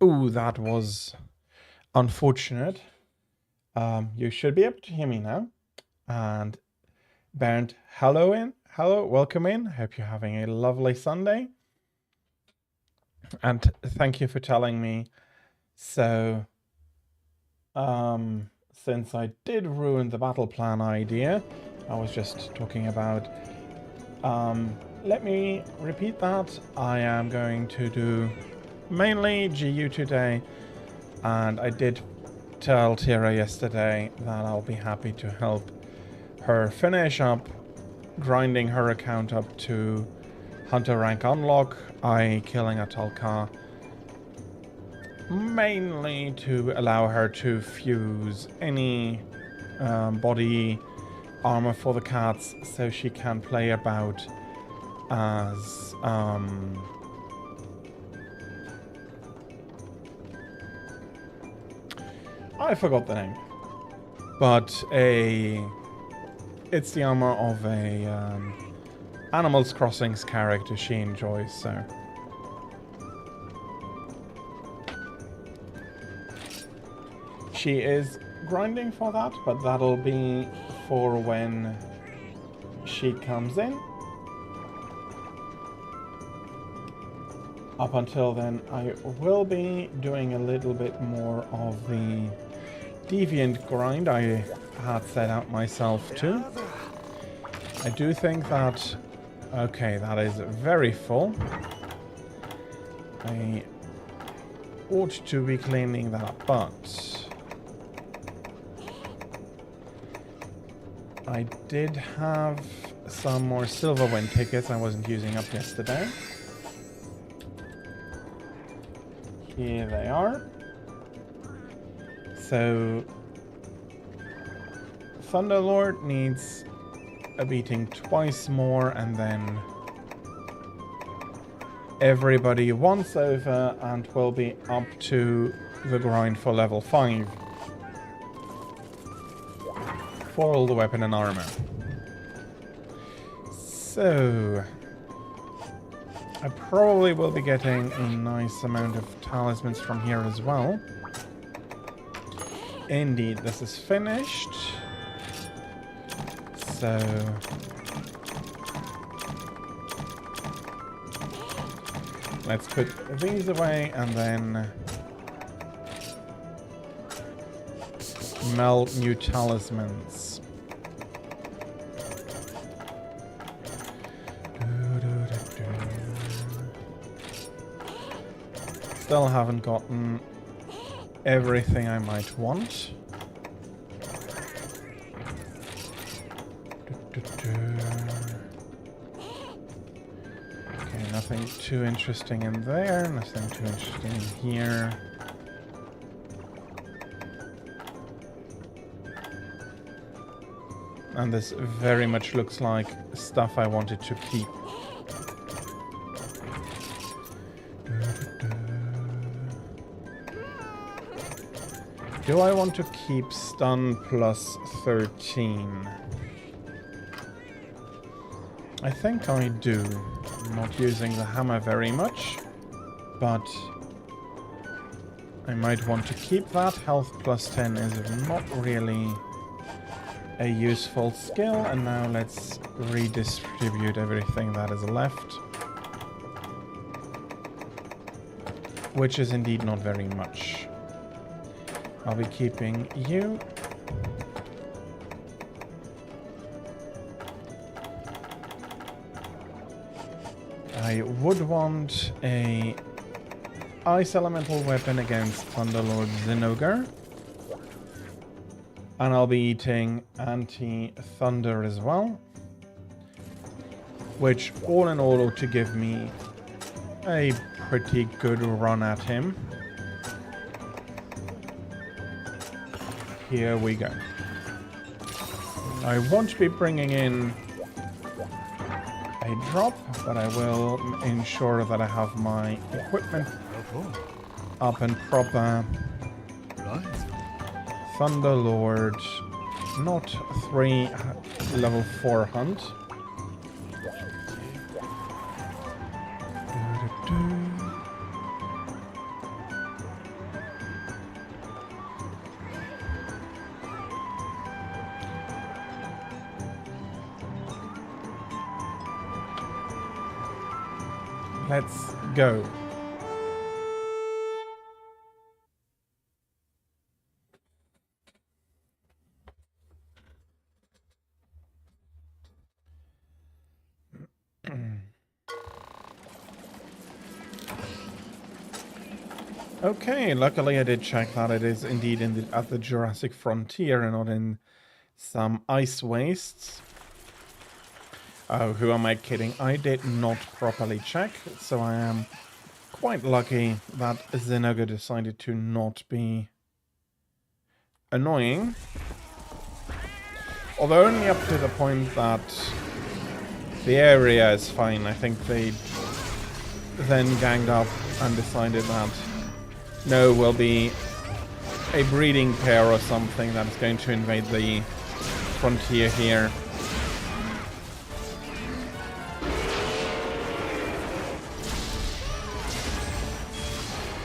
Ooh, that was unfortunate. You should be able to hear me now. And Bernd, hello, welcome in. Hope you're having a lovely Sunday. And thank you for telling me. So, since I did ruin the battle plan idea, I was just talking about, let me repeat that. I am going to do mainly GU today, and I did tell Tira yesterday that I'll be happy to help her finish up grinding her account up to Hunter rank unlock, i.e. killing a Talca, mainly to allow her to fuse any body armor for the cats so she can play about as I forgot the name, but it's the armor of a Animals Crossings character she enjoys, so she is grinding for that, but that'll be for when she comes in. Up until then, I will be doing a little bit more of the deviant grind I had set out myself to. I do think that... Okay, that is very full. I ought to be cleaning that up, but... I did have some more Silverwind tickets I wasn't using up yesterday. Here they are. So Thunderlord needs a beating twice more, and then everybody once over, and we'll be up to the grind for level 5 for all the weapon and armor. So I probably will be getting a nice amount of talismans from here as well. Indeed, this is finished. So let's put these away and then melt new talismans. Still haven't gotten everything I might want. Okay, nothing too interesting in there, nothing too interesting in here. And this very much looks like stuff I wanted to keep. Do I want to keep stun plus 13? I think I do. I'm not using the hammer very much, but I might want to keep that. Health plus 10 is not really a useful skill, and now let's redistribute everything that is left, which is indeed not very much. I'll be keeping you. I would want a ice elemental weapon against Thunderlord Zinogre. And I'll be eating anti-thunder as well, which all in all ought to give me a pretty good run at him. Here we go. I won't be bringing in a drop, but I will ensure that I have my equipment up and proper. Thunderlord, not 3 level 4 hunt. let's go. Okay, luckily I did check that it is indeed at the Jurassic frontier and not in some ice wastes. Oh, who am I kidding? I did not properly check, so I am quite lucky that Zinogre decided to not be annoying. Although only up to the point that the area is fine. I think they then ganged up and decided that no, we'll be a breeding pair or something that is going to invade the frontier here.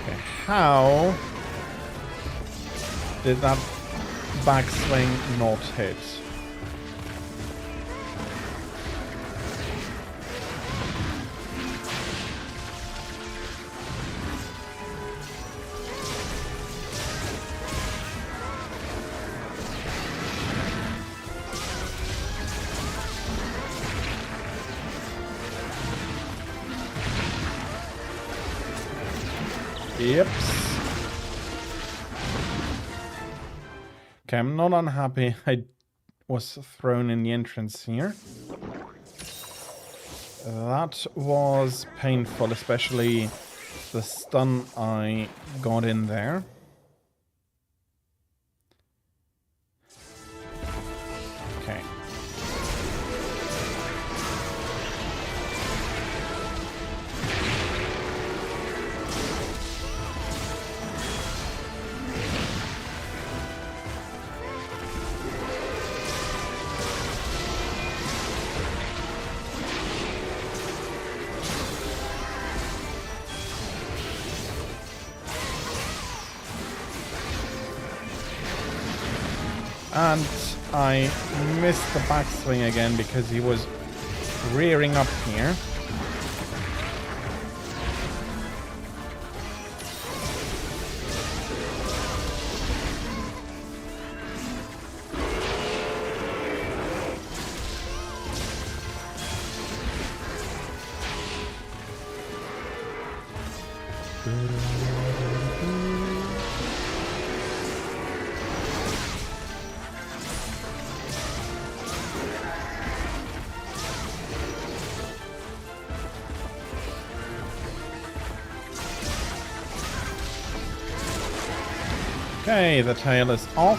Okay, how did that backswing not hit? Yep. Okay, I'm not unhappy I was thrown in the entrance here. That was painful, especially the stun I got in there. Okay. And I missed the backswing again because he was rearing up here. Okay, the tail is off.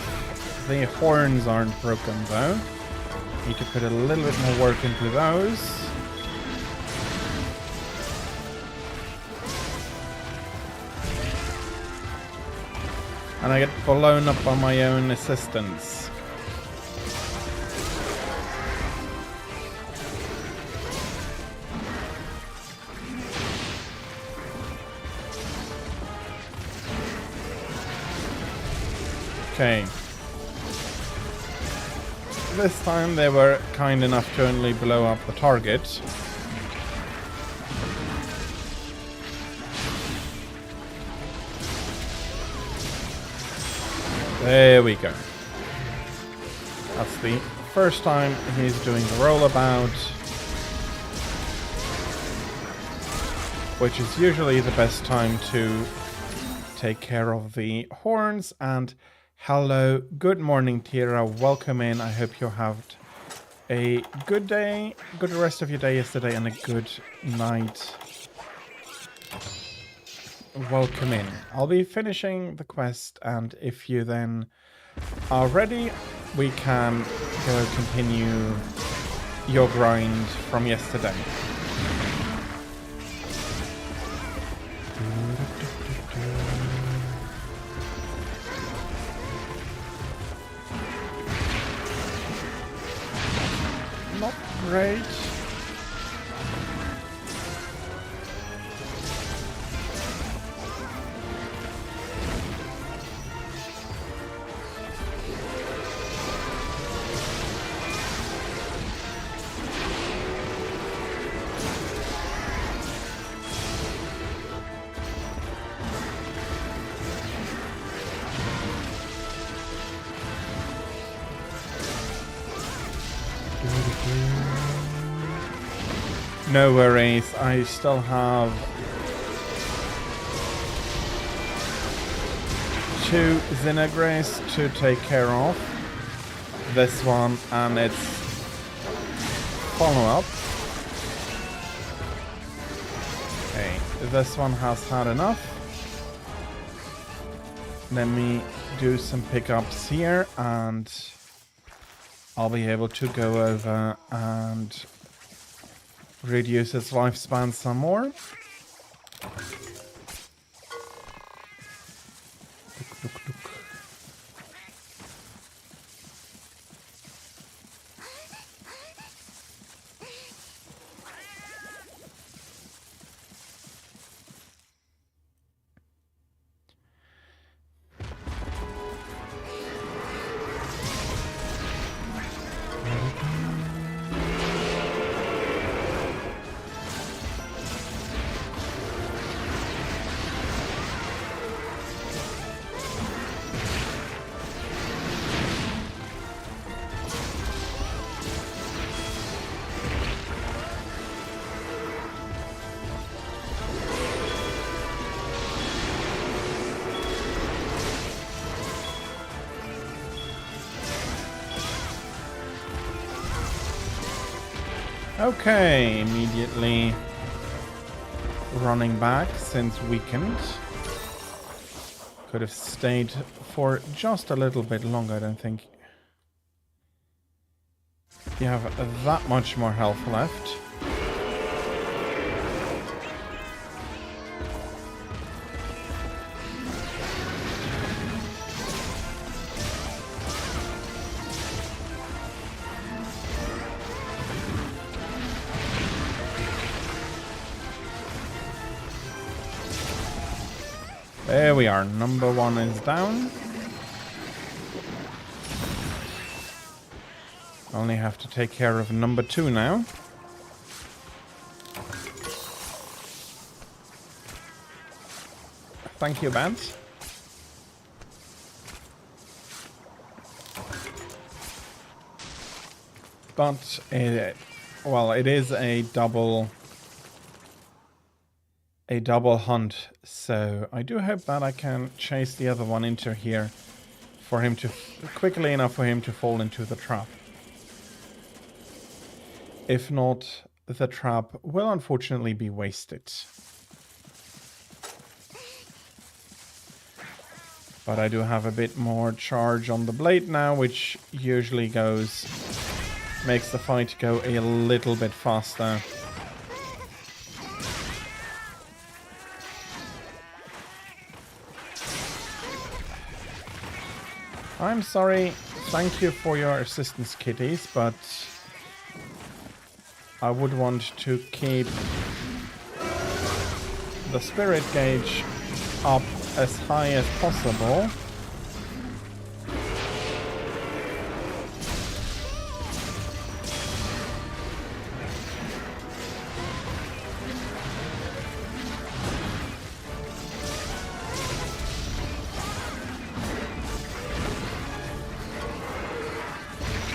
The horns aren't broken though. Need to put a little bit more work into those. And I get blown up by my own assistance. Okay. This time they were kind enough to only blow up the target. There we go. That's the first time he's doing the rollabout, which is usually the best time to take care of the horns. And hello, good morning, Tira. Welcome in. I hope you had a good day, good rest of your day yesterday, and a good night. Welcome in. I'll be finishing the quest, and if you then are ready, we can go continue your grind from yesterday. Not great. No worries, I still have 2 Xenagres to take care of. This one and its follow-up. Okay, this one has had enough. Let me do some pickups here and I'll be able to go over and reduce its lifespan some more. Look. Okay, immediately running back since weakened. Could have stayed for just a little bit longer, I don't think. You have that much more health left. There we are, number 1 is down. Only have to take care of number 2 now. Thank you, Bant. But, it is a double hunt, so I do hope that I can chase the other one into here for him to quickly enough for him to fall into the trap. If not, the trap will unfortunately be wasted. But I do have a bit more charge on the blade now, which usually makes the fight go a little bit faster. I'm sorry, thank you for your assistance, kitties, but I would want to keep the spirit gauge up as high as possible.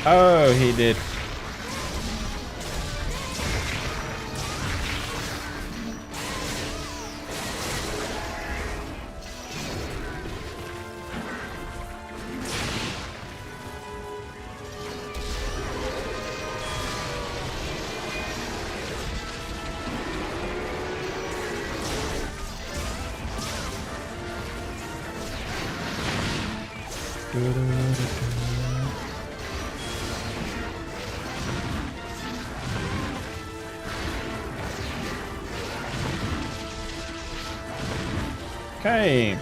Oh, he did. Okay.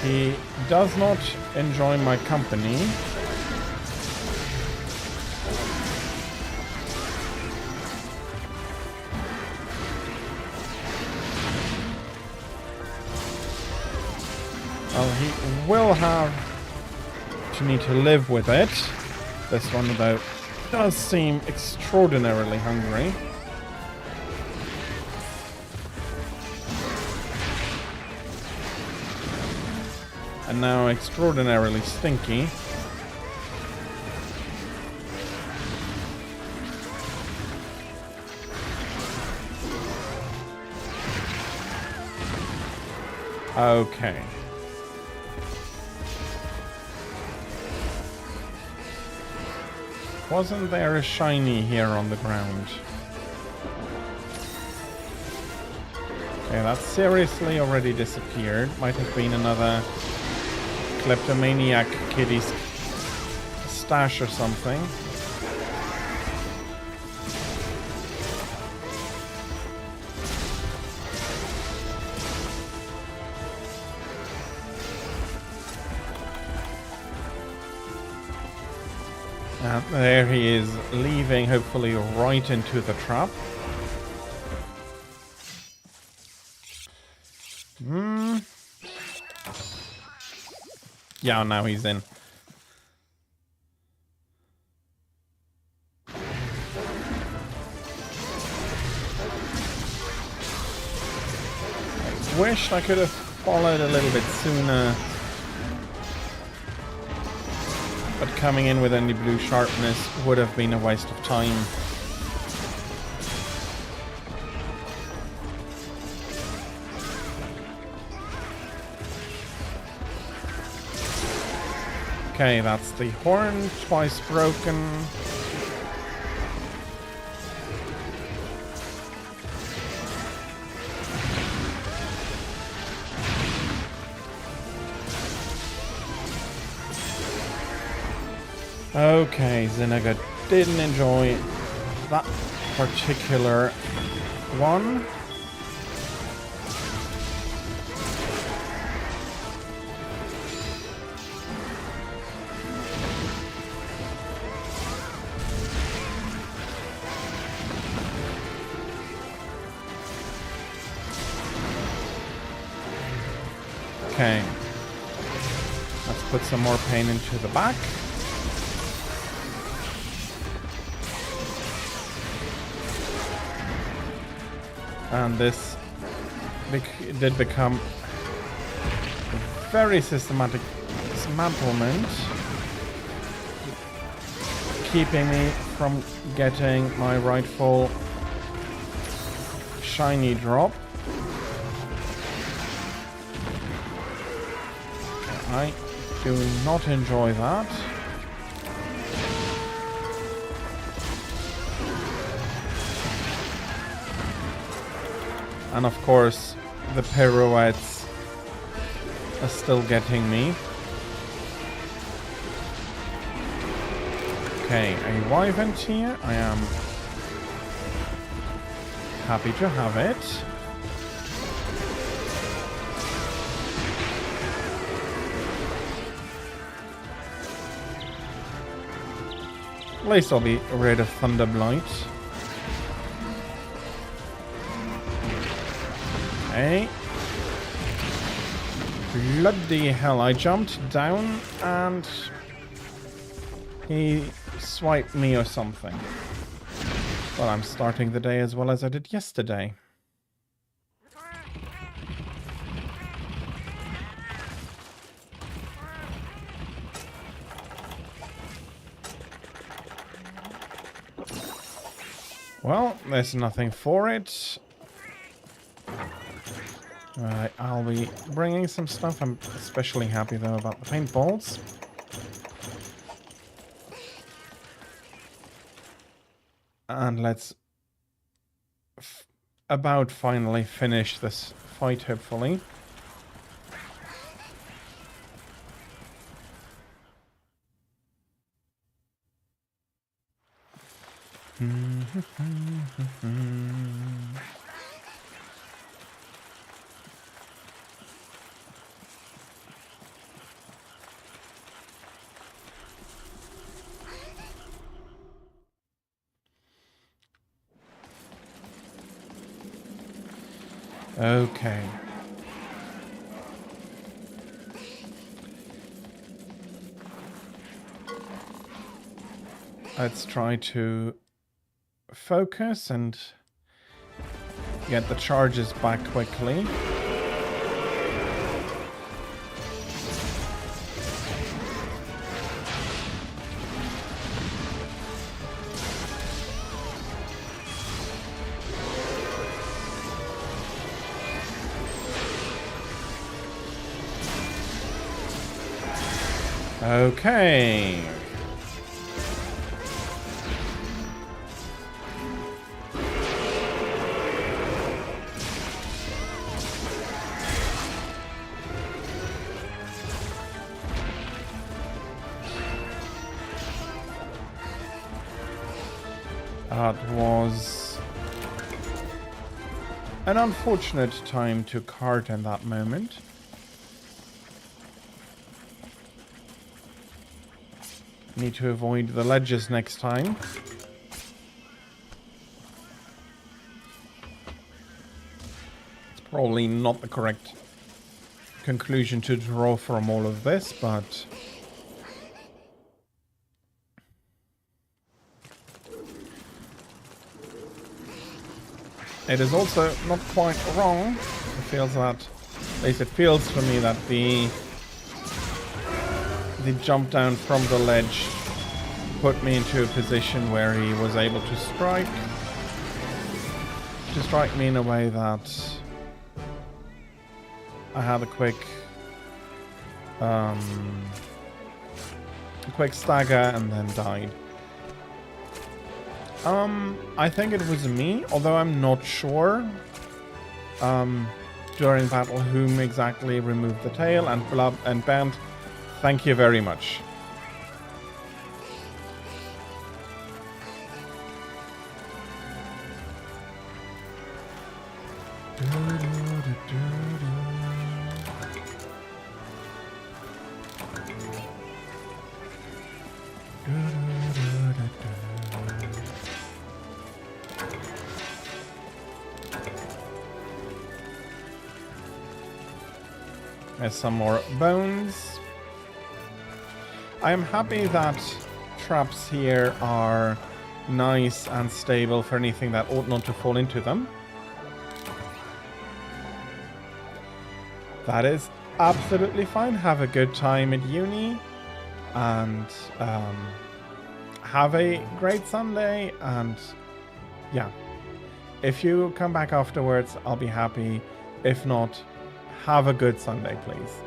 He does not enjoy my company. Well, he will have to need to live with it. This one, though, does seem extraordinarily hungry. And now extraordinarily stinky. Okay. Wasn't there a shiny here on the ground? Okay, that seriously already disappeared. Might have been another kleptomaniac kiddie's stash or something. And there he is, leaving hopefully right into the trap. Yeah, now he's in. I wish I could have followed a little bit sooner. But coming in with any blue sharpness would have been a waste of time. Okay, that's the horn, twice broken. Okay, Zinaga didn't enjoy that particular one. Okay, let's put some more pain into the back. And this did become a very systematic dismantlement, keeping me from getting my rightful shiny drop. I do not enjoy that. And of course, the pirouettes are still getting me. Okay, a wyvern here. I am happy to have it. At least I'll be rid of Thunderblight. Okay. Bloody hell, I jumped down and he swiped me or something. Well, I'm starting the day as well as I did yesterday. Well, there's nothing for it. I'll be bringing some stuff. I'm especially happy though about the paintballs. And let's about finally finish this fight, hopefully. Okay. Let's try to focus and get the charges back quickly. Okay. That was an unfortunate time to cart in that moment. Need to avoid the ledges next time. It's probably not the correct conclusion to draw from all of this, but it is also not quite wrong. It feels that, at least it feels for me, that the jump down from the ledge put me into a position where he was able to strike me in a way that I had a quick stagger and then died. I think it was me, although I'm not sure during battle whom exactly removed the tail, and Bernd, thank you very much. There's some more bones. I am happy that traps here are nice and stable for anything that ought not to fall into them. That is absolutely fine. Have a good time at uni, and have a great Sunday. And yeah, if you come back afterwards, I'll be happy. If not, have a good Sunday, please.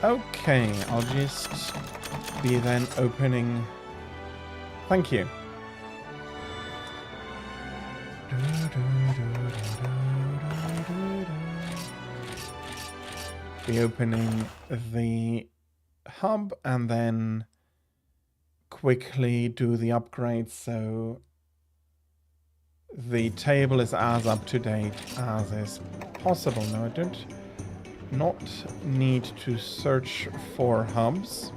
Okay, I'll just be then opening. Thank you. Be opening the hub and then quickly do the upgrades so the table is as up to date as is possible. Now I don't not need to search for hubs.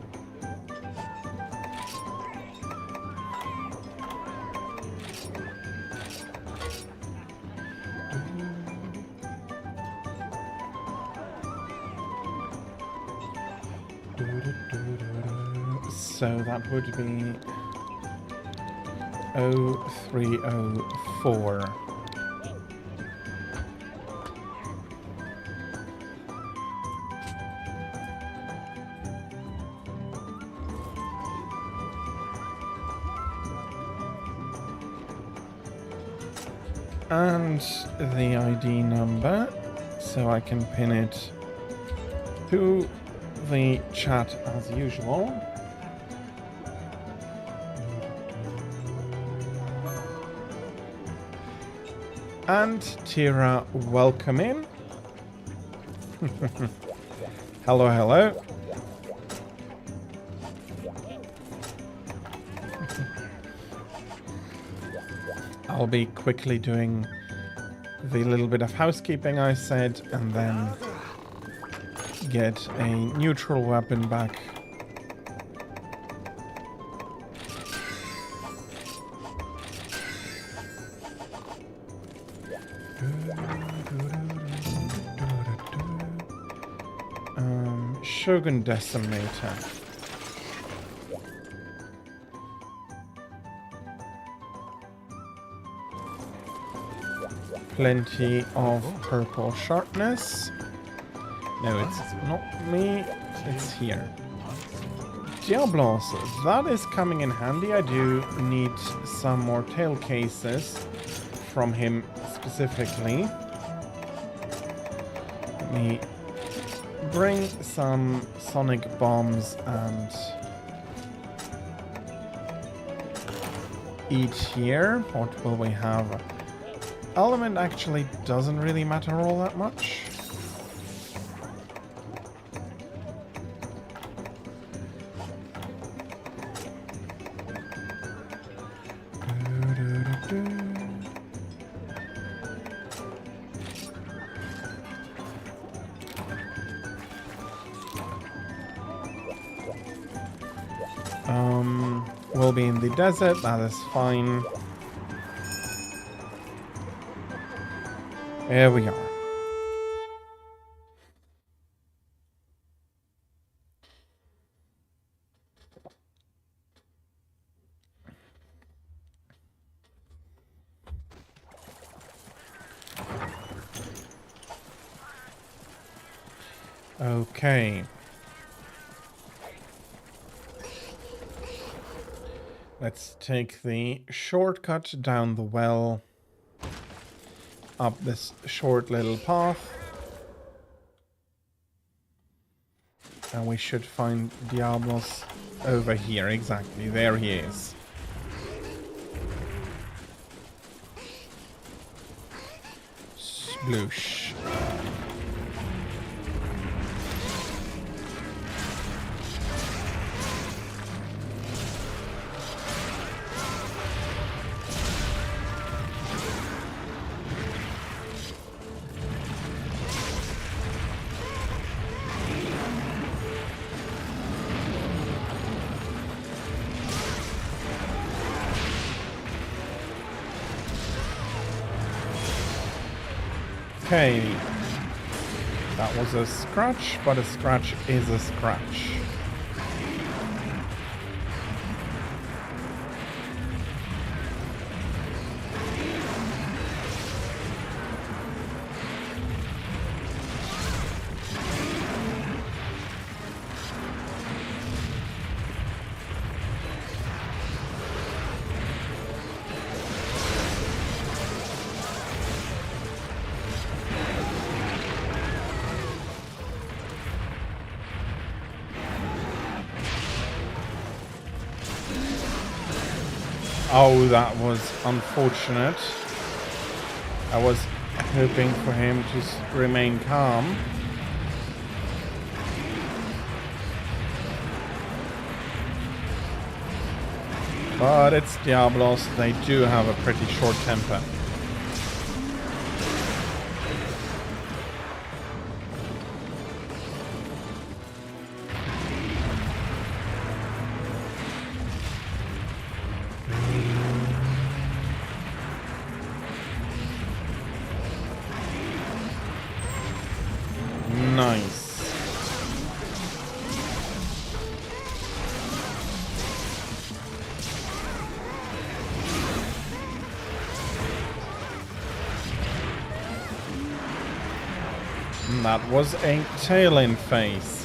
So that would be 0304. And the ID number, so I can pin it to the chat as usual. And Tira, welcome in. Hello, hello. I'll be quickly doing the little bit of housekeeping I said, and then get a neutral weapon back. Shogun Decimator. Plenty of purple sharpness. No, it's not me, it's here. Diablos, that is coming in handy. I do need some more tail cases from him specifically. Let me bring some sonic bombs and eat here. What will we have? Element actually doesn't really matter all that much. We'll be in the desert, that is fine. There we are. Okay. Let's take the shortcut down the well, up this short little path, and we should find Diablos over here. Exactly, there he is. Sploosh. Okay, that was a scratch, but a scratch is a scratch. Oh, that was unfortunate. I was hoping for him to remain calm. But it's Diablos, they do have a pretty short temper. Nice. That was a tail in face.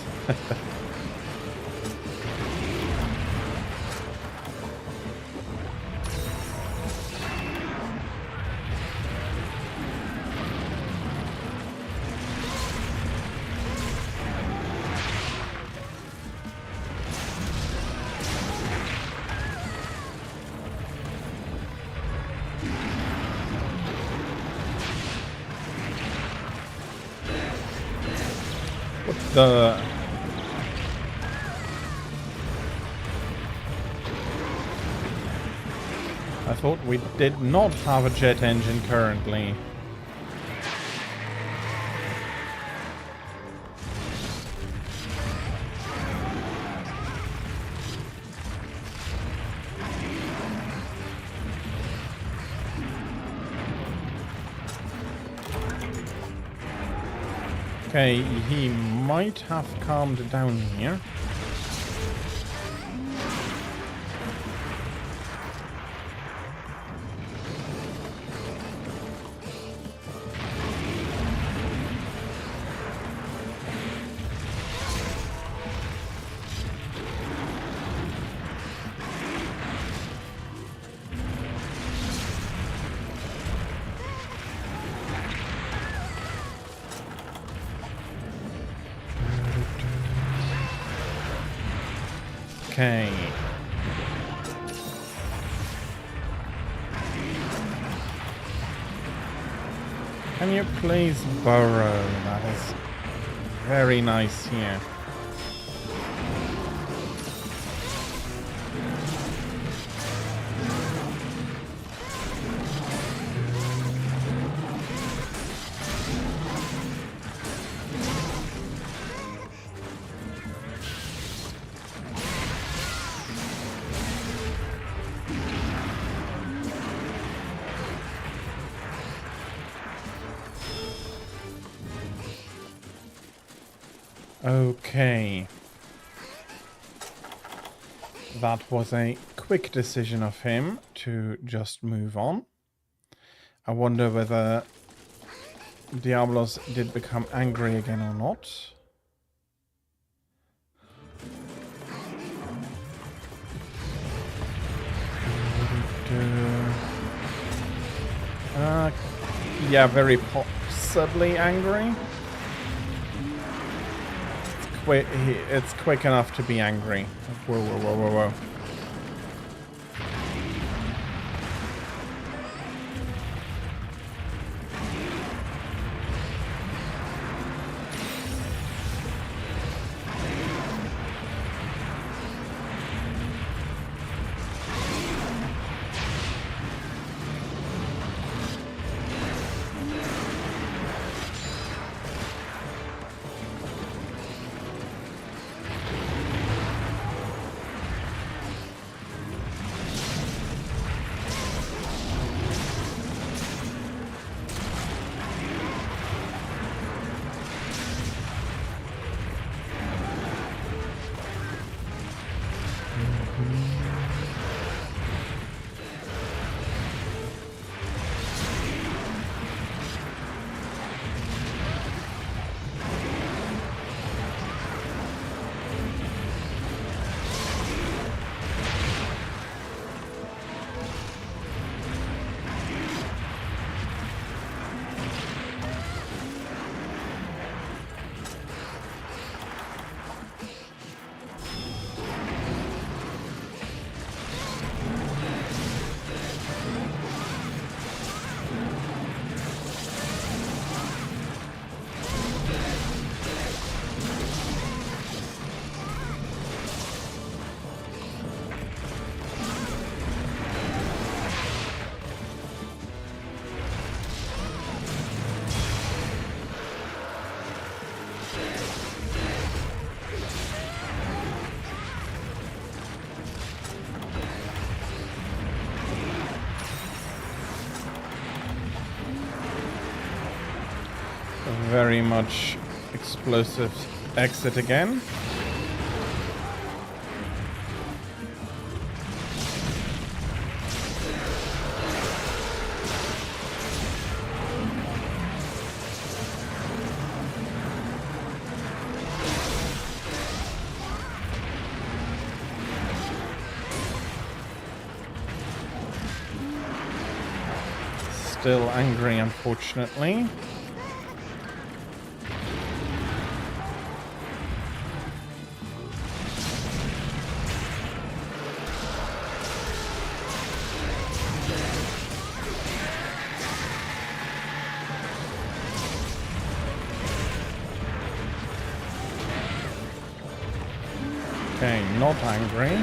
The I thought we did not have a jet engine currently. Okay, he might have calmed down here. Okay. Can you please burrow? That is very nice here. Okay. That was a quick decision of him to just move on. I wonder whether Diablos did become angry again or not. Yeah, very possibly angry. It's quick enough to be angry. Whoa, whoa, whoa, whoa, whoa. Very much explosive exit again. Still angry, unfortunately. Okay, not angry.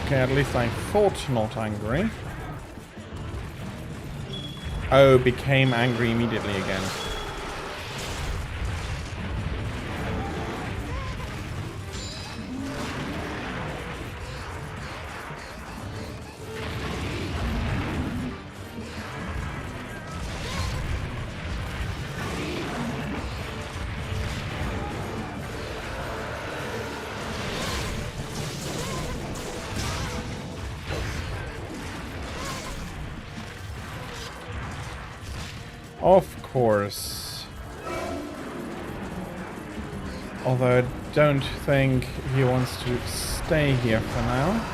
Okay, at least I thought not angry. Oh, became angry immediately again. Of course. Although I don't think he wants to stay here for now.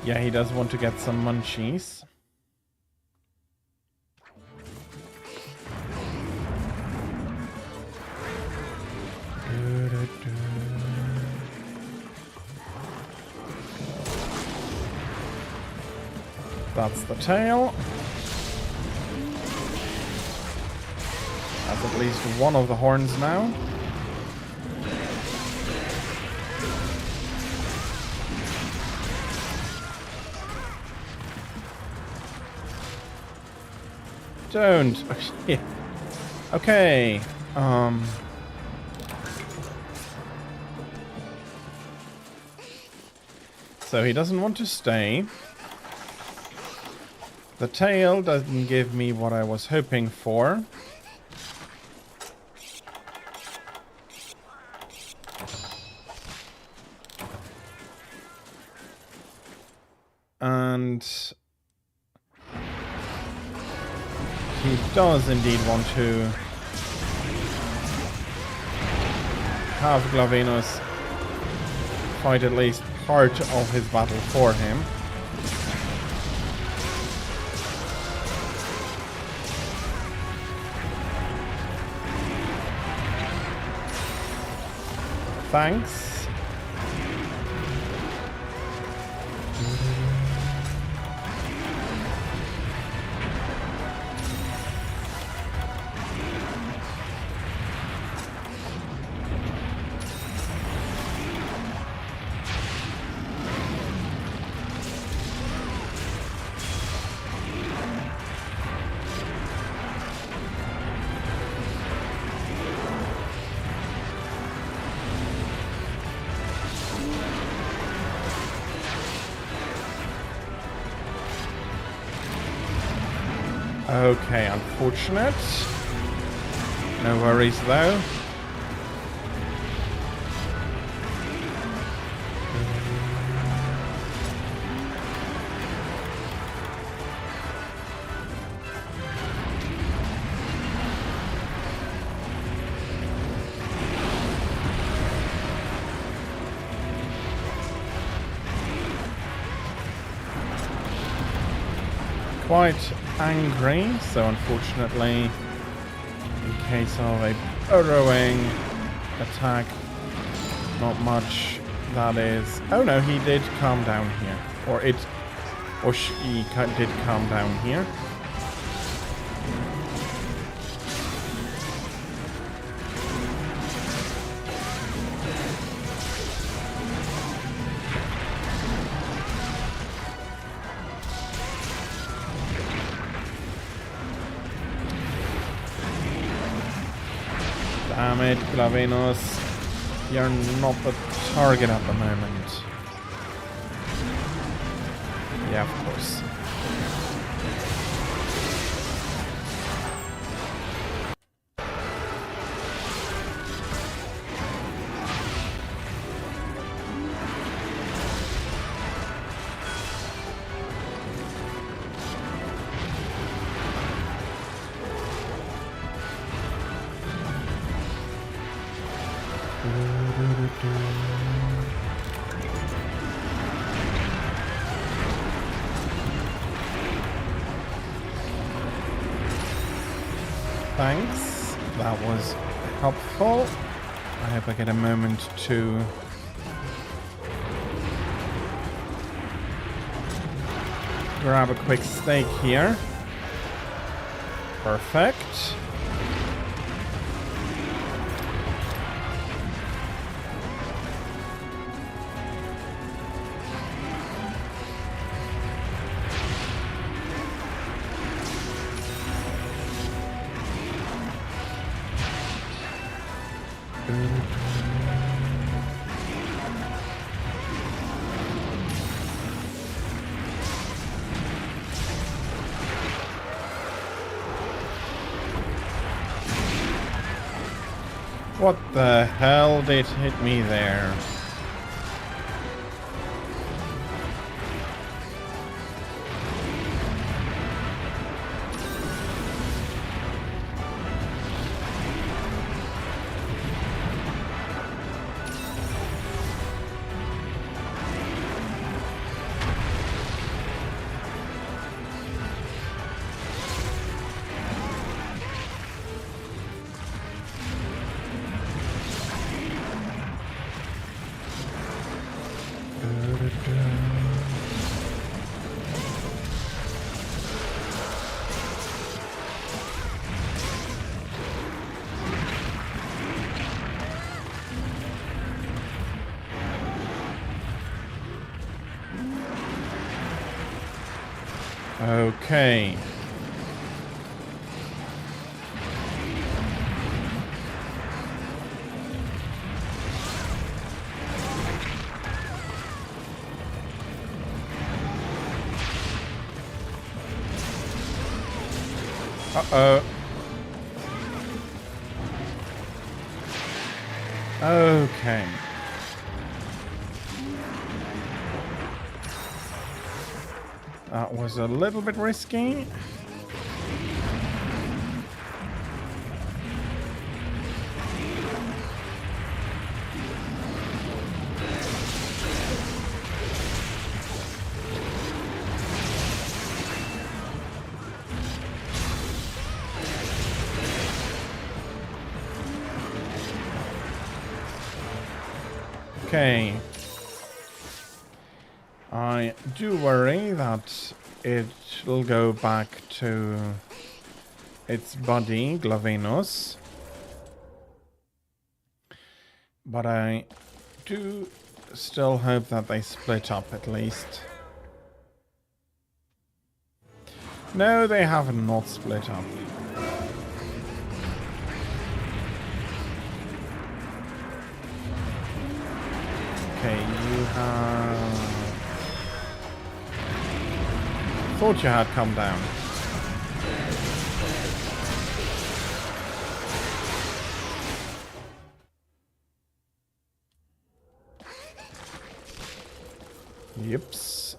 Yeah, he does want to get some munchies. That's the tail. That's at least one of the horns now. Don't. Okay. So he doesn't want to stay. The tail doesn't give me what I was hoping for. And he does indeed want to have Glavenus fight at least part of his battle for him. Thanks. Okay, unfortunate. No worries though. Quite angry, so unfortunately, in case of a burrowing attack, not much that is. Oh no, he did calm down here, or she did calm down here. Damn it, Glavenus. You're not the target at the moment. Yeah, of course. Thanks. That was helpful. I hope I get a moment to grab a quick steak here. Perfect. What the hell did hit me there? Okay. Uh-oh. Okay. That was a little bit risky. Okay. I do worry that it will go back to its buddy, Glavenus. But I do still hope that they split up at least. No, they have not split up. Okay, you have... Thought you had come down. Yips.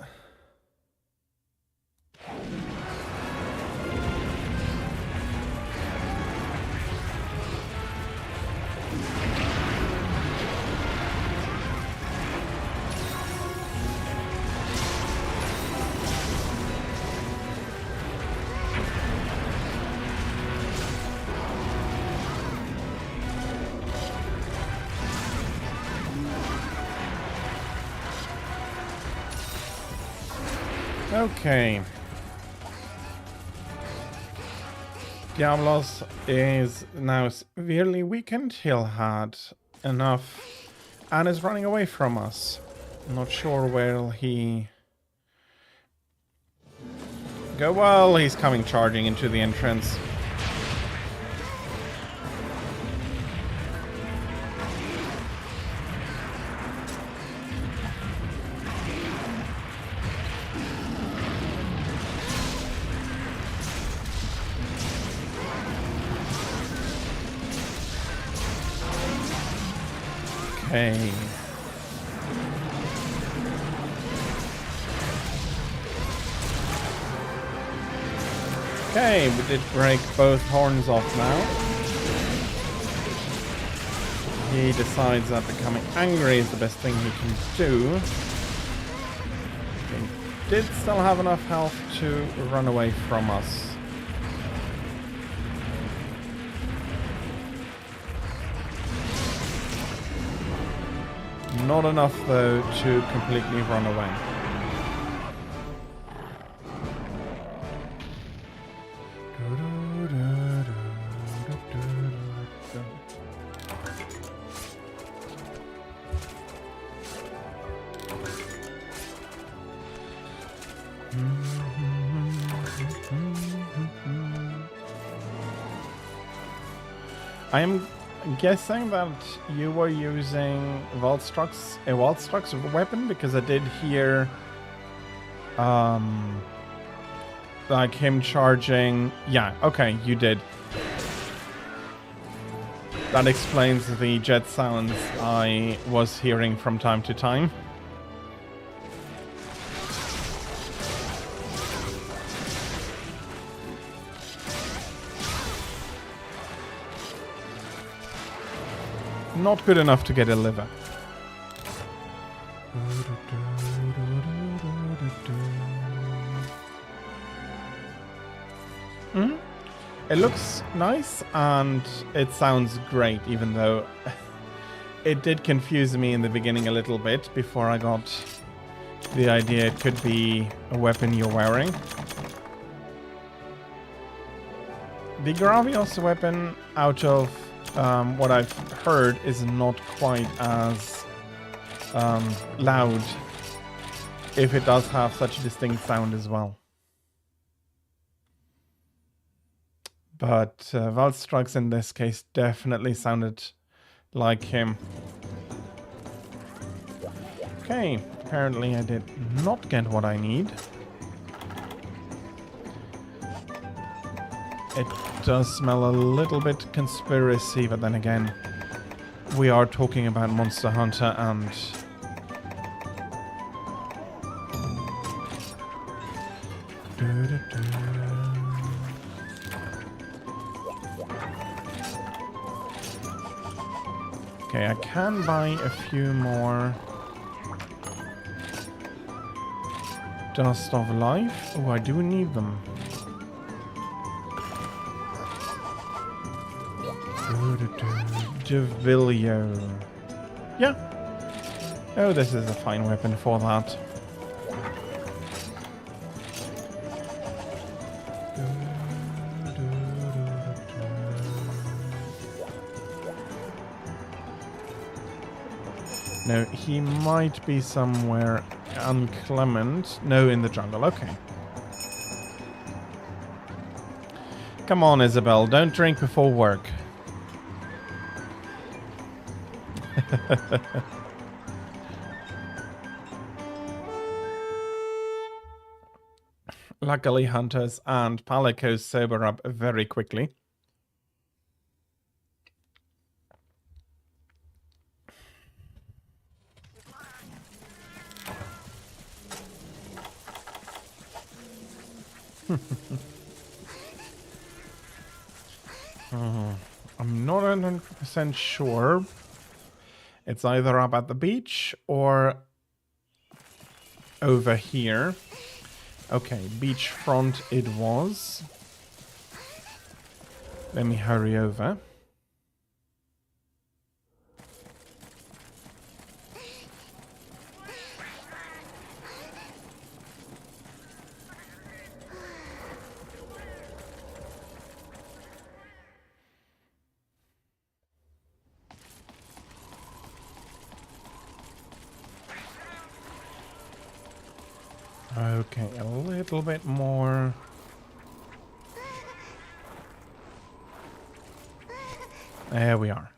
Okay. Diablos is now severely weakened. He'll had enough and is running away from us. Not sure where he go. Well, he's coming charging into the entrance. Okay. Okay, we did break both horns off now. He decides that becoming angry is the best thing he can do. He did still have enough health to run away from us. Not enough, though, to completely run away. I am guessing that you were using a Waldstruck's weapon, because I did hear like him charging. Yeah, okay, you did. That explains the jet sounds I was hearing from time to time. Not good enough to get a liver. It looks nice and it sounds great, even though it did confuse me in the beginning a little bit before I got the idea it could be a weapon you're wearing. The Gravios weapon, out of what I've heard, is not quite as loud, if it does have such a distinct sound as well. But Waldstrug's in this case definitely sounded like him. Okay, apparently I did not get what I need. It does smell a little bit conspiracy, but then again, we are talking about Monster Hunter and... Okay, I can buy a few more Dust of Life. Oh, I do need them. Devilio. Yeah. Oh, this is a fine weapon for that. No, he might be somewhere unclement. No, in the jungle. Okay. Come on, Isabel. Don't drink before work. Luckily, Hunters and Palicos sober up very quickly. I'm not 100% sure. It's either up at the beach or over here. Okay, beachfront it was. Let me hurry over. Okay, a little bit more. There we are.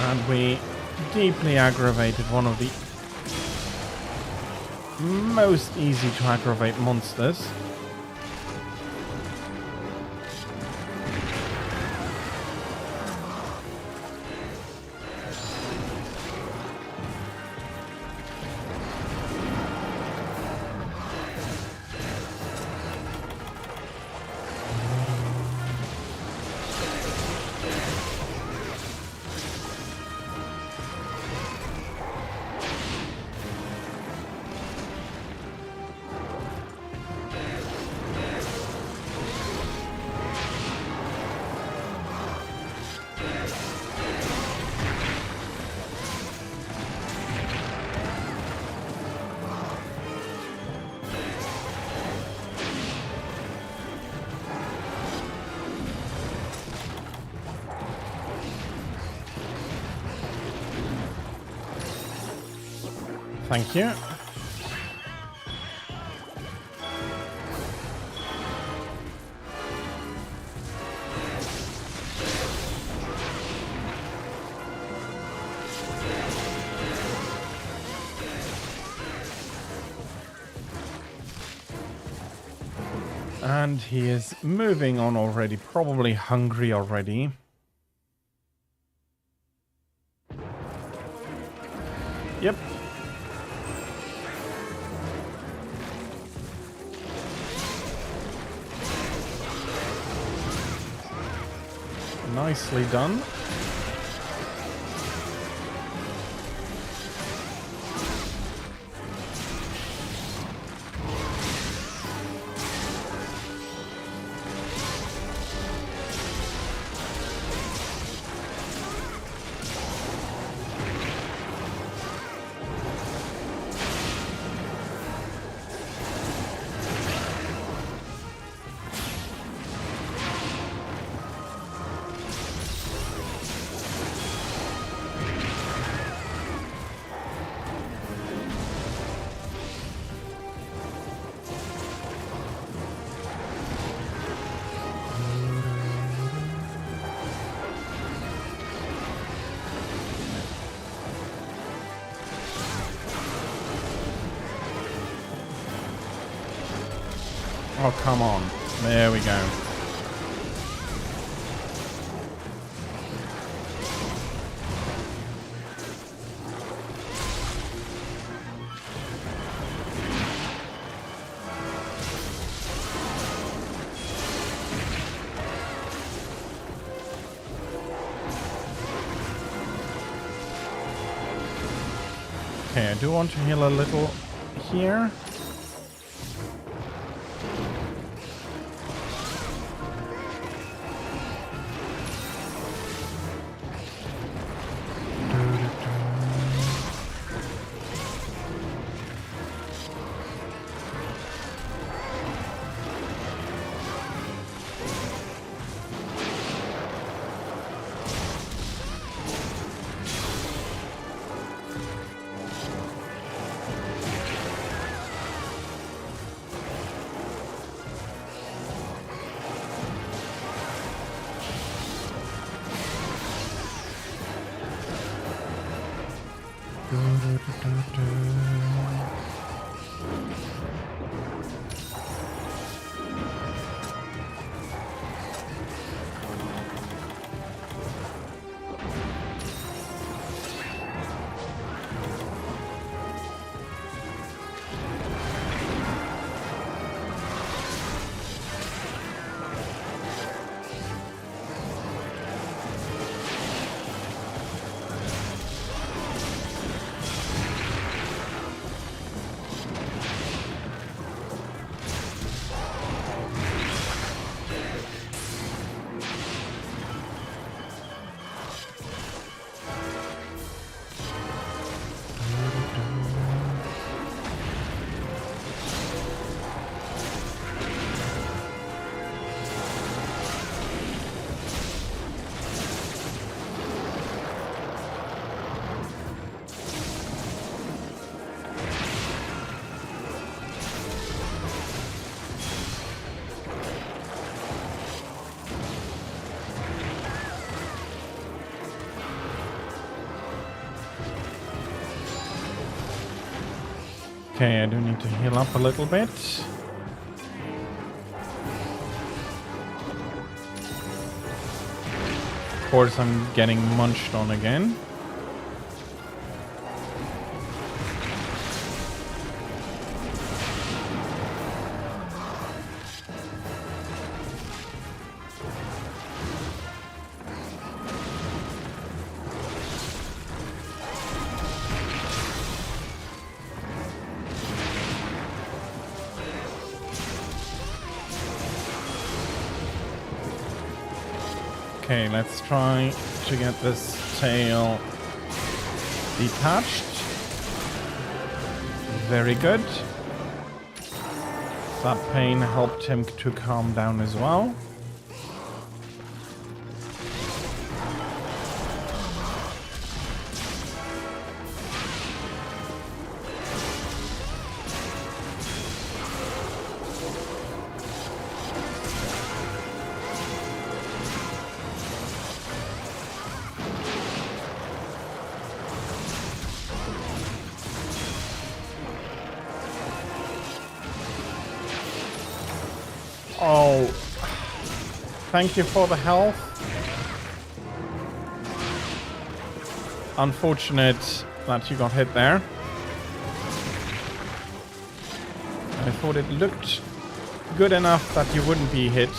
And we deeply aggravated one of the most easy to aggravate monsters. Thank you. And he is moving on already, probably hungry already. Yep. Nicely done. Oh, come on. There we go. Okay, I do want to heal a little here. Okay, I do need to heal up a little bit. Of course, I'm getting munched on again. Okay, let's try to get this tail detached. Very good. That pain helped him to calm down as well. Oh, thank you for the health. Unfortunate that you got hit there. I thought it looked good enough that you wouldn't be hit.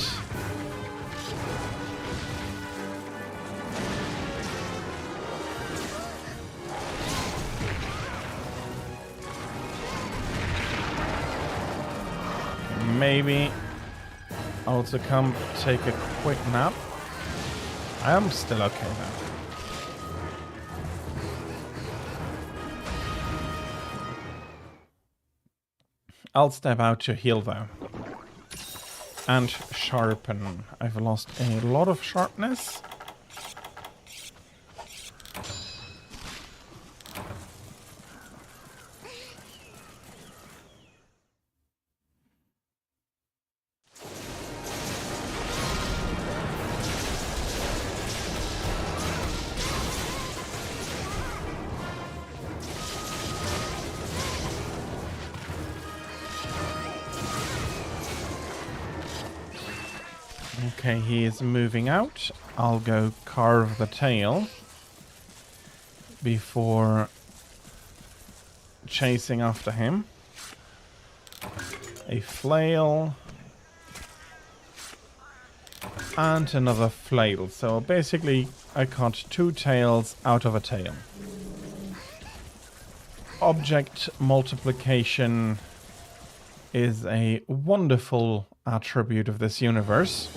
Maybe also come take a quick nap. I am still okay now. I'll step out to heal though. And sharpen. I've lost a lot of sharpness. Okay, he is moving out. I'll go carve the tail before chasing after him. A flail. And another flail. So basically I cut 2 tails out of a tail. Object multiplication is a wonderful attribute of this universe.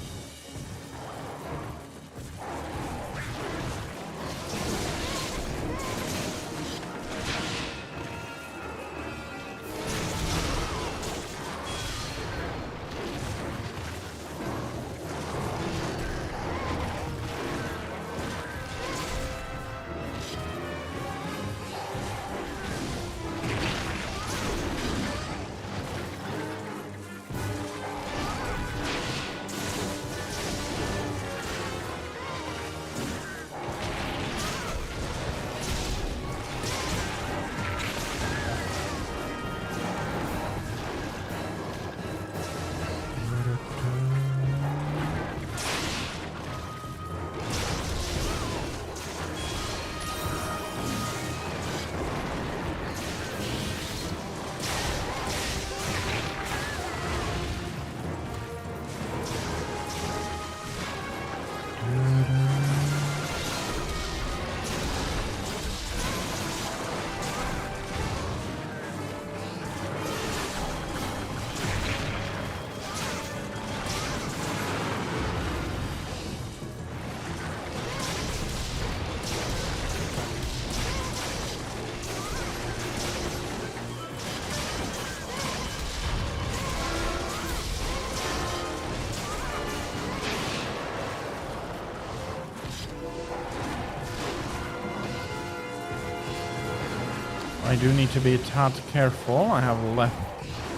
I do need to be a tad careful. I have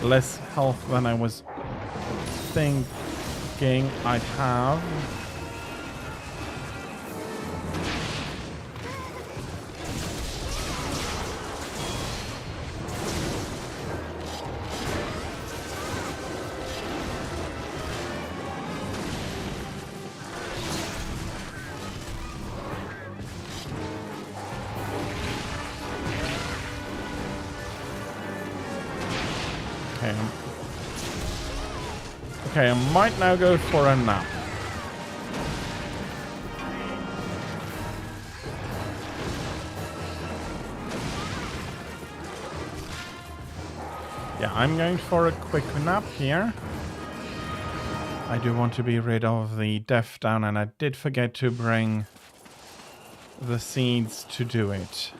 less health than I was thinking I'd have. Okay, I might now go for a nap. Yeah, I'm going for a quick nap here. I do want to be rid of the death down, and I did forget to bring the seeds to do it.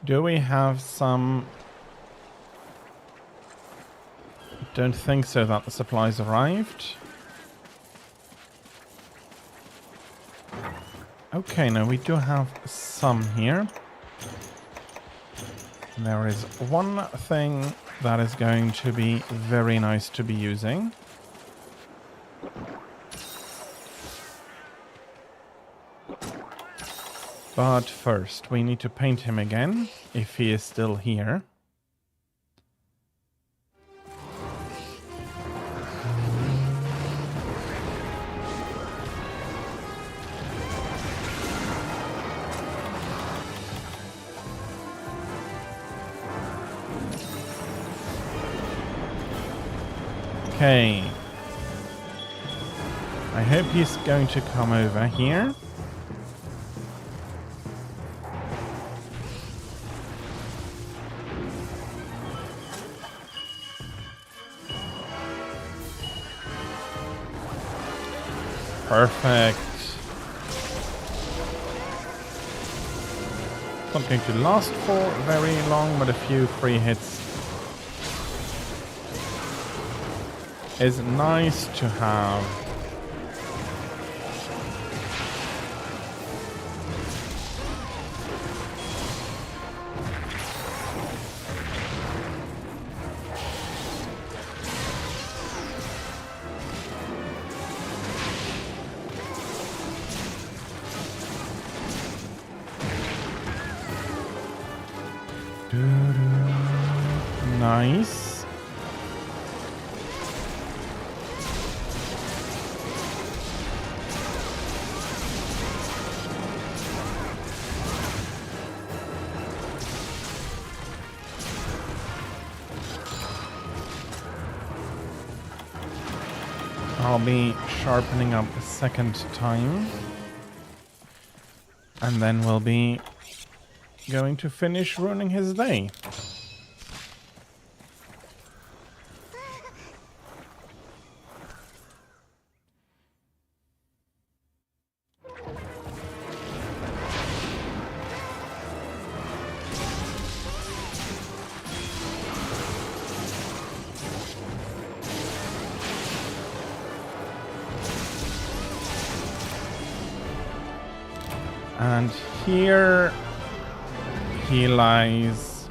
Do we have some... Don't think so that the supplies arrived. Okay, now we do have some here. There is one thing that is going to be very nice to be using. But first, we need to paint him again, if he is still here. Okay. I hope he's going to come over here. Perfect. Not going to last for very long, but a few free hits is nice to have. Nice. I'll be sharpening up a second time. And then we'll be going to finish ruining his day. And here he lies.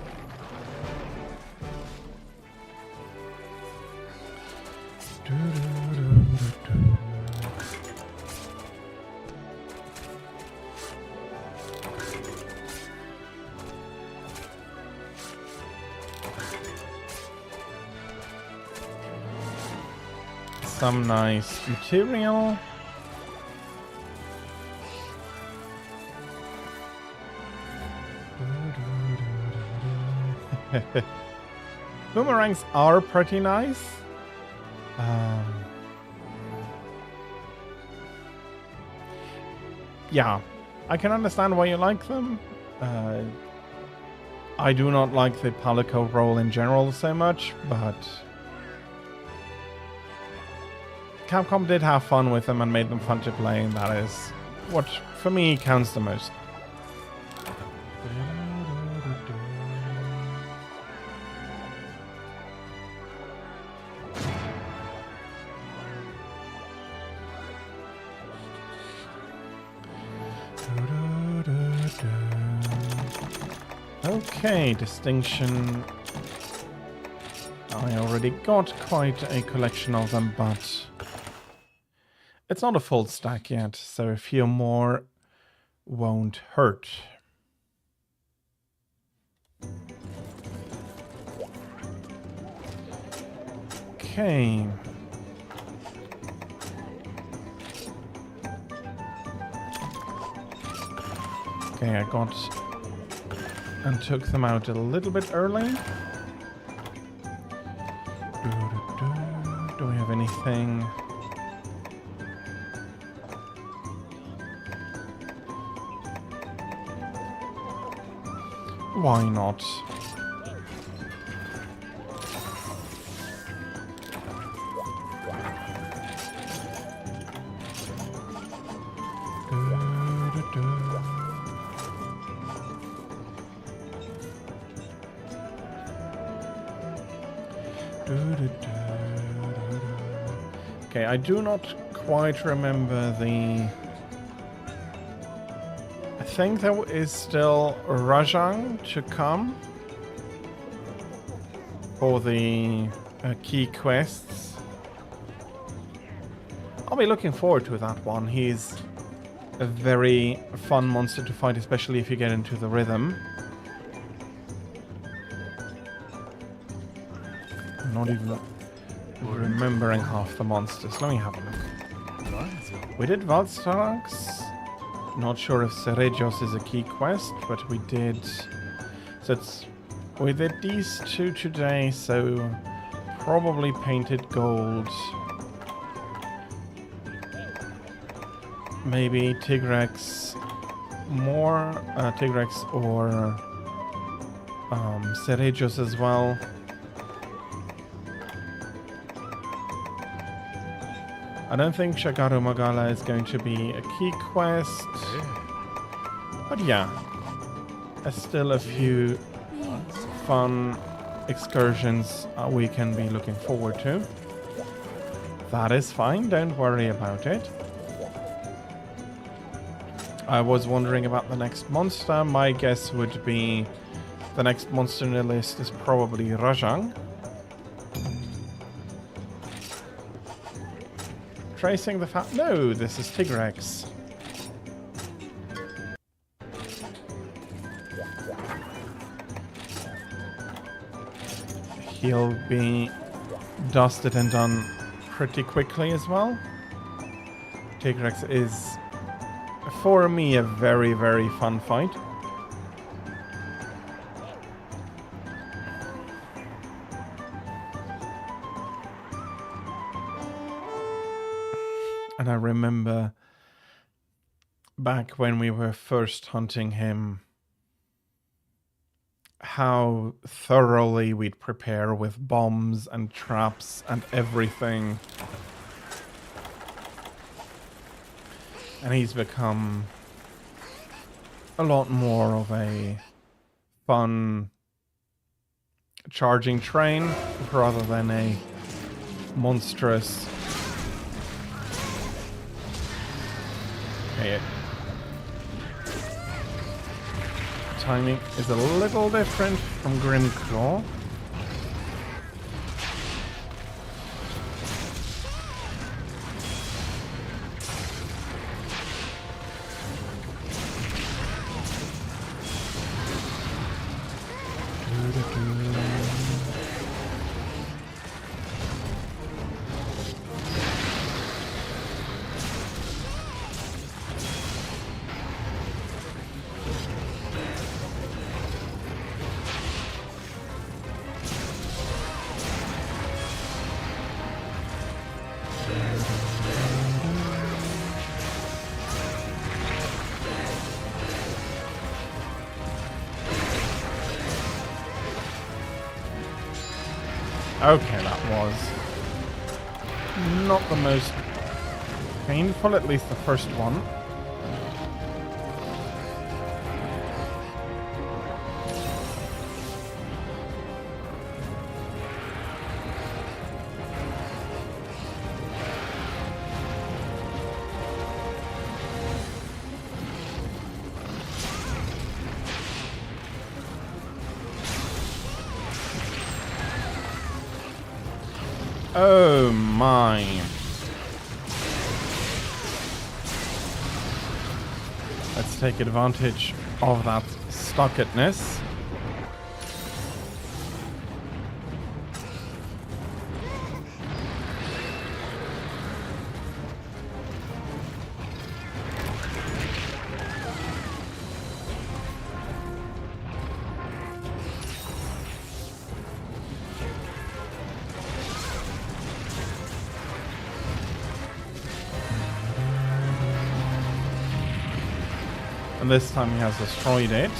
Some nice material. Boomerangs are pretty nice. Yeah, I can understand why you like them. I do not like the Palico roll in general so much, but Capcom did have fun with them and made them fun to play, and that is what, for me, counts the most. Okay, distinction. I already got quite a collection of them, but it's not a full stack yet, so a few more won't hurt. Okay. Okay, I got and took them out a little bit early. Do we have anything? Why not? Okay, I do not quite remember the... I think there is still Rajang to come for the key quests. I'll be looking forward to that one. He's a very fun monster to fight, especially if you get into the rhythm. I'm not even remembering half the monsters. Let me have a look. We did Valstrax. Not sure if Cerejos is a key quest, but we did. So we did these two today, so probably painted gold. Maybe Tigrex more, Tigrex or Cerejos as well. I don't think Shagaru Magala is going to be a key quest. But yeah, still a few fun excursions we can be looking forward to. That is fine, don't worry about it. I was wondering about the next monster. My guess would be the next monster in the list is probably Rajang. Tracing the no, this is Tigrex. he'll be dusted and done pretty quickly as well. Tigrex is, for me, a very, very fun fight. And I remember back when we were first hunting him, how thoroughly we'd prepare with bombs and traps and everything. And he's become a lot more of a fun charging train rather than a monstrous... Okay, timing is a little different from Grimclaw. Okay, that was not the most painful, at least the first one. Oh my. Let's take advantage of that stuckedness. And this time he has destroyed it.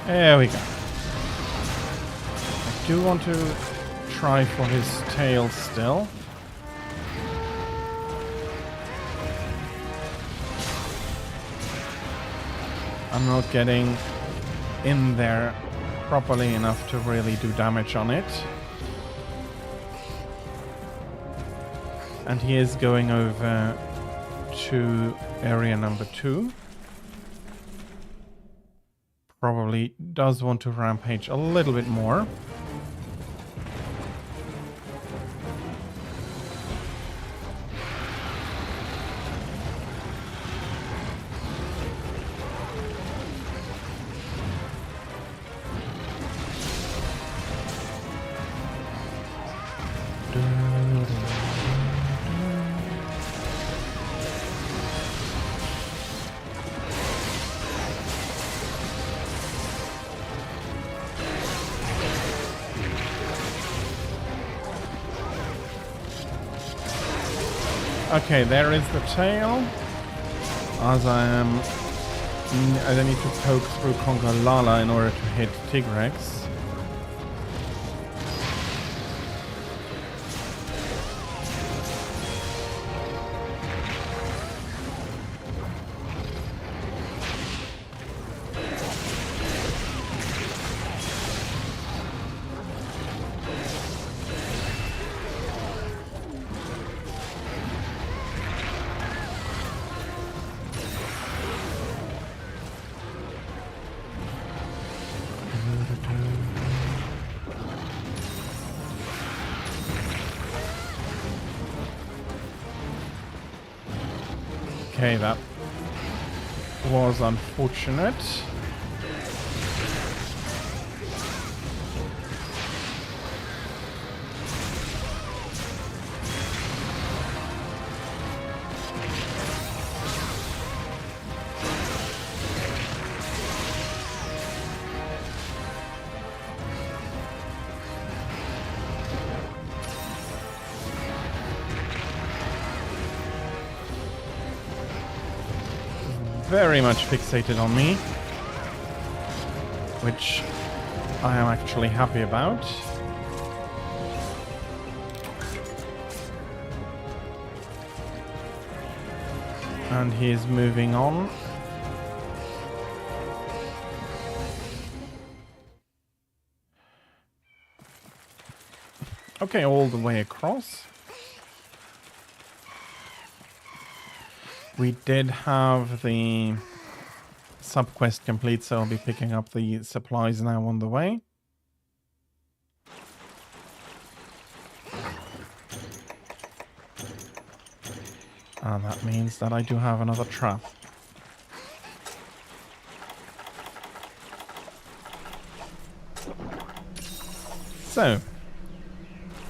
There we go. I do want to try for his tail still. I'm not getting in there properly enough to really do damage on it. And he is going over to area number 2. Probably does want to rampage a little bit more. Okay, there is the tail. As I need to poke through Conquer Lala in order to hit Tigrex. Okay, that was unfortunate. Very much fixated on me, which I am actually happy about. And he is moving on. Okay, all the way across. We did have the sub-quest complete, so I'll be picking up the supplies now on the way. And that means that I do have another trap. So,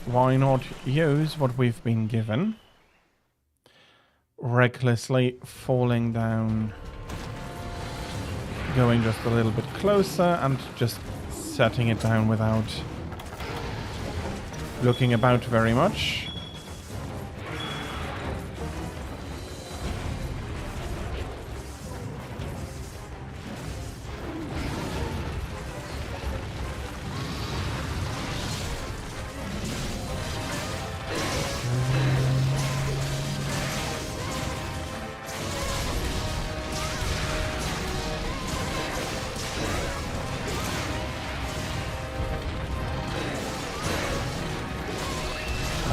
why not use what we've been given? Recklessly falling down, going just a little bit closer and just setting it down without looking about very much.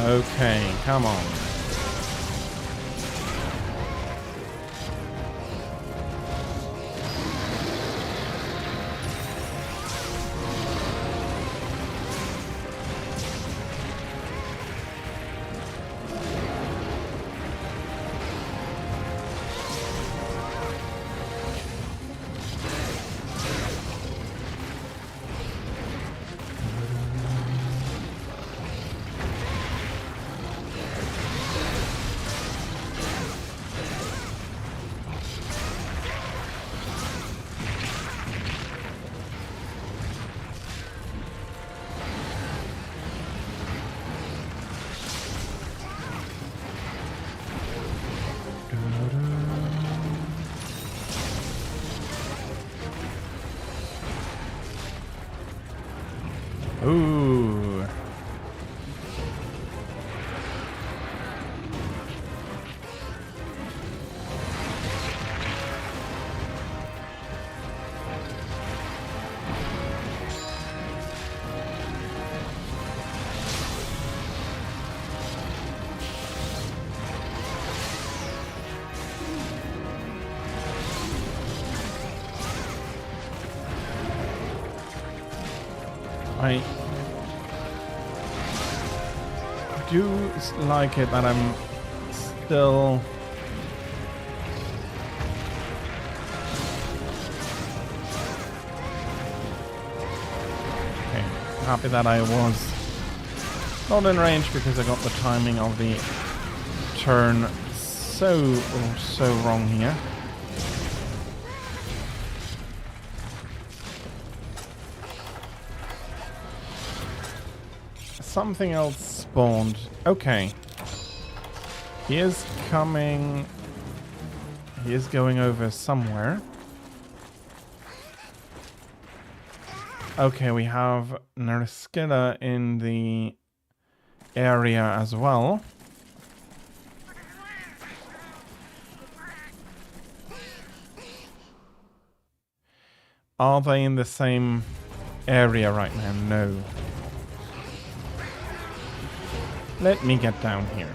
Okay, come on. Ooh. I do like it that I'm still happy that I was not in range because I got the timing of the turn so wrong here. Something else spawned. Okay. He is coming... He is going over somewhere. Okay, we have Narskilla in the area as well. Are they in the same area right now? No. Let me get down here.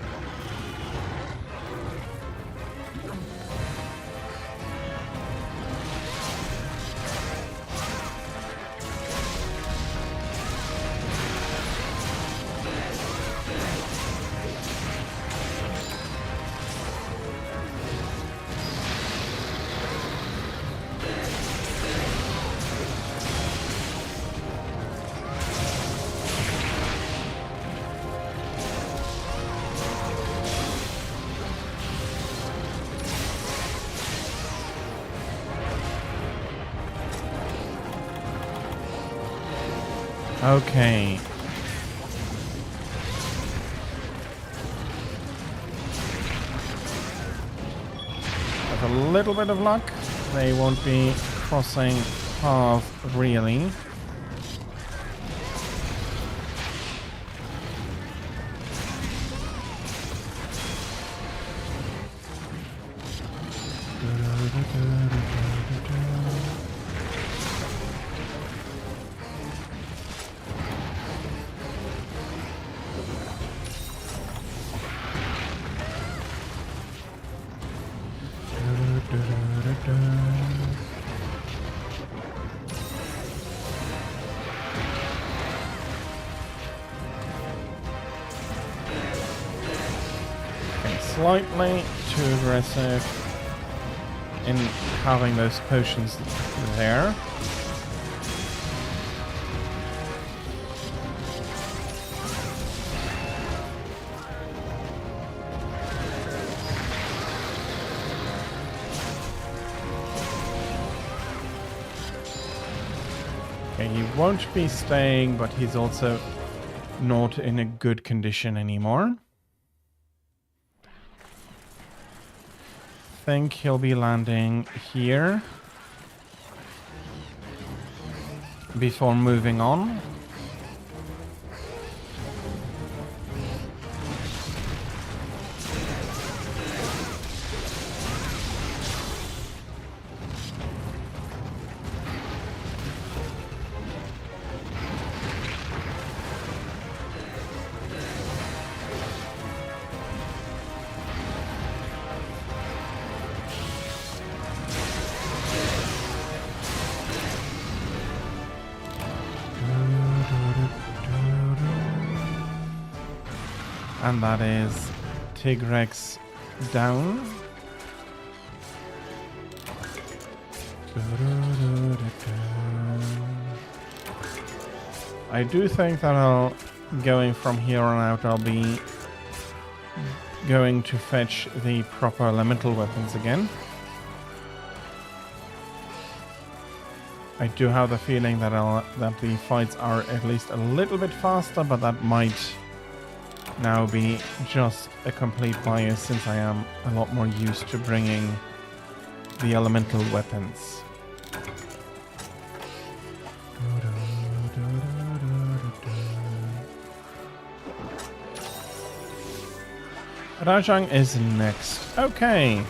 Okay. With a little bit of luck, they won't be crossing paths really. Slightly too aggressive in having those potions there. Okay, he won't be staying, but he's also not in a good condition anymore. I think he'll be landing here before moving on. And that is Tigrex down. I do think that going from here on out, I'll be going to fetch the proper elemental weapons again. I do have the feeling that the fights are at least a little bit faster, but that might now be just a complete bias since I am a lot more used to bringing the elemental weapons. Rajang is next. Okay.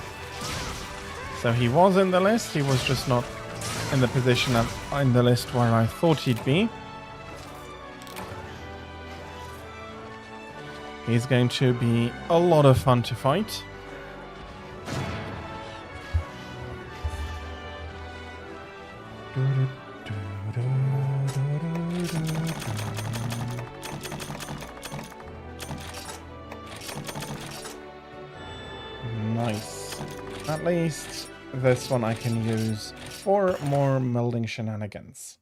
So he was in the list, he was just not in the position in the list where I thought he'd be. He's going to be a lot of fun to fight. Nice. At least this one I can use for more melding shenanigans.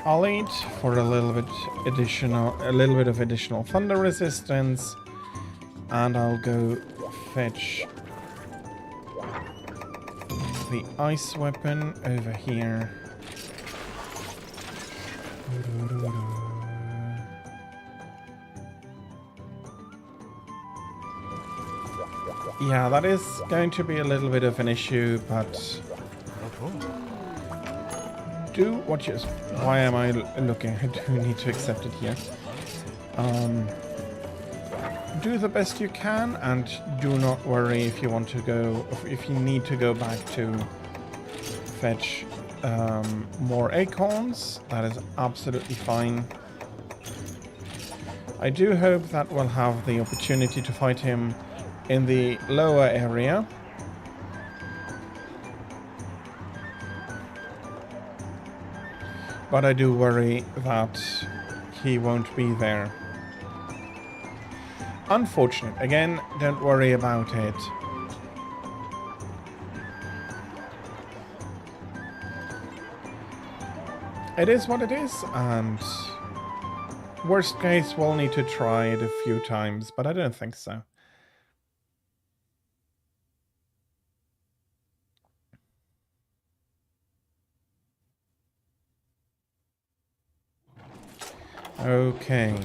I'll eat for a little bit of additional thunder resistance, and I'll go fetch the ice weapon over here. Yeah, that is going to be a little bit of an issue, but do what you... Why am I looking? I do need to accept it here. Do the best you can, and do not worry if you want to go... If you need to go back to fetch more acorns. That is absolutely fine. I do hope that we'll have the opportunity to fight him in the lower area. But I do worry that he won't be there. Unfortunate. Again, don't worry about it. It is what it is, and worst case, we'll need to try it a few times, but I don't think so. Okay.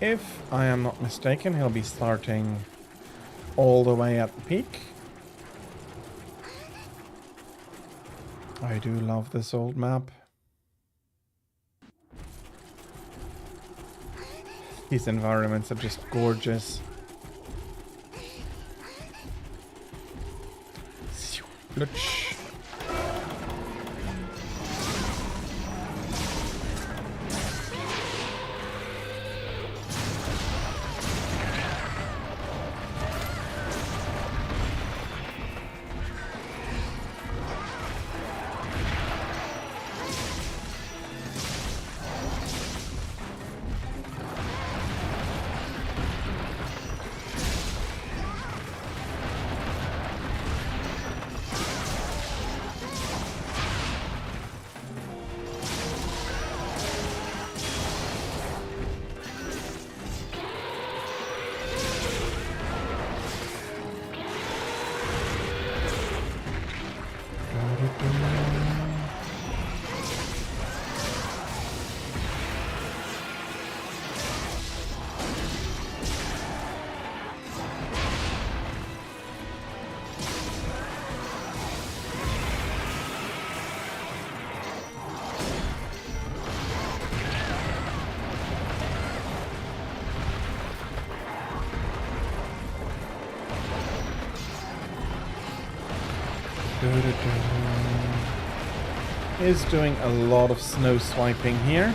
If I am not mistaken, he'll be starting all the way at the peak. I do love this old map. These environments are just gorgeous. Lutsch. Is doing a lot of snow swiping here.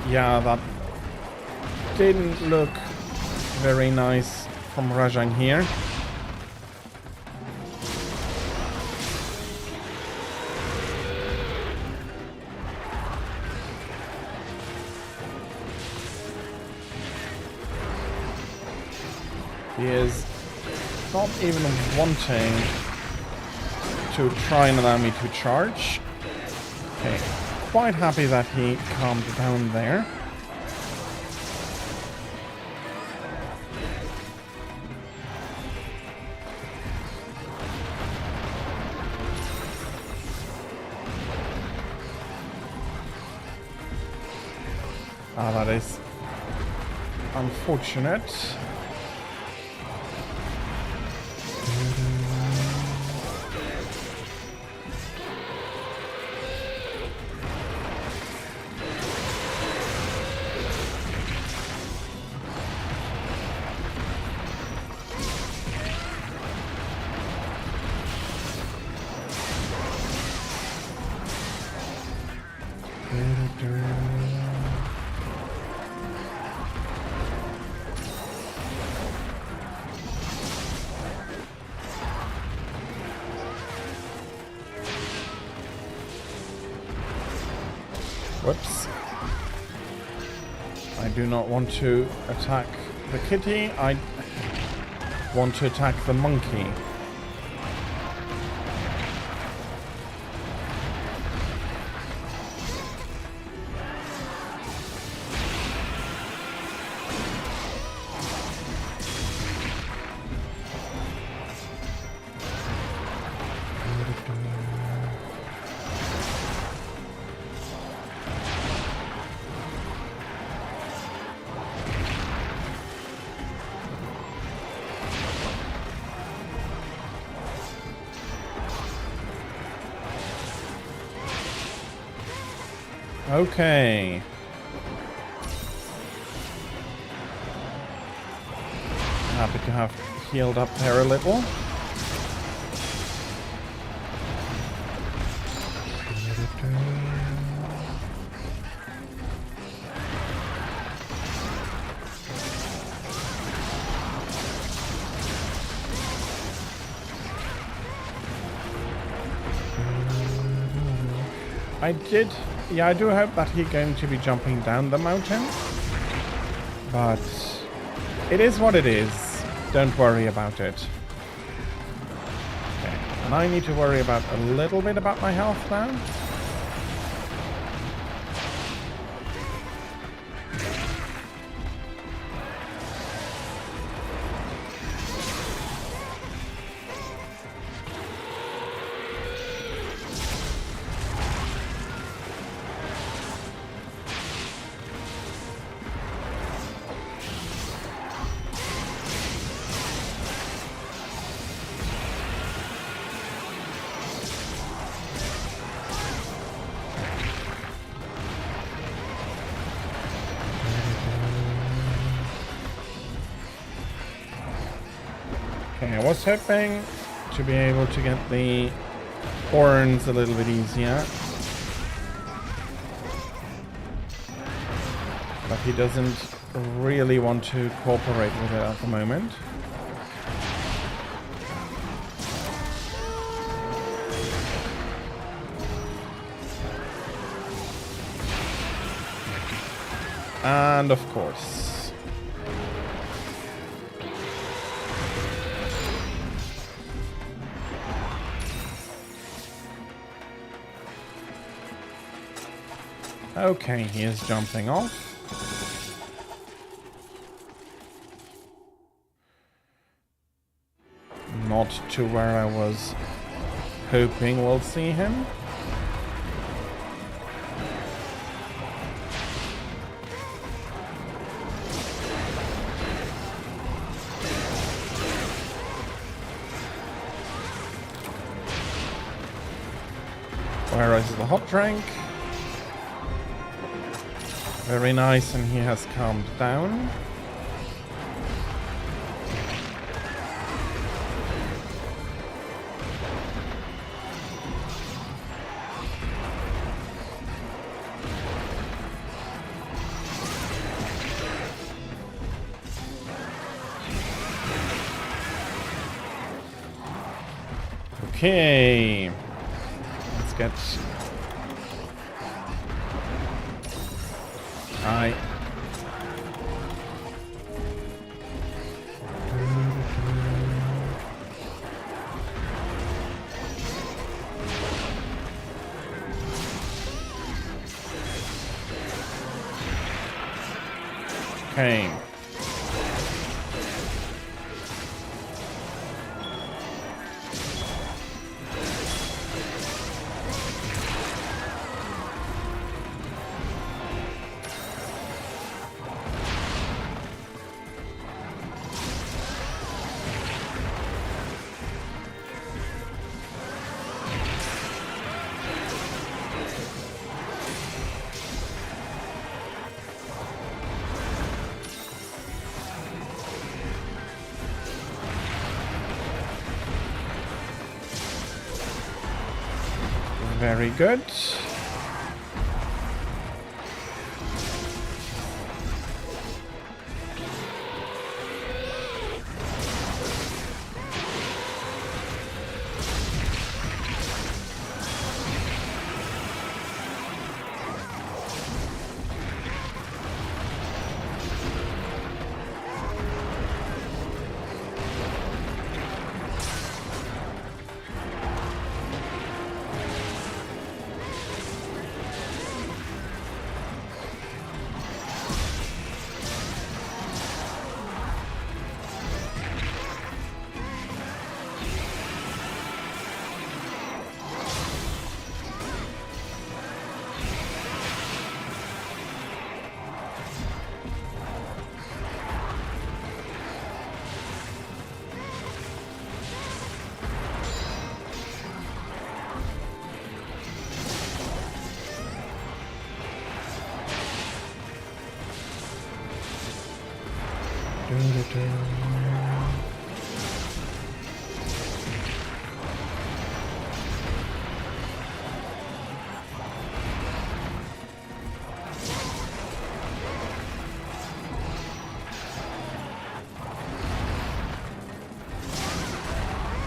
Yeah, that didn't look very nice from Rajan here. He is not even wanting to try and allow me to charge. Okay, quite happy that he calmed down there. Ah, that is unfortunate. Whoops. I do not want to attack the kitty. I want to attack the monkey. Okay. Happy to have healed up there a little. I do hope that he's going to be jumping down the mountain. But it is what it is. Don't worry about it. Okay, and I need to worry about a little bit about my health now. Okay, I was hoping to be able to get the horns a little bit easier. But he doesn't really want to cooperate with it at the moment. And of course. Okay, he is jumping off. Not to where I was hoping we'll see him. Where is the hot drink? Very nice, and he has calmed down. Okay. Let's get... Hi. Okay. Very good.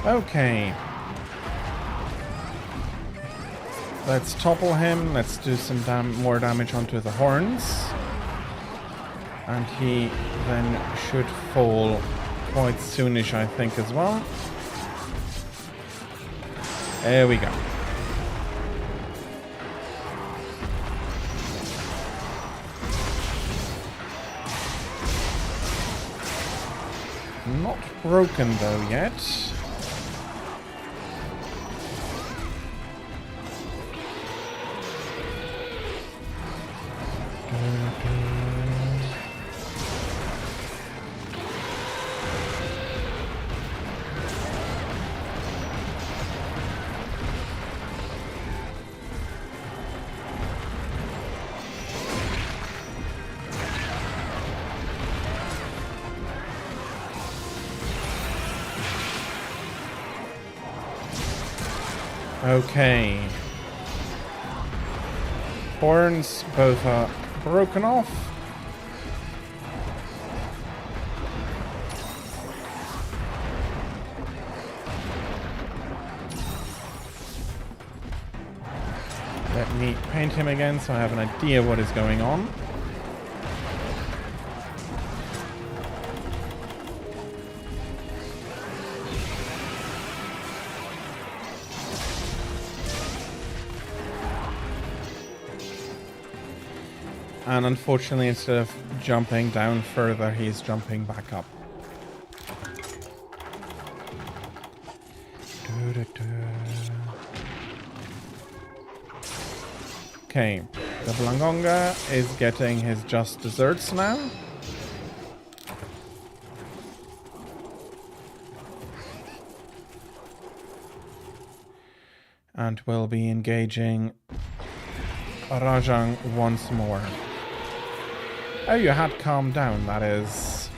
Okay. Let's topple him. Let's do some more damage onto the horns. And he then should fall quite soonish, I think, as well. There we go. Not broken though yet. Okay. Horns both are broken off. Let me paint him again so I have an idea what is going on. And unfortunately, instead of jumping down further, he's jumping back up. Okay, the Blangonga is getting his just desserts now. And we'll be engaging Rajang once more. Oh, you had calmed down, that is.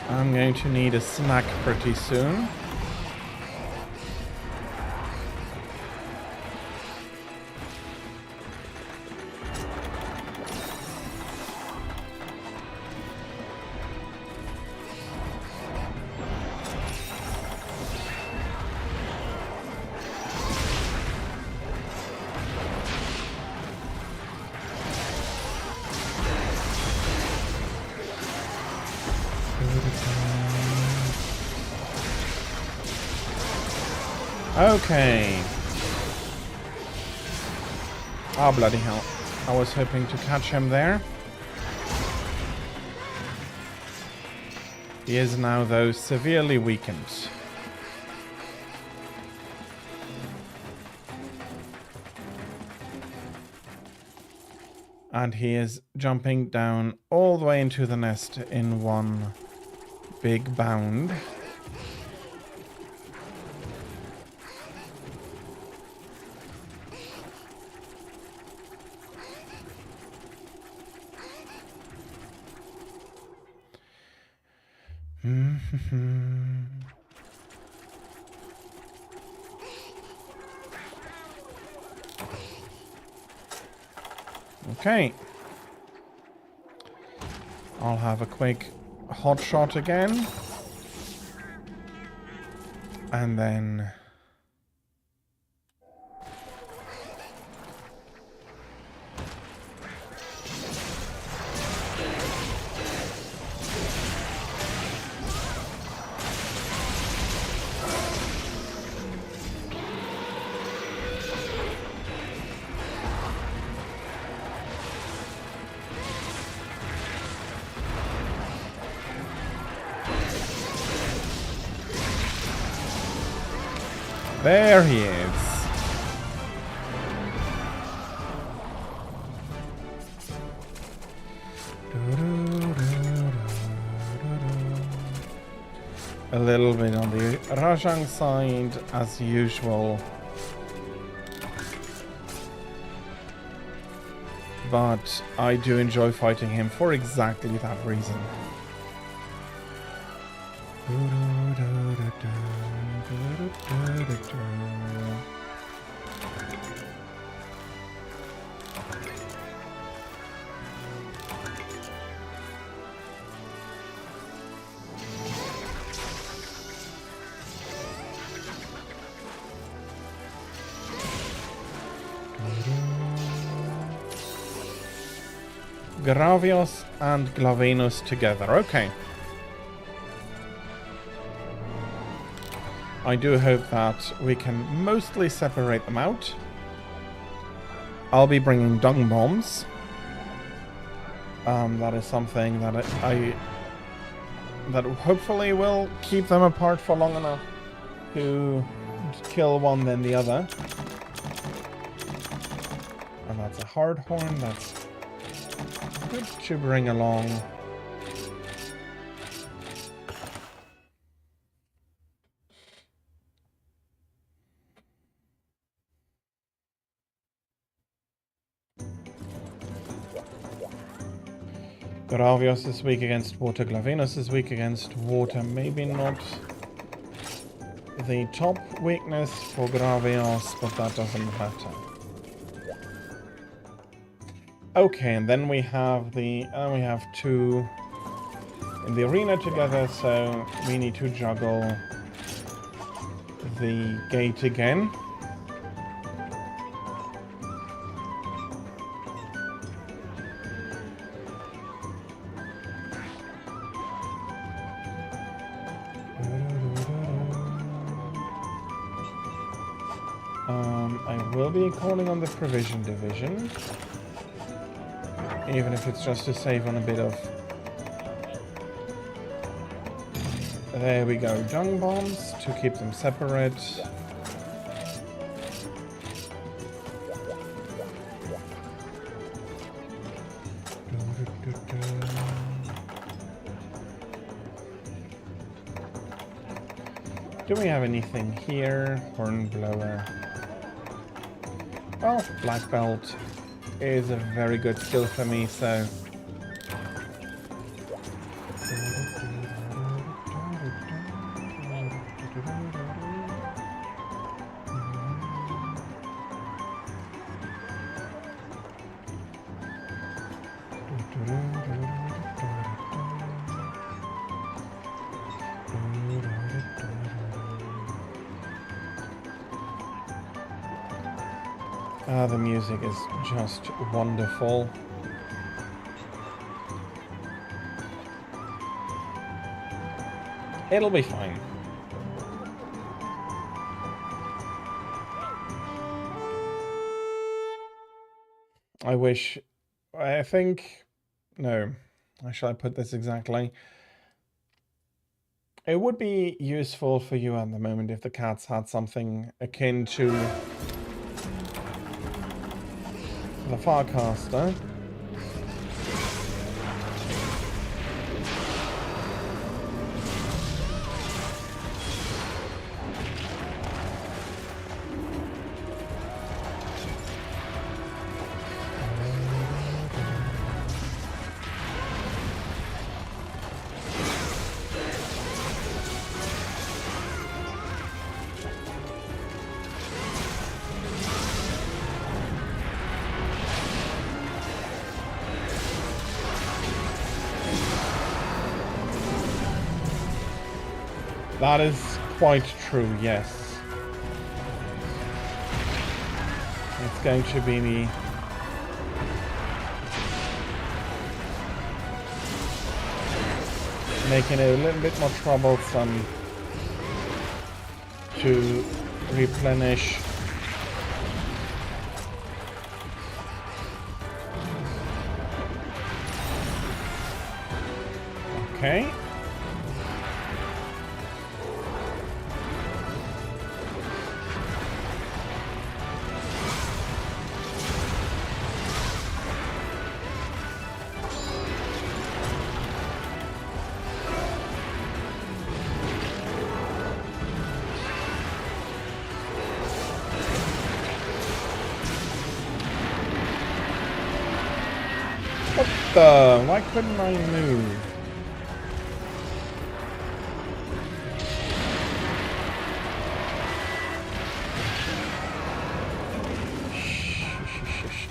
I'm going to need a snack pretty soon. Okay. Oh, bloody hell. I was hoping to catch him there. He is now, though, severely weakened. And he is jumping down all the way into the nest in one big bound. Okay. I'll have a quick hot shot again. And then... There he is. A little bit on the Rajang side as usual. But I do enjoy fighting him for exactly that reason. Gravios and Glavenus together. Okay. I do hope that we can mostly separate them out. I'll be bringing dung bombs. That is something that that hopefully will keep them apart for long enough to kill one then the other. And that's a hard horn. That's good to bring along. Gravios is weak against water. Glavenus is weak against water. Maybe not the top weakness for Gravios, but that doesn't matter. Okay, and then we have we have two in the arena together, so we need to juggle the gate again. I will be calling on the provision division. Even if it's just to save on a bit of... There we go, dung bombs to keep them separate. Do we have anything here? Hornblower. Well, black belt is a very good skill for me, so... The music is just wonderful. It'll be fine. I think, no, how shall I put this exactly? It would be useful for you at the moment if the cats had something akin to the Farcaster. That is quite true, yes. It's going to be me. Making it a little bit more troublesome to replenish. Okay. What the? Why couldn't I move?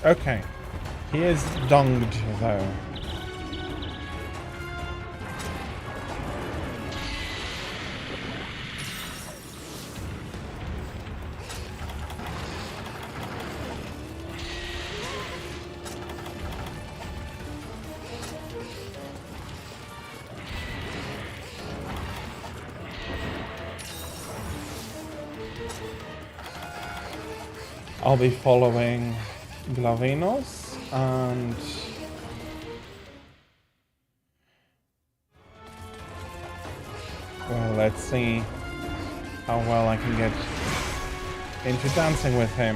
Okay. He is dunged, though. I'll be following Glavinos and well, let's see how well I can get into dancing with him.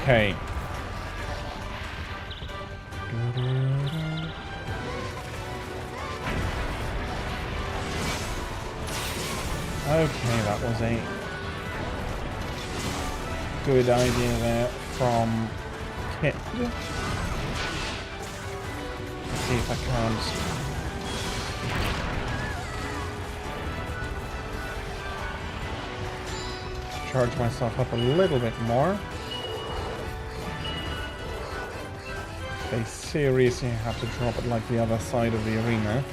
Okay. Okay, that was a good idea there from Kit. Let's see if I can't charge myself up a little bit more. They seriously have to drop it like the other side of the arena.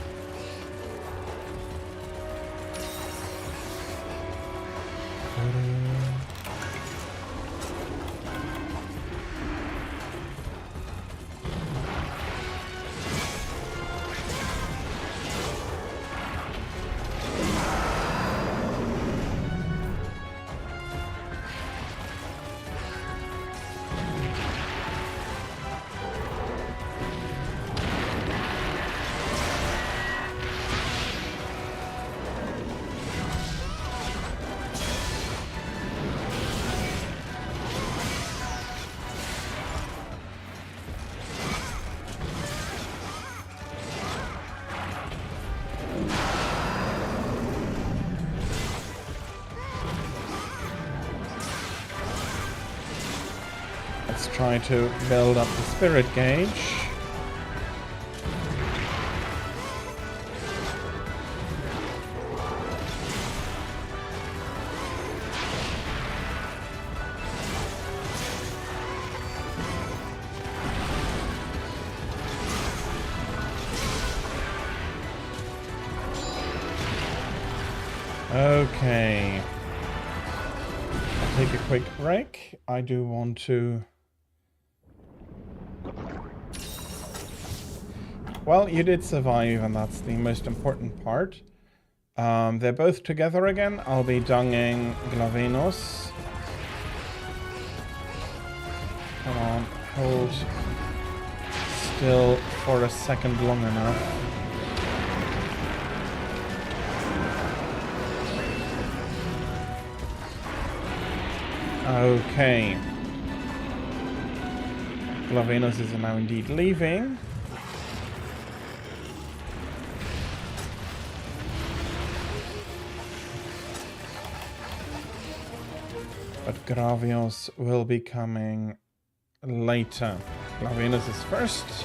Let's try to build up the spirit gauge. Okay. I'll take a quick break. I do want to... Well, you did survive, and that's the most important part. They're both together again. I'll be dunging Glavinos. Come on, hold still for a second long enough. Okay. Glavinos is now indeed leaving. But Gravios will be coming later. Glavinos is first.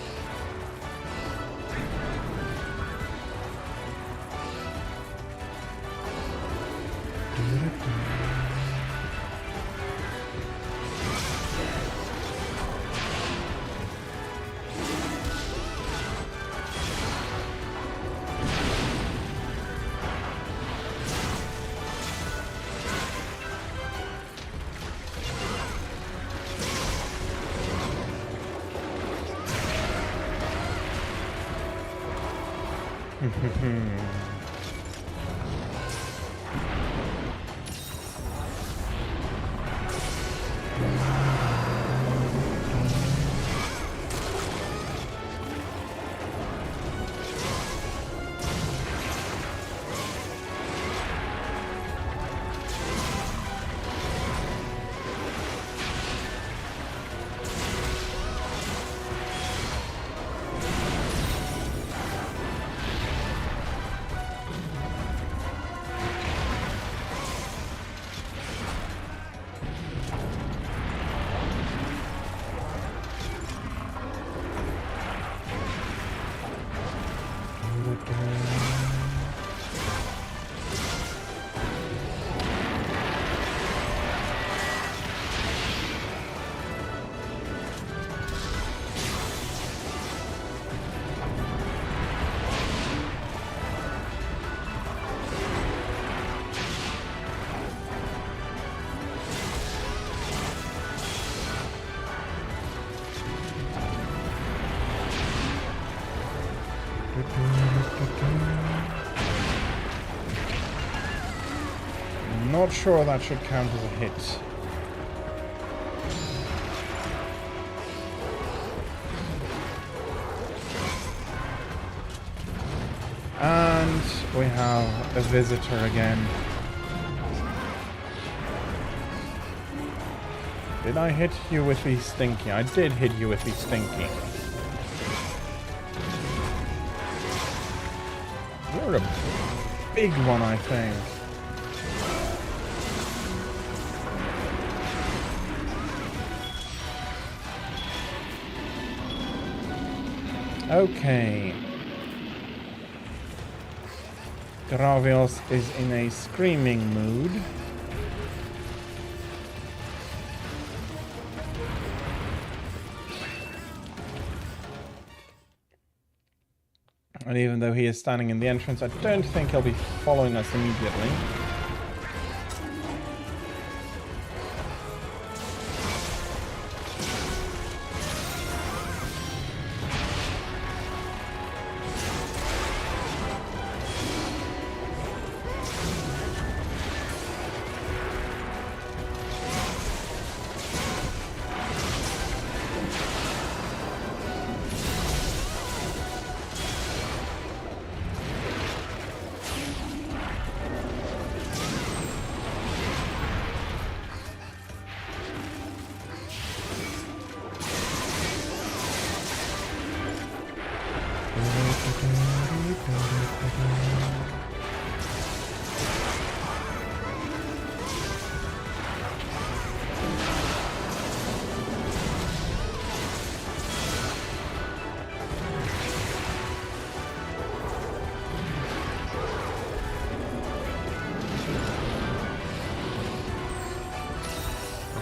Not sure that should count as a hit. And we have a visitor again. Did I hit you with the stinky? I did hit you with the stinky. You're a big one, I think. Okay. Gravios is in a screaming mood. And even though he is standing in the entrance, I don't think he'll be following us immediately.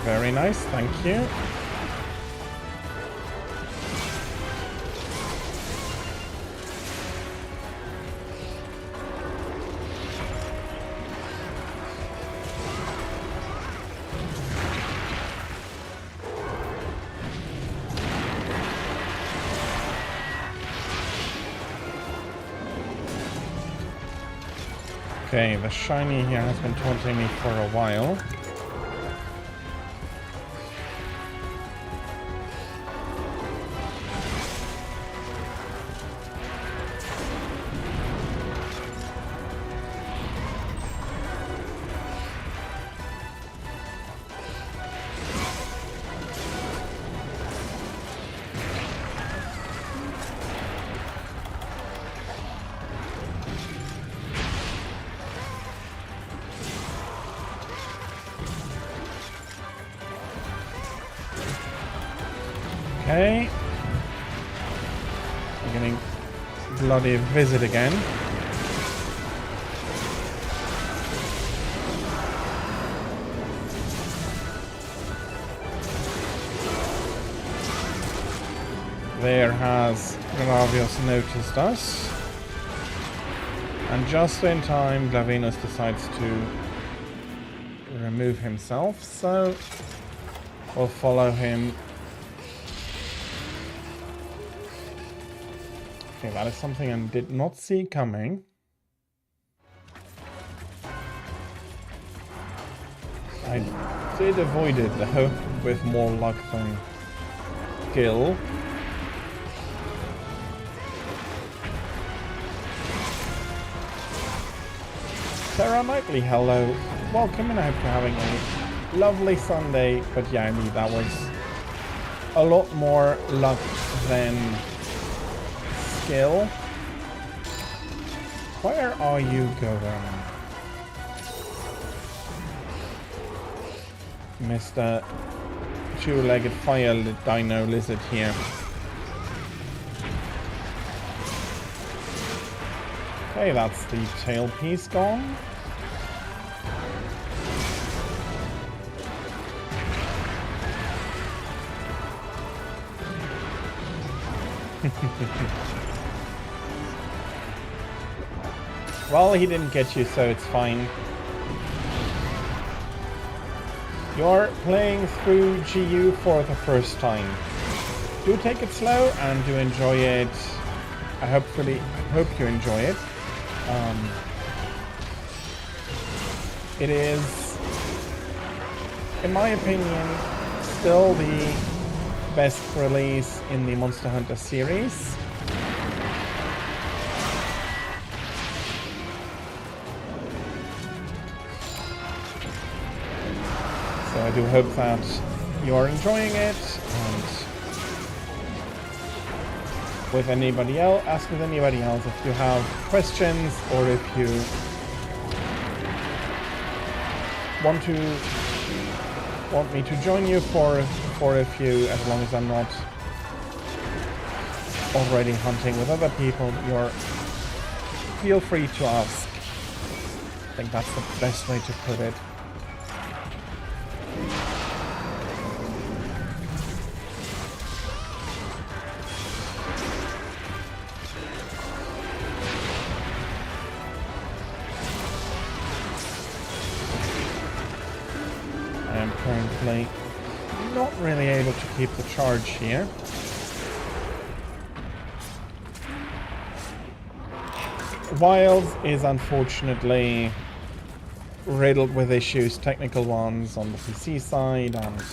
Very nice, thank you. Okay, the shiny here has been taunting me for a while. Okay. I'm getting bloody visit again. There has Gravios noticed us. And just in time, Glavenus decides to remove himself, so we'll follow him. Okay, that is something I did not see coming. I did avoid it though, with more luck than skill. Sarah Knightley, hello. Welcome, and I hope you're having a lovely Sunday. But yeah, I mean, that was a lot more luck than skill. Where are you going, Mr. Two-legged fire dino lizard here? Okay, that's the tailpiece gone. Well, he didn't get you, so it's fine. You're playing through GU for the first time. Do take it slow and do enjoy it. I hope you enjoy it. It is, in my opinion, still the best release in the Monster Hunter series. So I do hope that you are enjoying it, and with anybody else, ask with anybody else if you have questions, or if you want me to join you for a few, as long as I'm not already hunting with other people. Feel free to ask. I think that's the best way to put it. I am currently not really able to keep the charge here. Wilds is unfortunately riddled with issues, technical ones on the PC side, and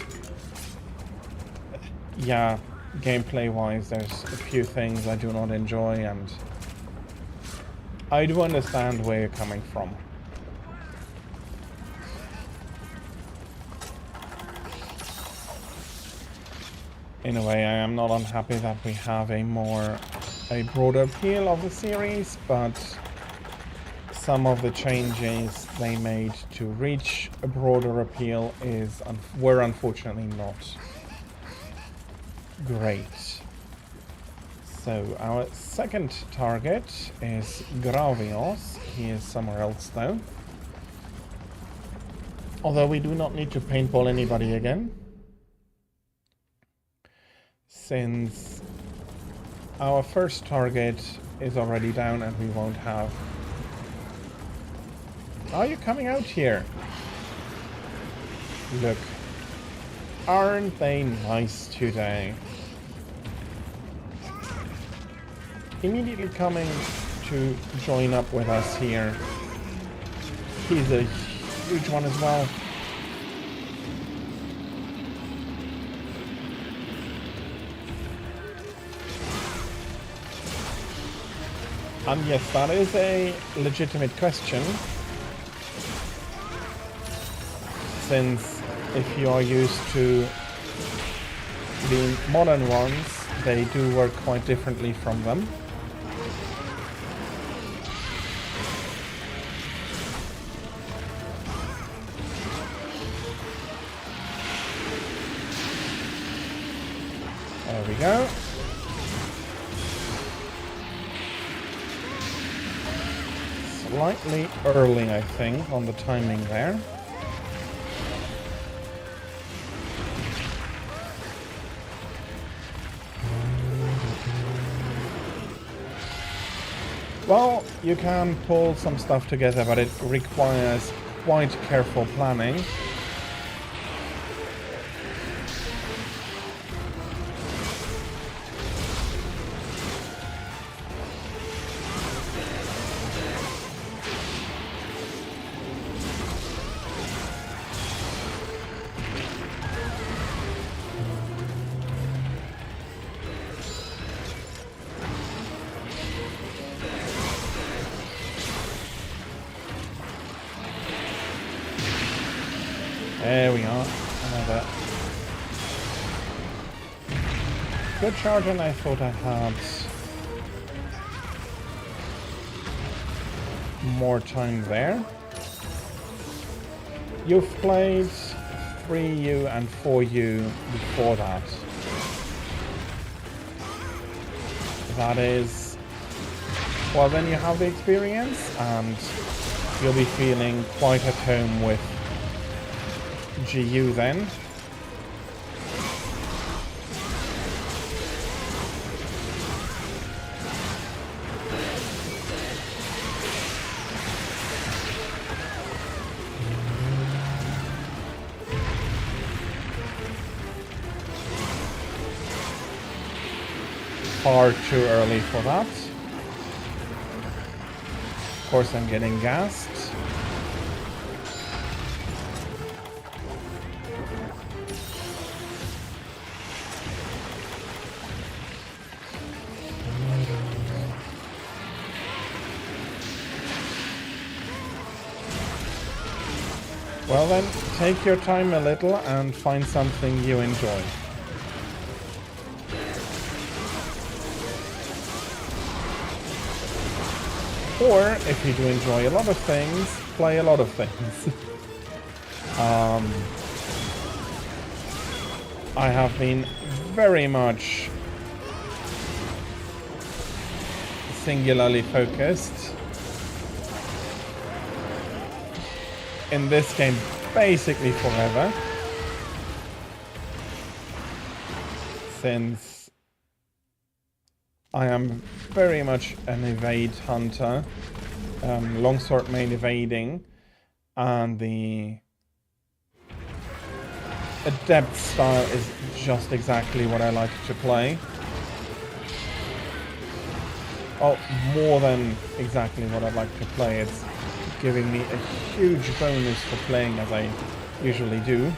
yeah, gameplay wise there's a few things I do not enjoy, and I do understand where you're coming from. In a way, I am not unhappy that we have a broader appeal of the series, but some of the changes they made to reach a broader appeal were unfortunately not great. So our second target is Gravios. He is somewhere else though. Although we do not need to paintball anybody again, since our first target is already down and we won't have... Are you coming out here? Look, aren't they nice today? Immediately coming to join up with us here. He's a huge one as well. And yes, that is a legitimate question, since if you are used to the modern ones, they do work quite differently from them. There we go. Slightly early, I think, on the timing there. Well, you can pull some stuff together, but it requires quite careful planning. There we are. Another good charge, and I thought I had more time there. You've played 3U and 4U before that. That is... well, then you have the experience, and you'll be feeling quite at home with GU then. Far too early for that. Of course, I'm getting gassed. Well then, take your time a little and find something you enjoy. Or, if you do enjoy a lot of things, play a lot of things. I have been very much singularly focused in this game basically forever, since I am very much an evade hunter, longsword main evading, and the adept style is just exactly what I like to play. Oh, more than exactly what I like to play. It's giving me a huge bonus for playing as I usually do.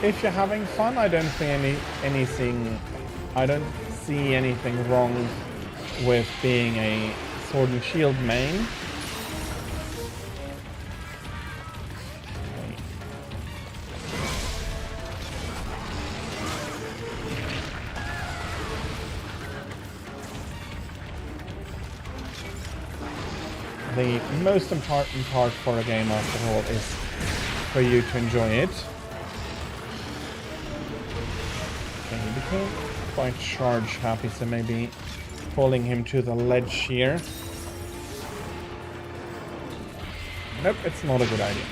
If you're having fun, I don't see anything wrong with being a sword and shield main. The most important part for a game, after all, is for you to enjoy it. Okay, he became quite charge happy, so maybe pulling him to the ledge here. Nope, it's not a good idea.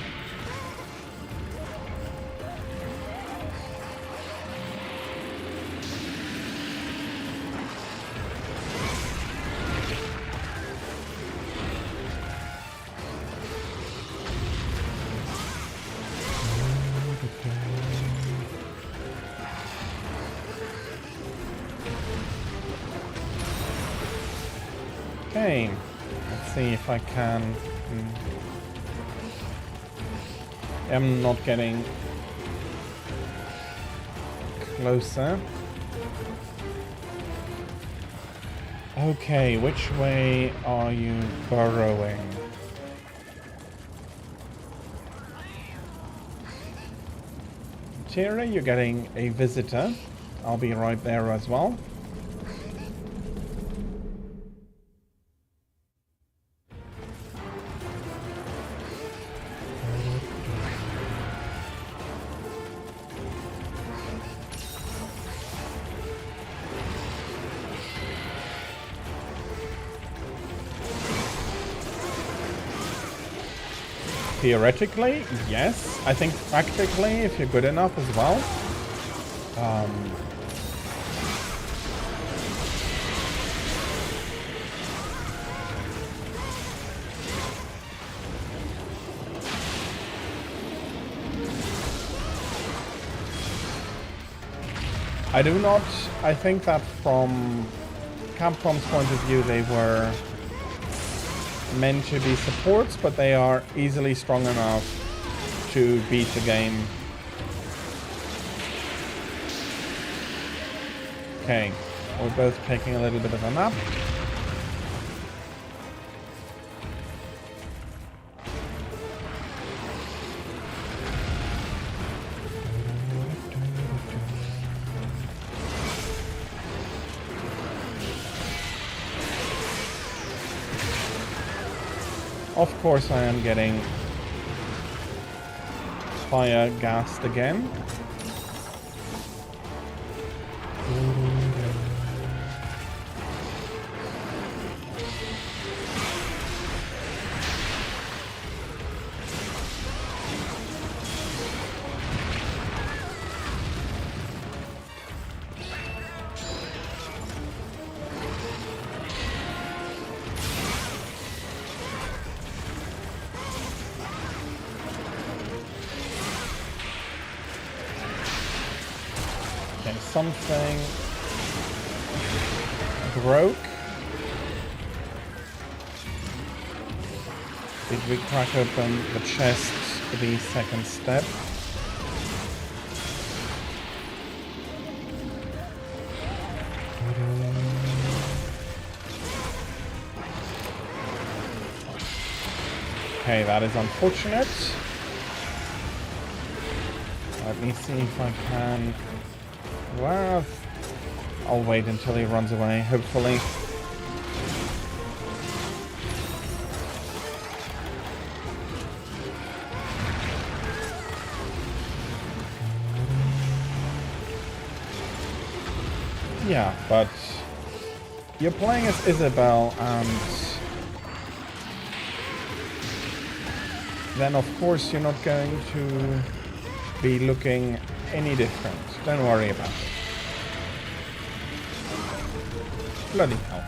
Okay, let's see if I can. I'm not getting closer. Okay, which way are you burrowing? Tira, you're getting a visitor. I'll be right there as well. Theoretically, yes. I think practically, if you're good enough as well. I think that from Capcom's point of view, they were meant to be supports, but they are easily strong enough to beat the game. Okay, we're both taking a little bit of a nap. Of course I am getting fire gassed again. Something broke. Did we crack open the chest the second step? Okay, that is unfortunate. Let me see if I can... Well, I'll wait until he runs away, hopefully. Yeah, but you're playing as Isabel, and then of course you're not going to be looking any different. Don't worry about it. Bloody hell.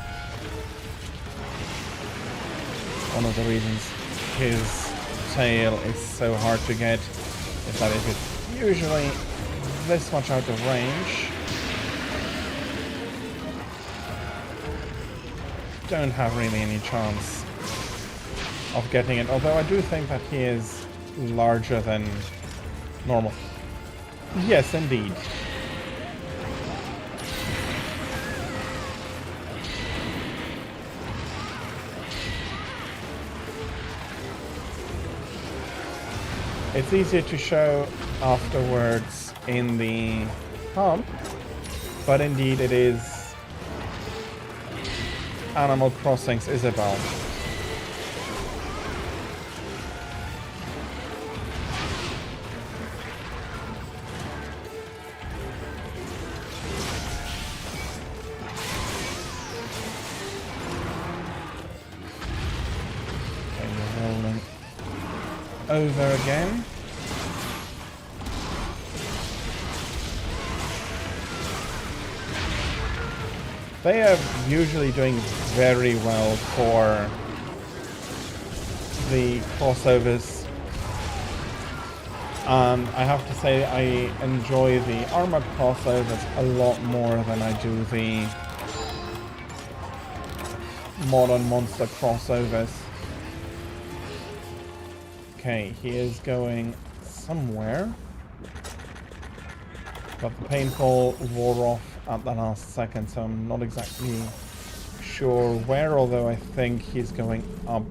One of the reasons his tail is so hard to get is that if it's usually this much out of range, don't have really any chance of getting it, although I do think that he is larger than normal. Yes, indeed. It's easier to show afterwards in the hump, but indeed it is Animal Crossing's Isabel. Okay, we're rolling over again. They are usually doing very well for the crossovers, and I have to say I enjoy the armored crossovers a lot more than I do the modern monster crossovers. Okay, he is going somewhere, but the paintball wore off at the last second, so I'm not exactly sure where, although I think he's going up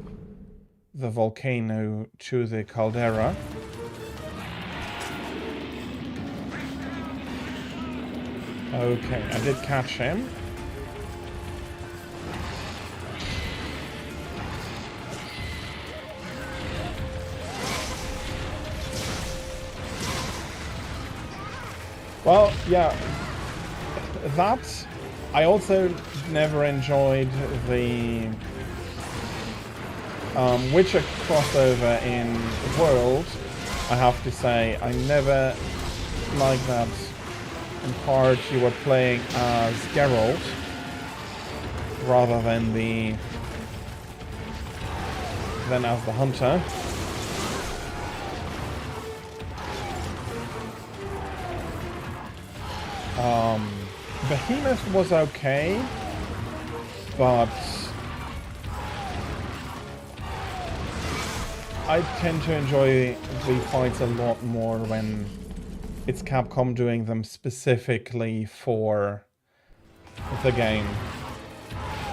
the volcano to the caldera. Okay, I did catch him. Well, yeah, that, I also never enjoyed the Witcher crossover in World. I have to say, I never liked that. In part, you were playing as Geralt rather than as the hunter. Behemoth was okay, but I tend to enjoy the fights a lot more when it's Capcom doing them specifically for the game.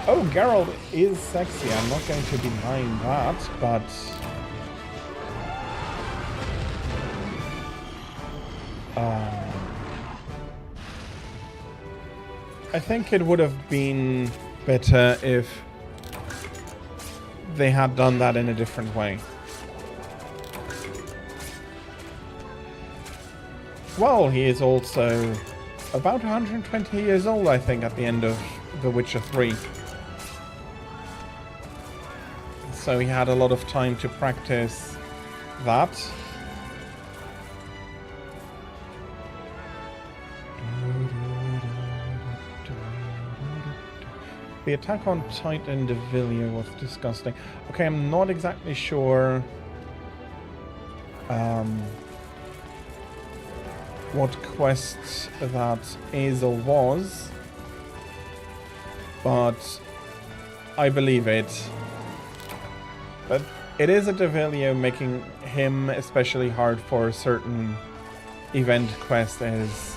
Oh, Geralt is sexy, I'm not going to deny that, but I think it would have been better if they had done that in a different way. Well, he is also about 120 years old, I think, at the end of The Witcher 3. So he had a lot of time to practice that. The attack on Titan de Villiers was disgusting. Okay, I'm not exactly sure what quest that is or was, but I believe it. But it is a de Villiers, making him especially hard for certain event quests is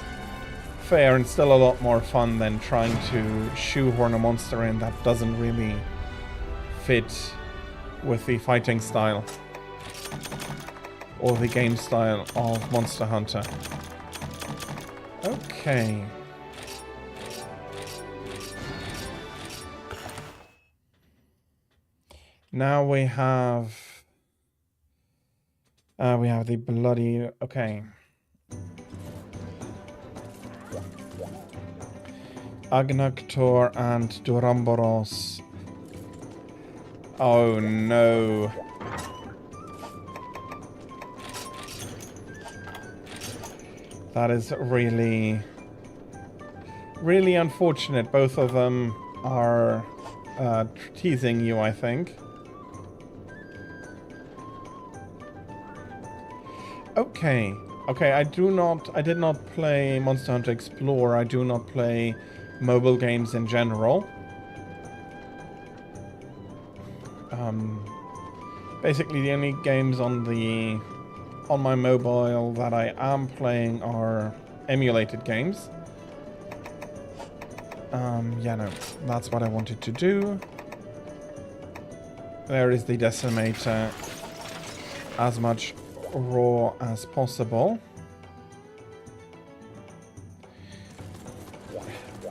fair and still a lot more fun than trying to shoehorn a monster in that doesn't really fit with the fighting style or the game style of Monster Hunter. Okay. Now we have the bloody... Okay. Agnaktor and Duramboros. Oh no. That is really, really unfortunate. Both of them are teasing you, I think. Okay. Okay, I did not play Monster Hunter Explorer. I do not play mobile games in general. Basically the only games on my mobile that I am playing are emulated games. Yeah, no, that's what I wanted to do. There is the Decimator. As much raw as possible.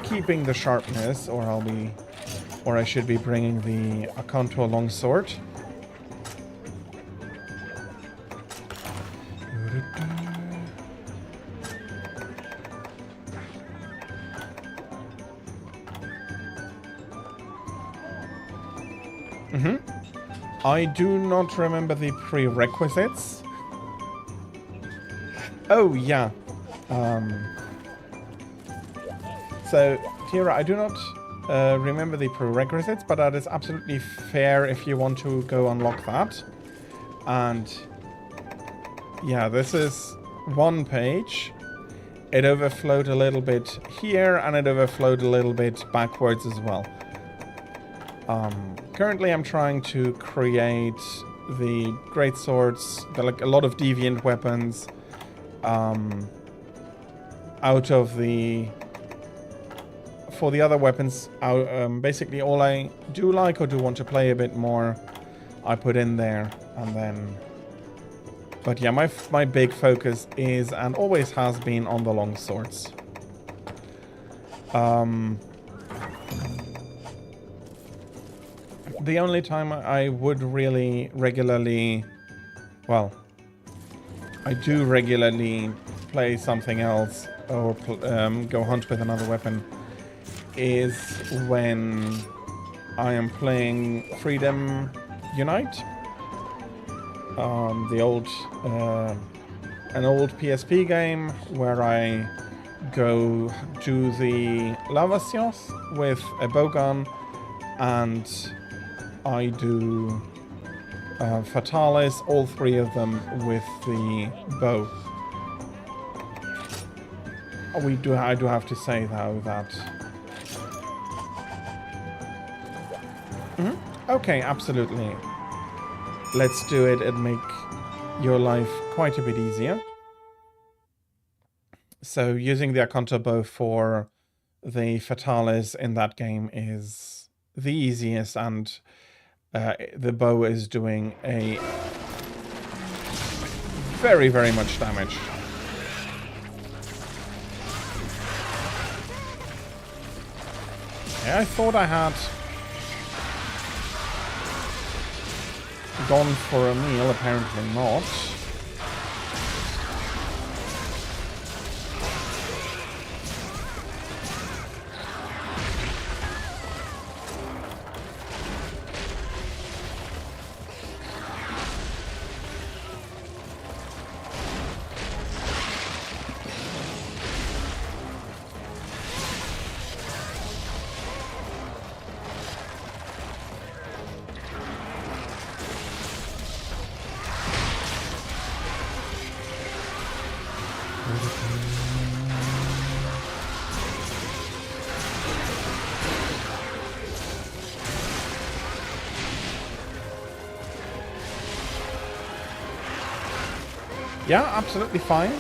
Keeping the sharpness, or I should be bringing the Akanto longsword. I do not remember the prerequisites. Oh, yeah. So, Tira, I do not remember the prerequisites, but that is absolutely fair if you want to go unlock that. And, yeah, this is one page. It overflowed a little bit here, and it overflowed a little bit backwards as well. Currently, I'm trying to create the great swords, like a lot of deviant weapons, out of the... For the other weapons, basically all I do like or do want to play a bit more, I put in there, and then... But yeah, my big focus is, and always has been, on the long swords. The only time I would really regularly... Well, I do regularly play something else, or go hunt with another weapon, is when I am playing Freedom Unite. The old, an old PSP game where I go do the Lavasios with a bowgun, and I do Fatalis, all three of them with the bow. I do have to say though that... Okay, absolutely. Let's do it and make your life quite a bit easier. So using the Akanto bow for the Fatalis in that game is the easiest, and the bow is doing a very, very much damage. Yeah, I thought I had gone for a meal, apparently not. Yeah, absolutely fine.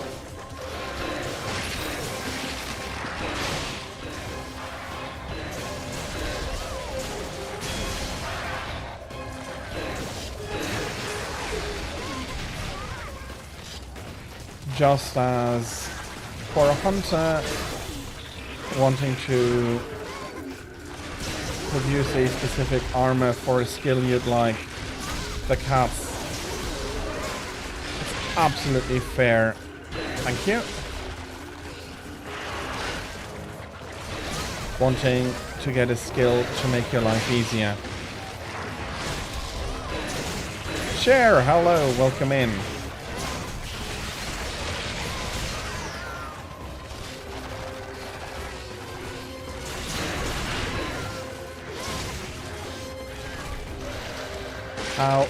just as for a hunter wanting to produce a specific armor for a skill you'd like, the cats, it's absolutely fair. Thank you. Wanting to get a skill to make your life easier. Share, hello, welcome in. How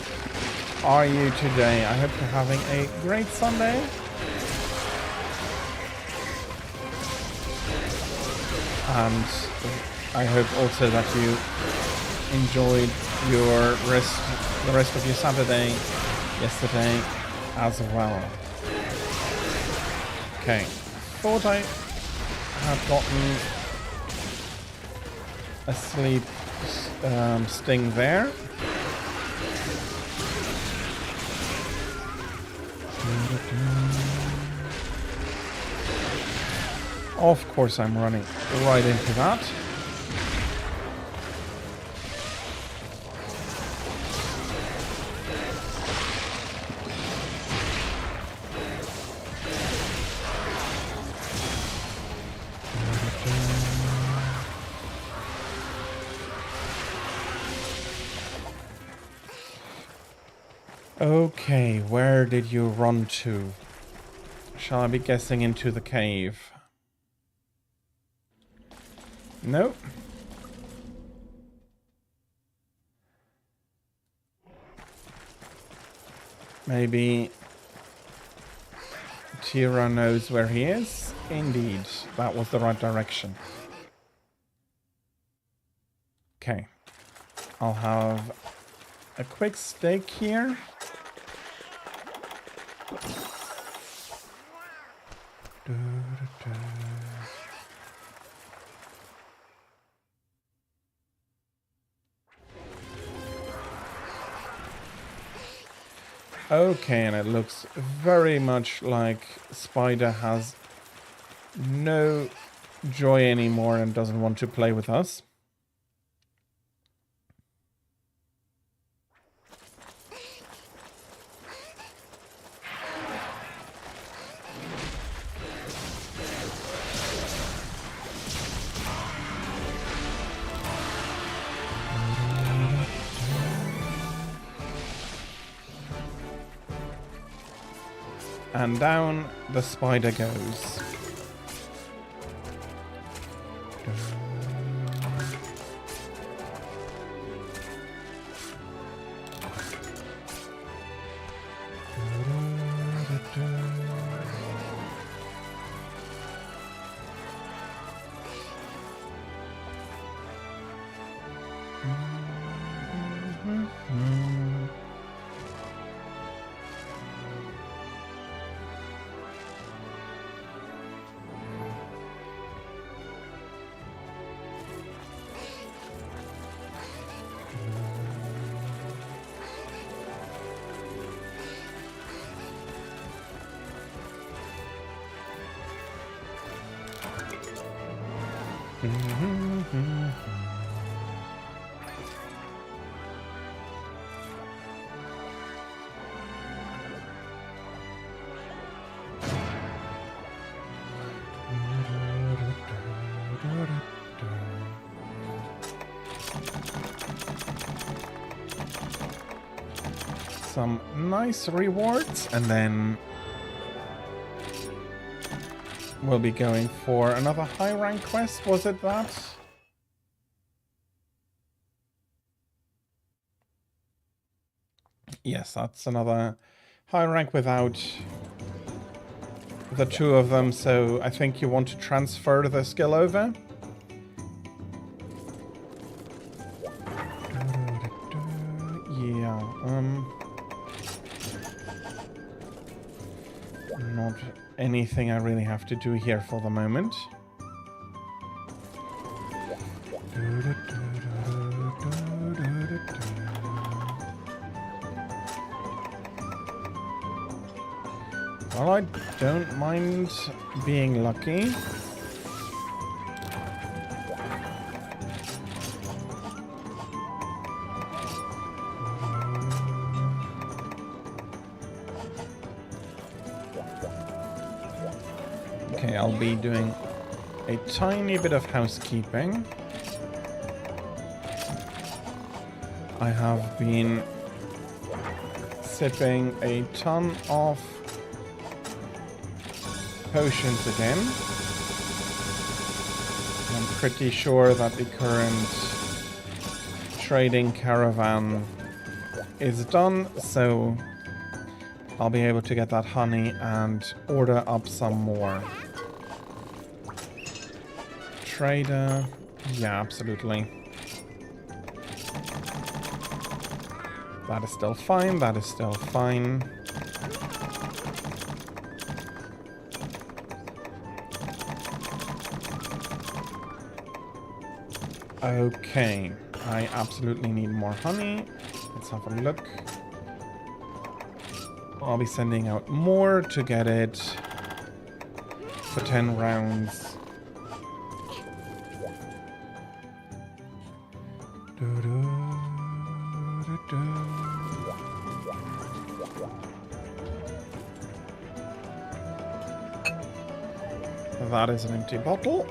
are you today? I hope you're having a great Sunday. And I hope also that you enjoyed the rest of your Saturday yesterday as well. Okay, thought I had gotten a sleep sting there. Of course I'm running right into that. Okay, where did you run to? Shall I be guessing into the cave? Nope. Maybe Tira knows where he is. Indeed, that was the right direction. Okay. I'll have a quick steak here. Okay, and it looks very much like Spider has no joy anymore and doesn't want to play with us. And down the spider goes. Some nice rewards, and then we'll be going for another high rank quest. Was it that? Yes, that's another high rank without the two of them, so I think you want to transfer the skill over. Yeah, not anything I really have to do here for the moment. Well, I don't mind being lucky. Okay, I'll be doing a tiny bit of housekeeping. I have been sipping a ton of potions again. I'm pretty sure that the current trading caravan is done, so I'll be able to get that honey and order up some more. Trader, yeah, absolutely. That is still fine, that is still fine. Okay, I absolutely need more honey. Let's have a look. I'll be sending out more to get it for 10 rounds. That is an empty bottle.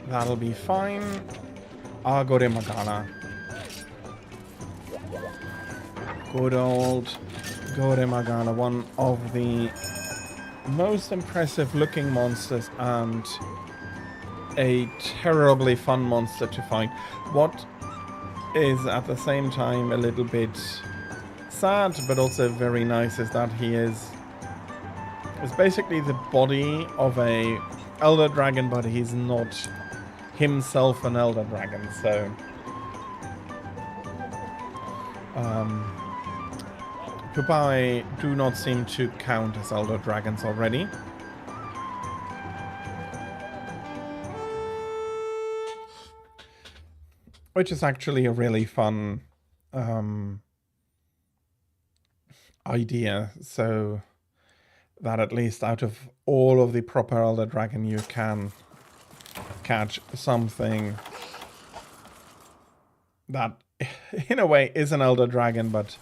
That'll be fine. Agore Magana. Good old Gore Magana, one of the most impressive looking monsters and a terribly fun monster to fight. What is at the same time a little bit sad but also very nice is that he is basically the body of a elder dragon, but he's not himself an elder dragon, so Pupae do not seem to count as elder dragons already. Which is actually a really fun idea, so that at least out of all of the proper elder dragon you can catch something that in a way is an elder dragon but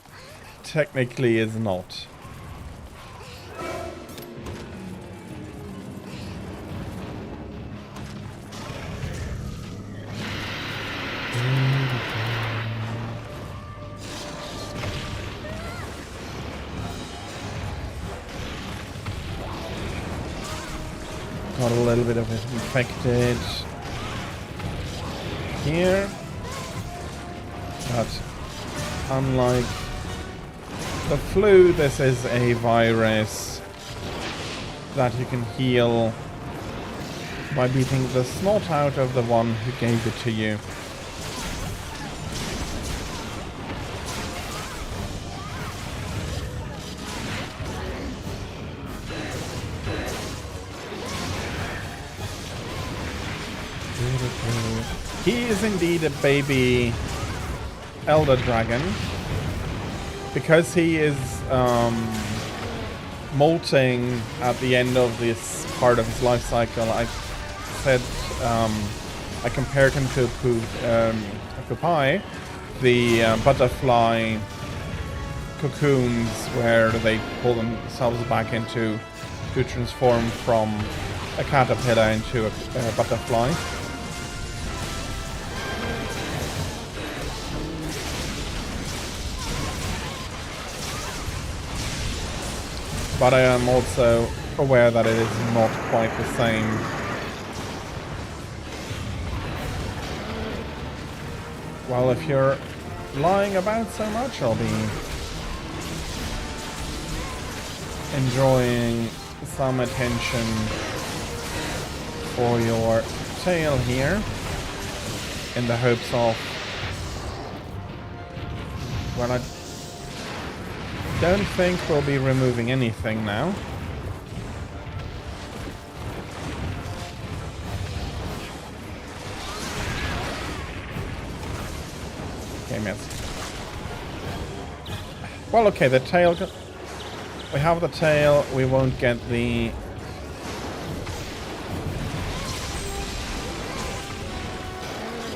technically is not. Got a little bit of it infected here, but unlike the flu, this is a virus that you can heal by beating the snot out of the one who gave it to you. He is indeed a baby elder dragon. Because he is molting at the end of this part of his life cycle, I said I compared him to Pupae, the butterfly cocoons where they pull themselves back into to transform from a caterpillar into a butterfly. But I am also aware that it is not quite the same. Well, if you're lying about so much, I'll be enjoying some attention for your tail here, in the hopes of, well, I don't think we'll be removing anything now. Okay, missed. Well, okay, the tail... We have the tail, we won't get the...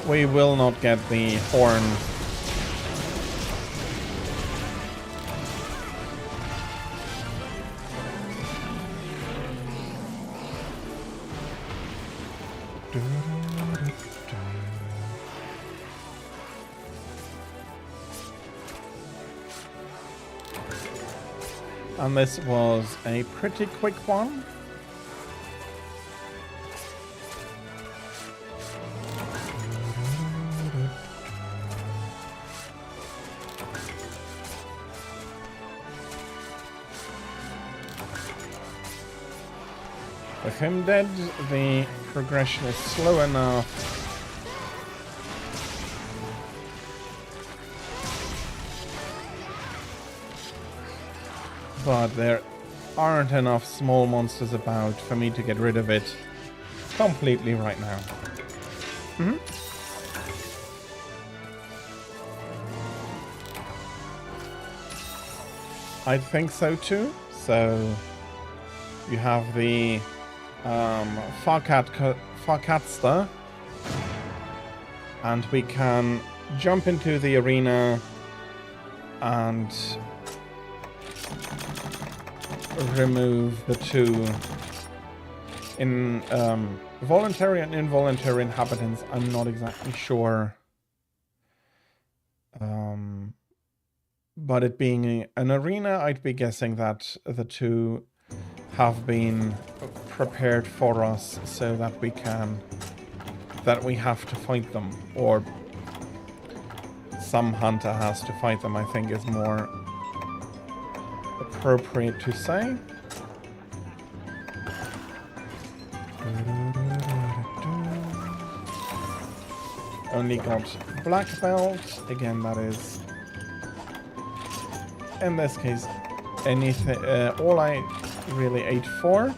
We will not get the horn. And this was a pretty quick one. With him dead, the progression is slow enough. But there aren't enough small monsters about for me to get rid of it completely right now. I think so too. So you have the Farkatsta, and we can jump into the arena and remove the two in voluntary and involuntary inhabitants. I'm not exactly sure, but it being an arena, I'd be guessing that the two have been prepared for us so that we have to fight them, or some hunter has to fight them, I think is more appropriate to say. Only got black belt. Again, that is in this case anything. All I really ate for.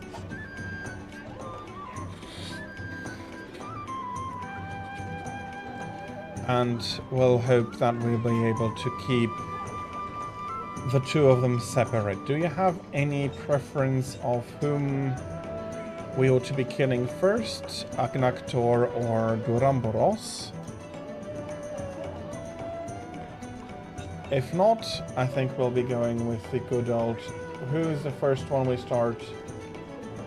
And we'll hope that we'll be able to keep the two of them separate. Do you have any preference of whom we ought to be killing first? Agnaktor or Duramboros? If not, I think we'll be going with the good old... Who's the first one we start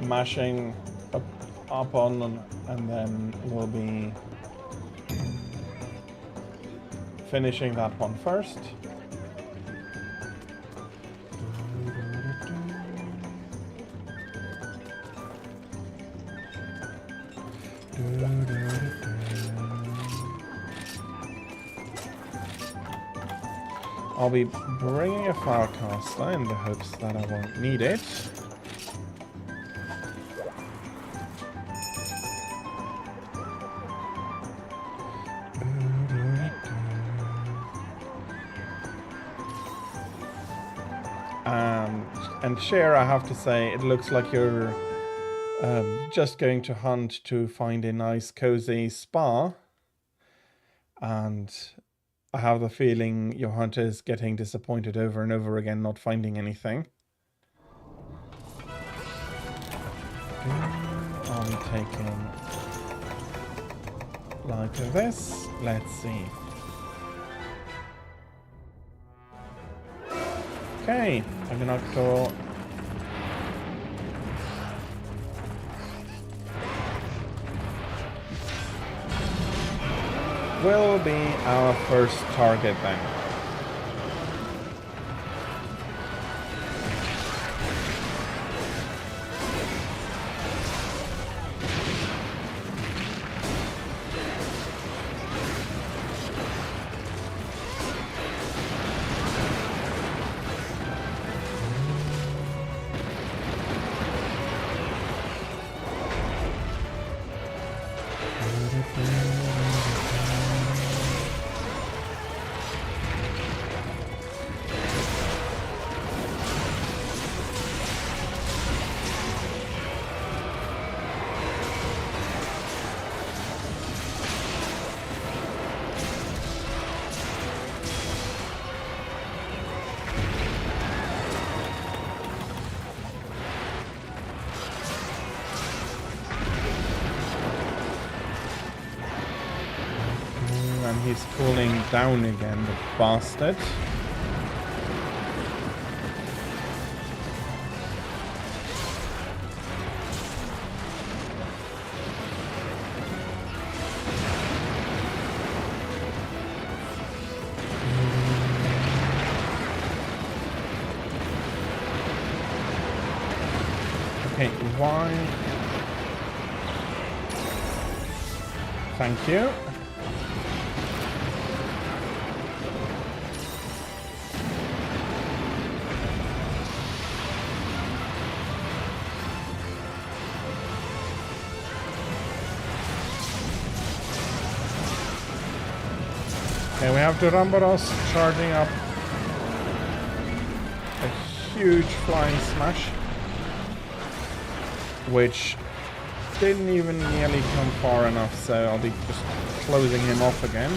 mashing up on, and then we'll be finishing that one first. I'll be bringing a Farcaster in the hopes that I won't need it. And Cher, I have to say, it looks like you're just going to hunt to find a nice cozy spa, and I have the feeling your hunter is getting disappointed over and over again, not finding anything. I'm taking like this. Let's see. Okay, Agnaktor. Will be our first target then. he's cooling down again, the bastard. Okay, why? Thank you. Okay, we have Duramboros charging up a huge flying smash, which didn't even nearly come far enough, so I'll be just closing him off again.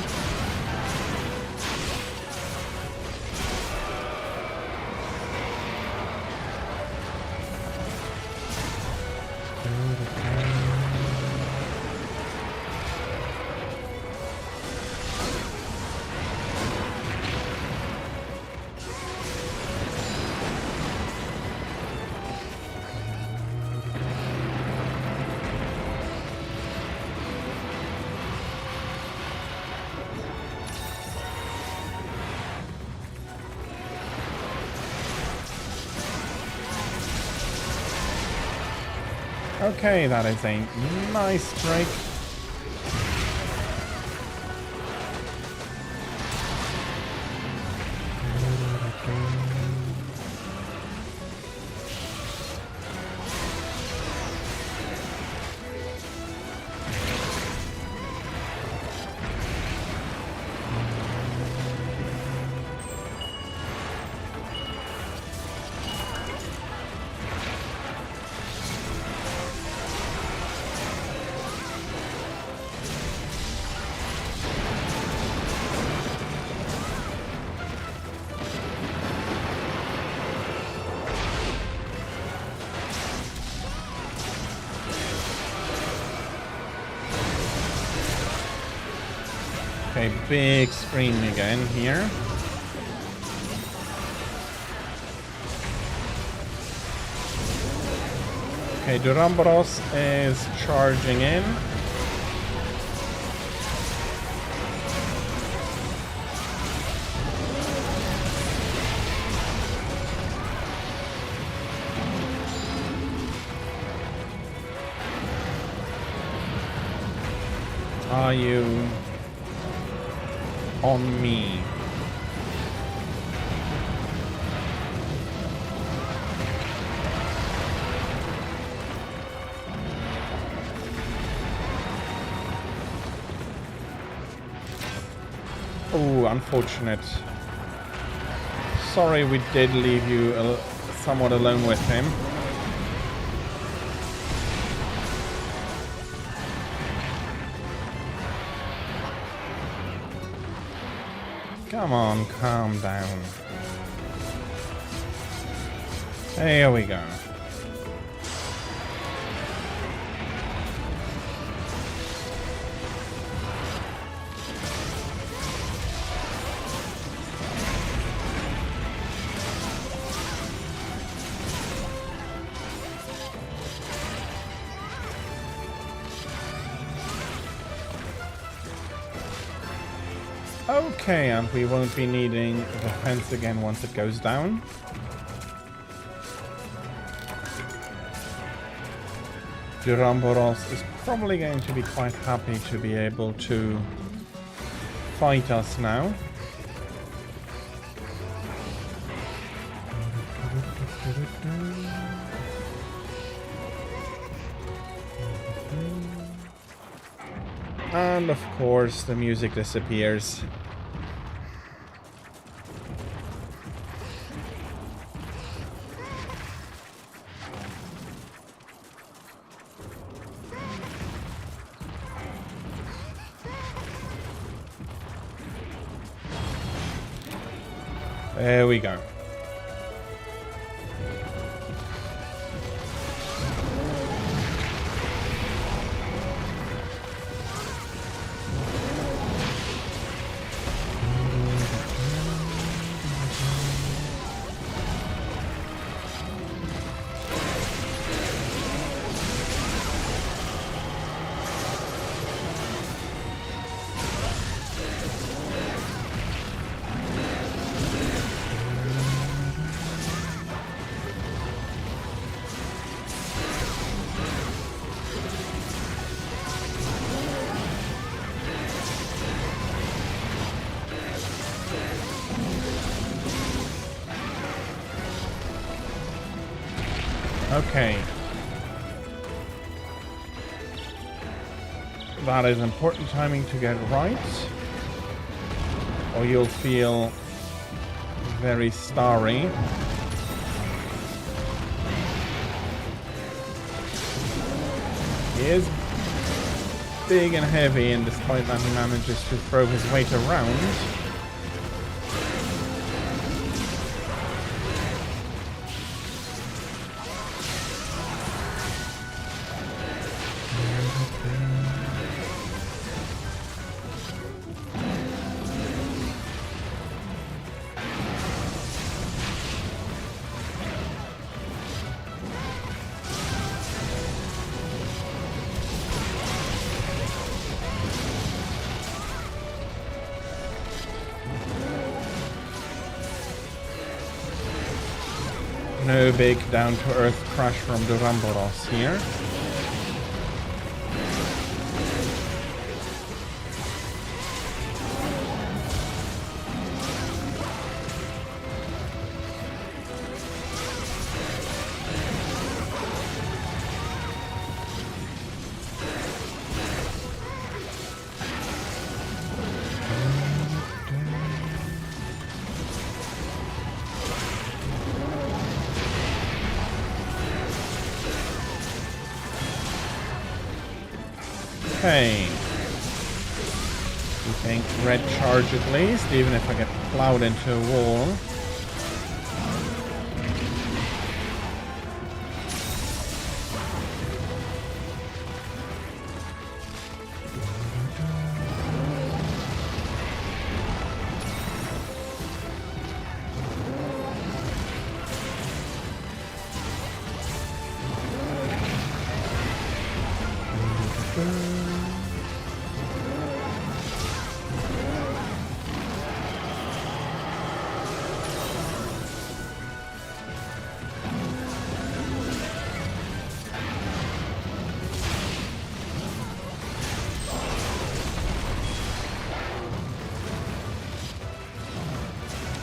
Okay, that is a nice Drake. Okay, big screen again here. Okay, Duramboros is charging in. Are you on me? Oh, unfortunate. Sorry we did leave you somewhat alone with him. Come on, calm down. Here we go. Okay, and we won't be needing the fence again once it goes down. Duramboros is probably going to be quite happy to be able to fight us now. And of course the music disappears. There we go. Okay. That is important timing to get right, or you'll feel very starry. He is big and heavy, and despite that he manages to throw his weight around. No big down-to-earth crash from the Ramboros here. Okay. You think red charge at least, even if I get plowed into a wall.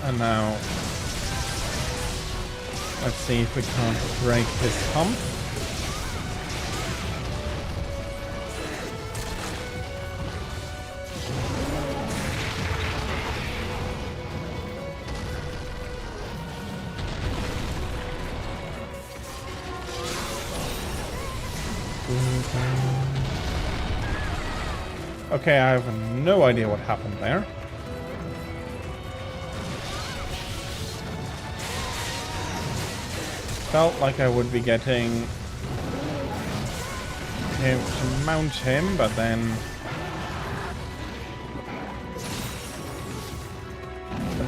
And now, let's see if we can't break this hump. Okay, I have no idea what happened there. Felt like I would be getting him to mount him, but then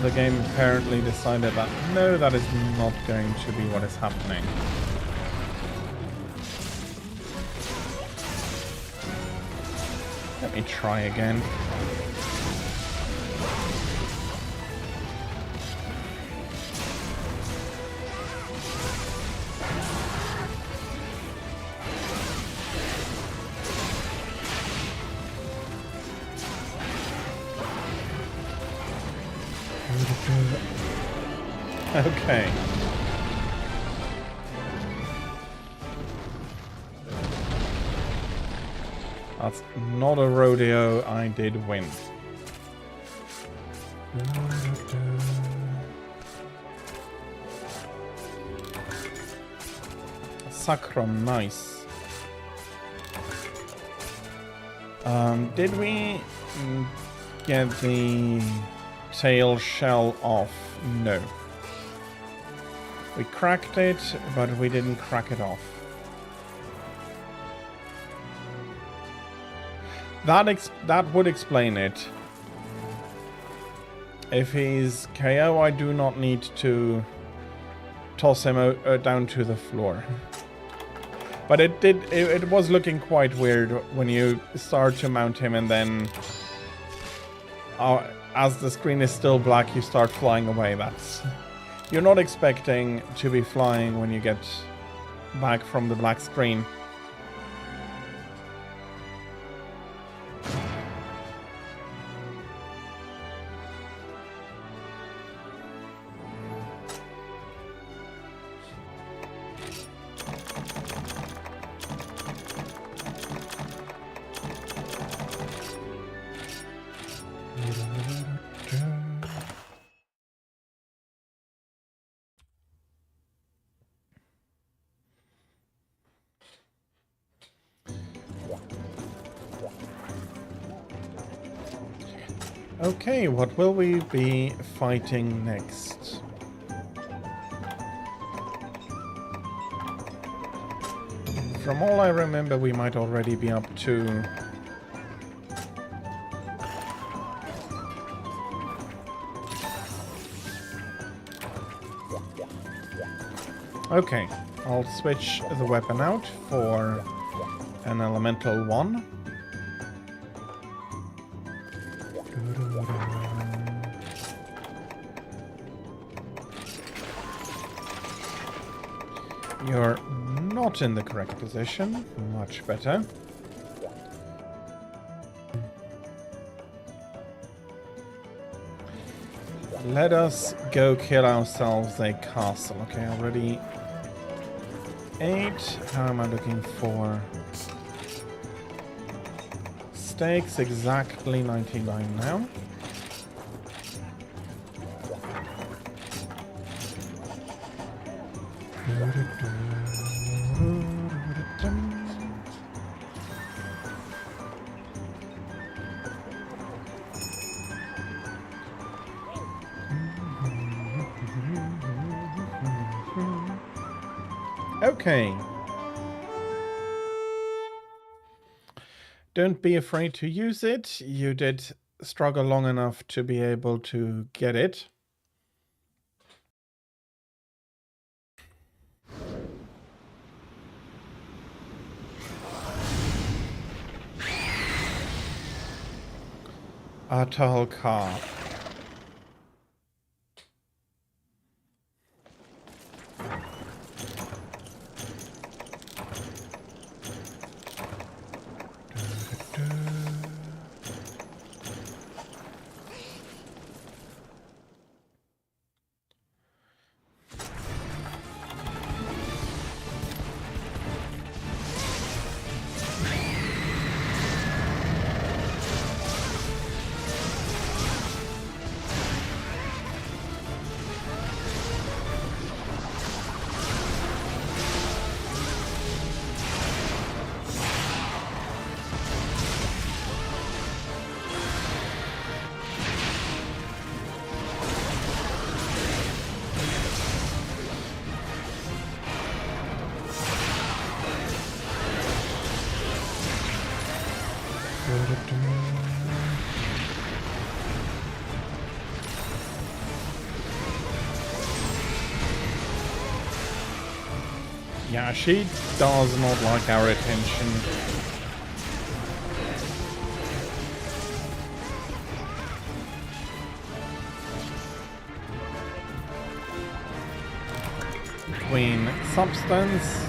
the game apparently decided that no, that is not going to be what is happening. Let me try again. Okay. That's not a rodeo. I did win. Sacrum, nice. Did we get the tail shell off? No. We cracked it, but we didn't crack it off. That would explain it. If he's KO, I do not need to toss him down to the floor. But it was looking quite weird when you start to mount him and then as the screen is still black, you start flying away. You're not expecting to be flying when you get back from the black screen. Okay, what will we be fighting next? From all I remember, we might already be up to... Okay, I'll switch the weapon out for an elemental one. You're not in the correct position. Much better. Let us go kill ourselves a castle. Okay, already 8. How am I looking for? Stakes exactly 99 now. Okay. Don't be afraid to use it. You did struggle long enough to be able to get it. Atal'Karth. Yeah, she does not like our attention. Queen Substance.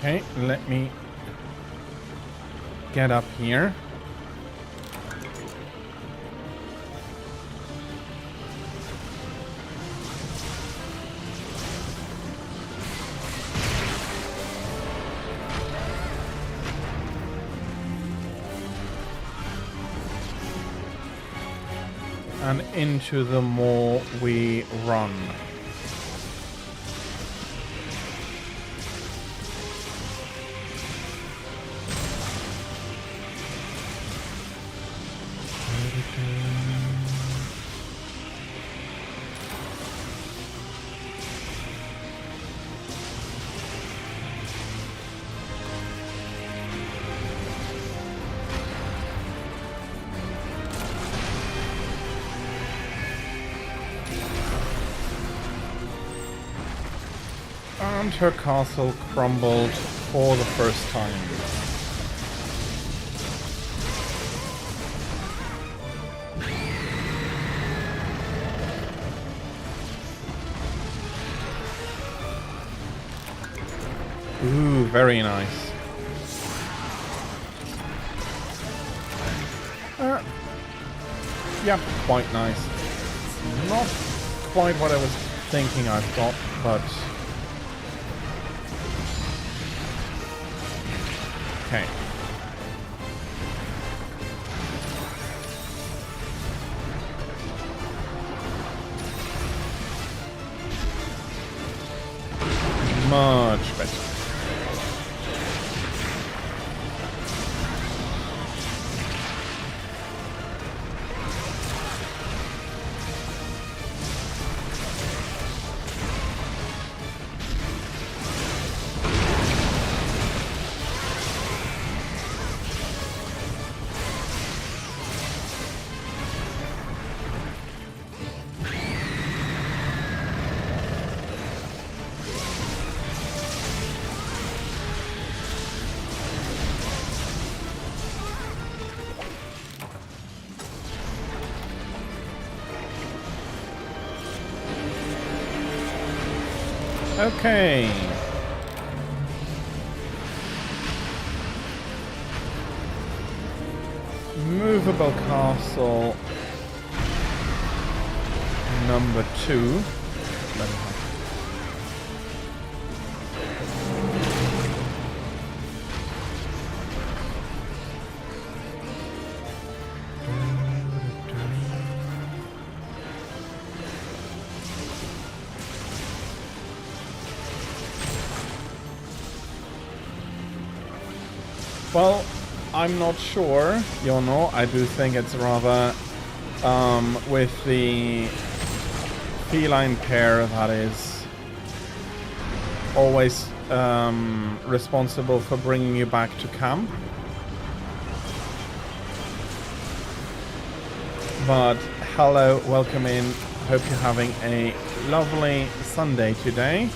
Okay, let me get up here. And into the maw we run. And her castle crumbled for the first time. Ooh, very nice. Yep, quite nice. Not quite what I was thinking I've got, but... Okay. Much better. Okay. Movable castle number 2. Well, I'm not sure, Yono. I do think it's rather with the feline pair that is always responsible for bringing you back to camp. But hello, welcome in. Hope you're having a lovely Sunday today.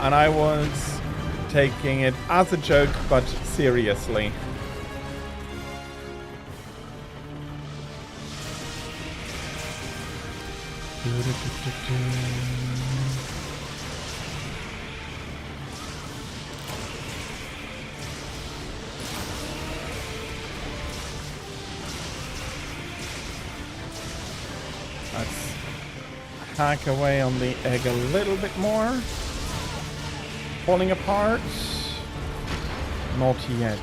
And I was taking it as a joke, but seriously. Let's hack away on the egg a little bit more. Falling apart? Not yet.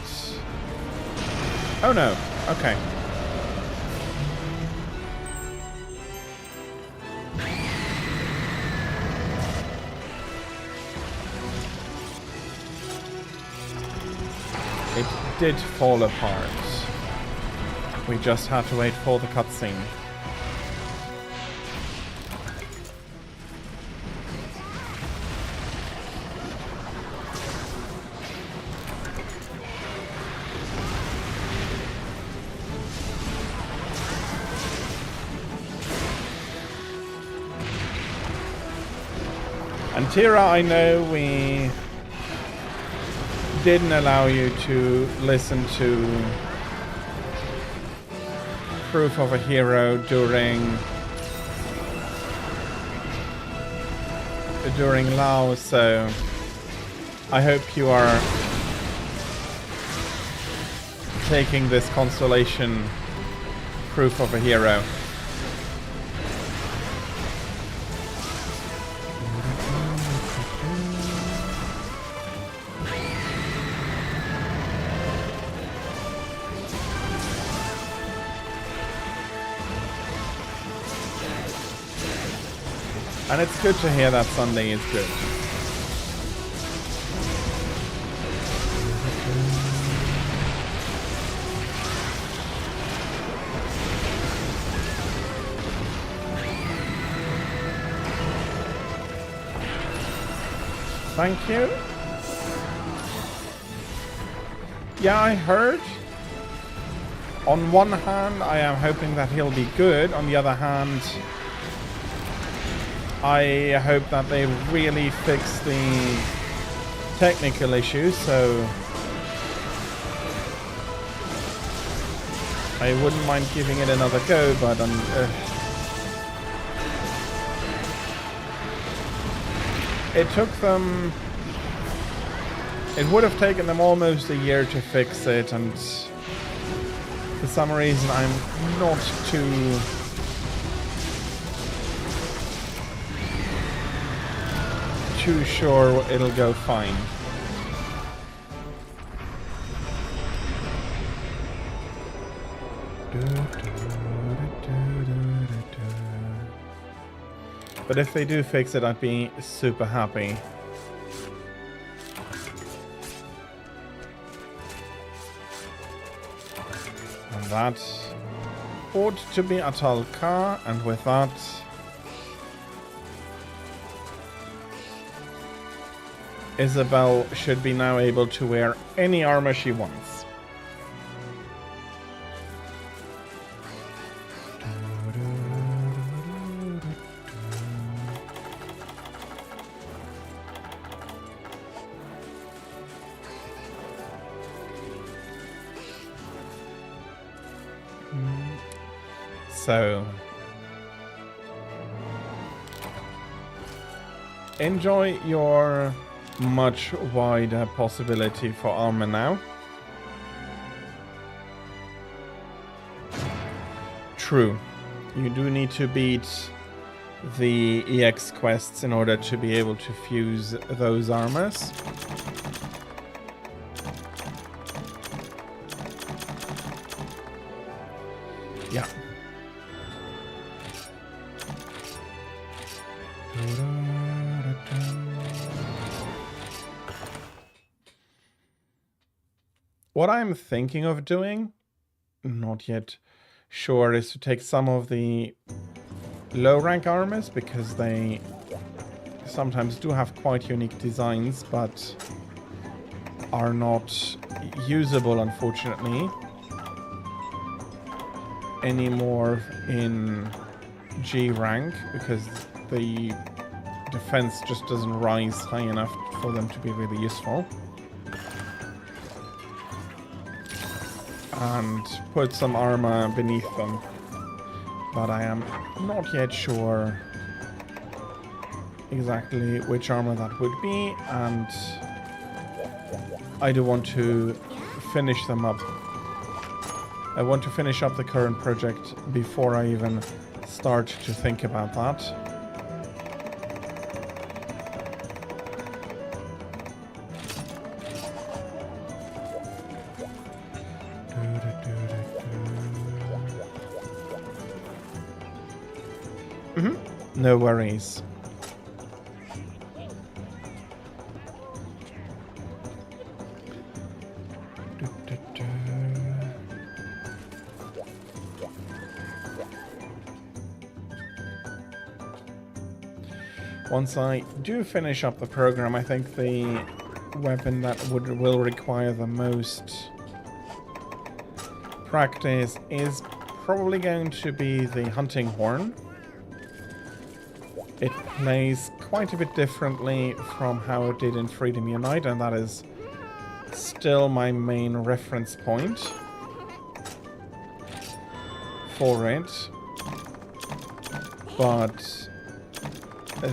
Oh no. Okay. It did fall apart. We just had to wait for the cutscene. And Tira, I know we didn't allow you to listen to Proof of a Hero during Lao, so I hope you are taking this constellation Proof of a Hero. And it's good to hear that Sunday is good. Thank you. Yeah, I heard. On one hand, I am hoping that he'll be good. On the other hand, I hope that they really fix the technical issues, so I wouldn't mind giving it another go, but it took them... It would have taken them almost a year to fix it, and for some reason I'm not too sure it'll go fine. But if they do fix it, I'd be super happy. And that ought to be Atal'Ka, and with that, Isabel should be now able to wear any armor she wants. So, enjoy your much wider possibility for armor now. True, you do need to beat the EX quests in order to be able to fuse those armors. Yeah. What I'm thinking of doing, not yet sure, is to take some of the low rank armors, because they sometimes do have quite unique designs, but are not usable, unfortunately, anymore in G rank, because the defense just doesn't rise high enough for them to be really useful. And put some armor beneath them, but I am not yet sure exactly which armor that would be, and I do want to finish them up. I want to finish up the current project before I even start to think about that. No worries. Once I do finish up the program, I think the weapon that will require the most practice is probably going to be the hunting horn. It plays quite a bit differently from how it did in Freedom Unite, and that is still my main reference point for it. But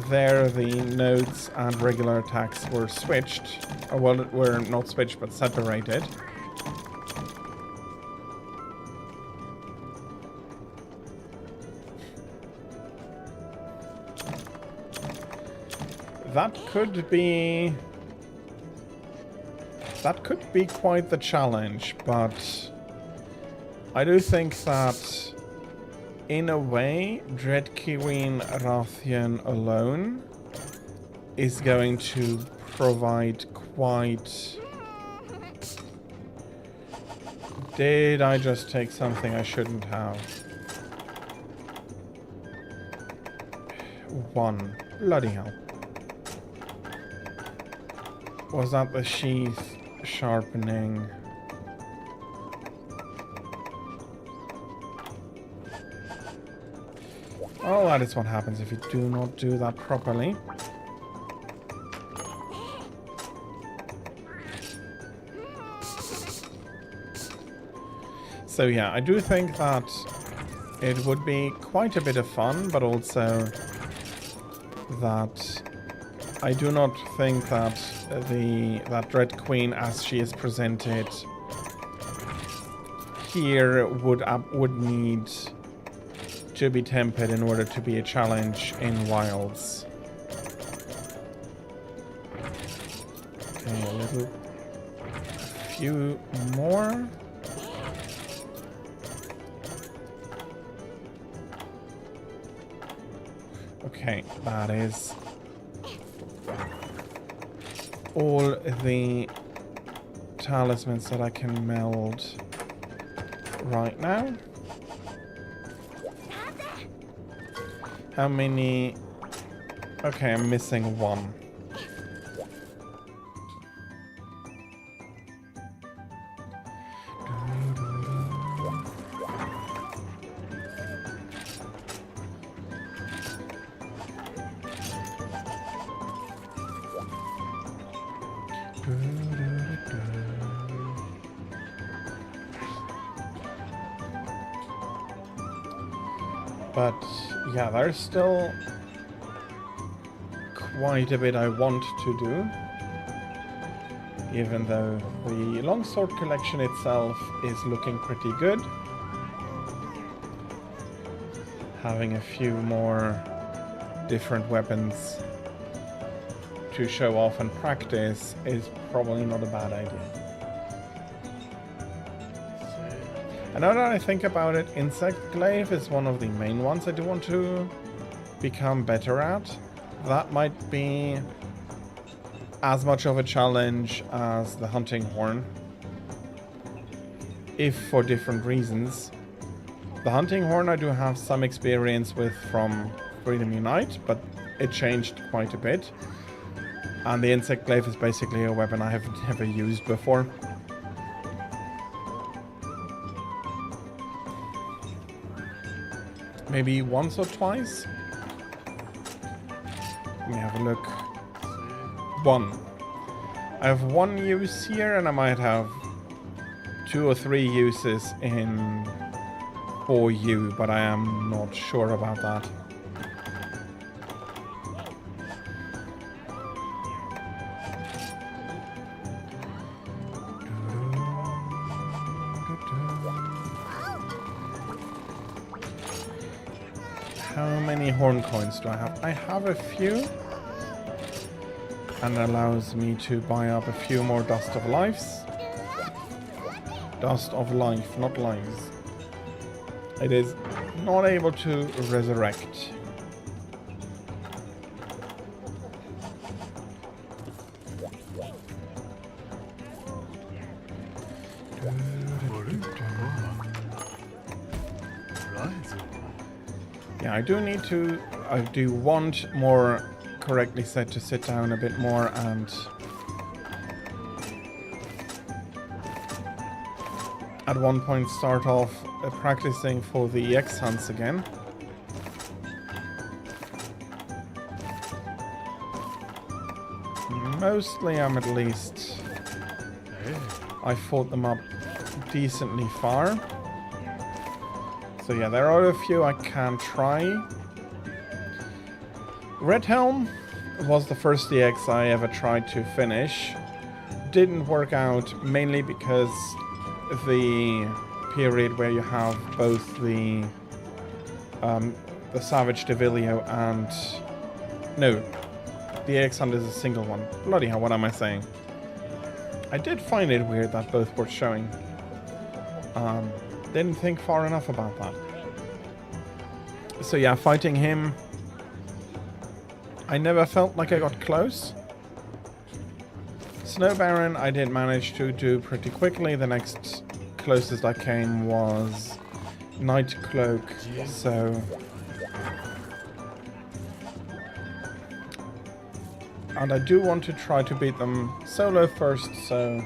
there the nodes and regular attacks were switched. Well, were not switched, but separated. That could be quite the challenge, but I do think that in a way Dread Kirin Rathian alone is going to provide quite... Did I just take something I shouldn't have? One. Bloody hell. Was that the sheath sharpening? Well, that is what happens if you do not do that properly. So yeah, I do think that it would be quite a bit of fun, but also that I do not think that that Dread Queen, as she is presented here, would need to be tempered in order to be a challenge in Wilds. Okay, a few more. Okay, that is all the talismans that I can meld right now. How many? Okay, I'm missing one. But yeah, there's still quite a bit I want to do, even though the longsword collection itself is looking pretty good. Having a few more different weapons to show off and practice is probably not a bad idea. And now that I think about it, Insect Glaive is one of the main ones I do want to become better at. That might be as much of a challenge as the Hunting Horn, if for different reasons. The Hunting Horn I do have some experience with from Freedom Unite, but it changed quite a bit. And the Insect Glaive is basically a weapon I have never used before. Maybe once or twice? Let me have a look. One. I have one use here, and I might have 2 or 3 uses in 4U, but I am not sure about that. How many horn coins do I have? I have a few. And it allows me to buy up a few more Dust of Lives. Dust of Life, not lives. It is not able to resurrect. Yeah, I do want more correctly said to sit down a bit more and at one point start off practicing for the EX hunts again. Mostly I'm at least... I fought them up decently far. So yeah, there are a few I can try. Red Helm was the first EX I ever tried to finish. Didn't work out mainly because the period where you have both the Savage Devilio and... No, the EX Hunt is a single one. Bloody hell, what am I saying? I did find it weird that both were showing. Didn't think far enough about that. So yeah, fighting him, I never felt like I got close. Snow Baron I did manage to do pretty quickly. The next closest I came was Night Cloak, so... And I do want to try to beat them solo first, so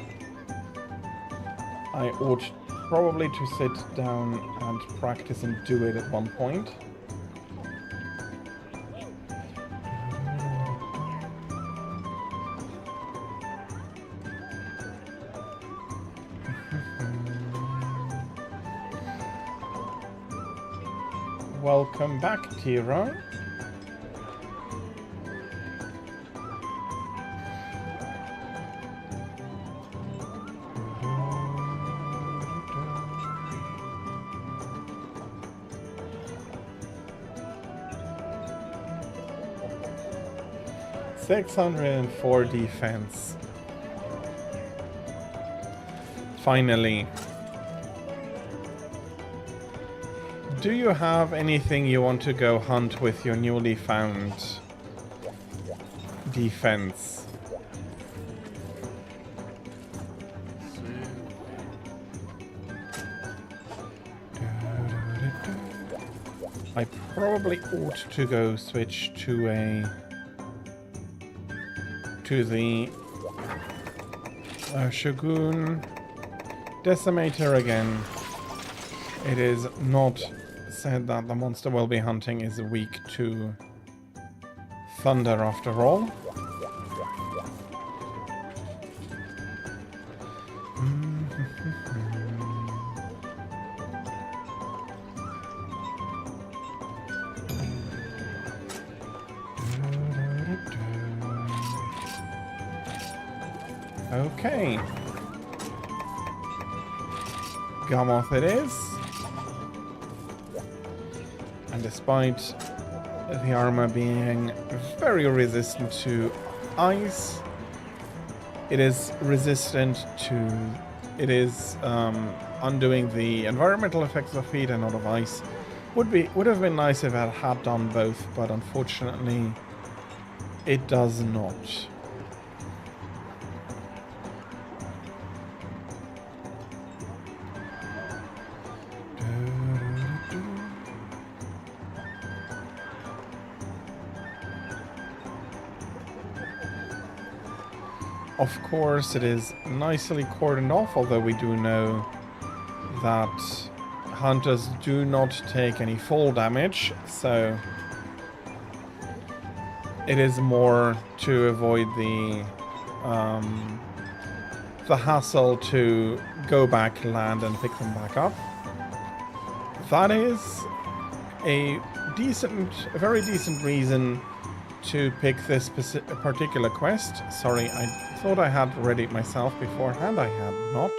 I ought probably to sit down and practice and do it at one point. welcome back, Tira. .604 defense. Finally. Do you have anything you want to go hunt with your newly found defense? I probably ought to go switch to the Shogun Decimator again. It is not said that the monster we'll be hunting is weak to thunder after all. Okay. Gammoth it is. And despite the armor being very resistant to ice, it is resistant to... It is undoing the environmental effects of heat and not of ice. Would have been nice if it had done both, but unfortunately it does not. Of course, it is nicely cordoned off, although we do know that hunters do not take any fall damage, so it is more to avoid the hassle to go back, land, and pick them back up. That is a very decent reason to pick this particular quest. Sorry, I thought I had read it myself beforehand. I had not.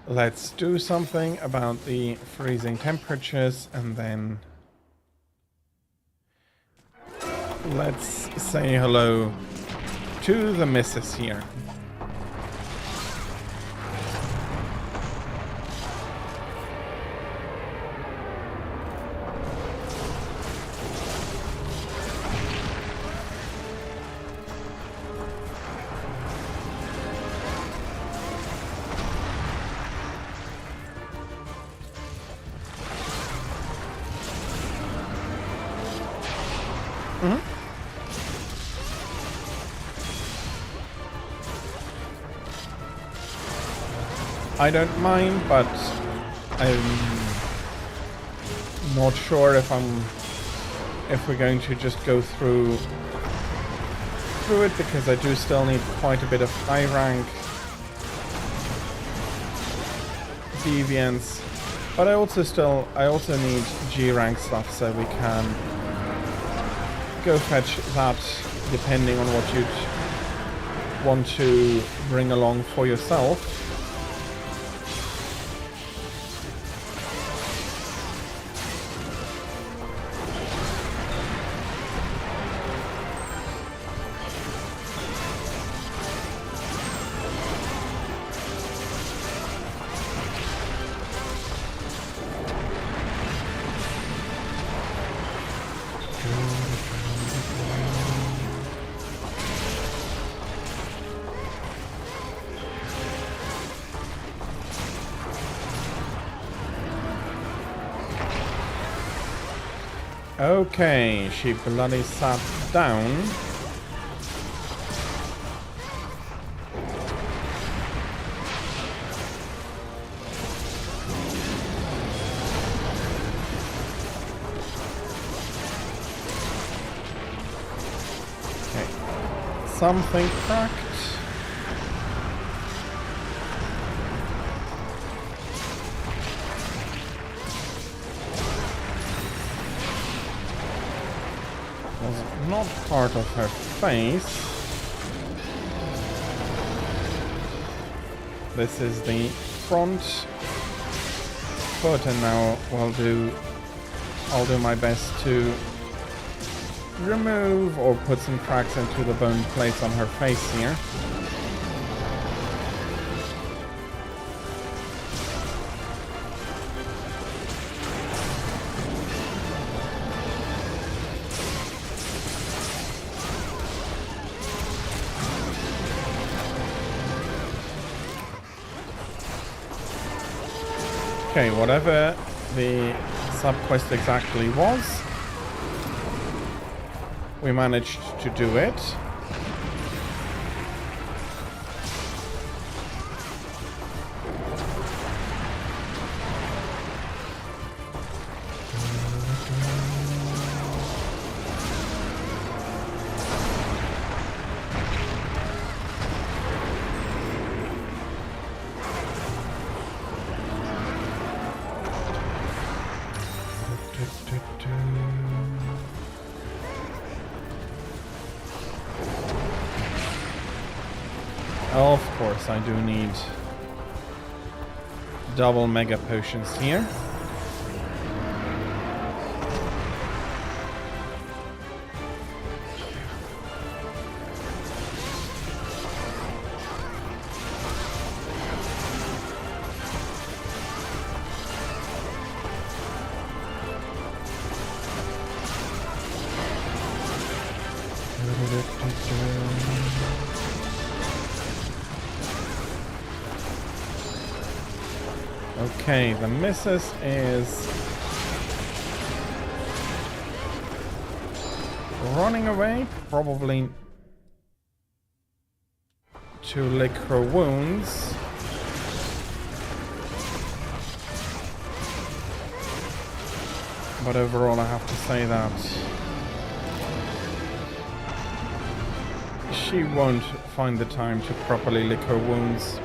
Let's do something about the freezing temperatures and then let's say hello to the missus here. I don't mind, but I'm not sure if we're going to just go through it, because I do still need quite a bit of high rank deviants, but I also need G rank stuff, so we can go fetch that depending on what you'd want to bring along for yourself. Okay, she bloody sat down. something cracked. Was not part of her face. This is the front foot, and now I'll do my best to remove or put some cracks into the bone plates on her face here. Okay, whatever the sub-quest exactly was, we managed to do it. Of course, I do need double mega potions here. Okay, the missus is running away, probably to lick her wounds. But overall, I have to say that she won't find the time to properly lick her wounds.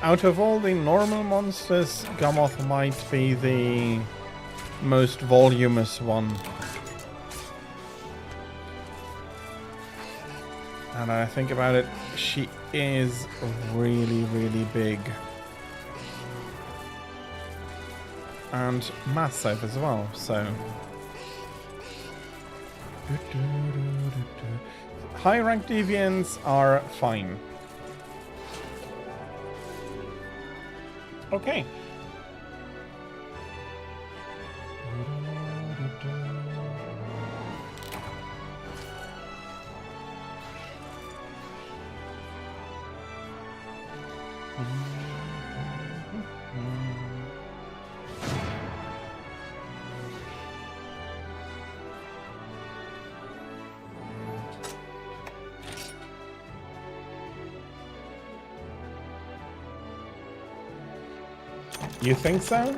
Out of all the normal monsters, Gammoth might be the most voluminous one. And I think about it, she is really, really big. And massive as well, so... High rank deviants are fine. Okay. You think so?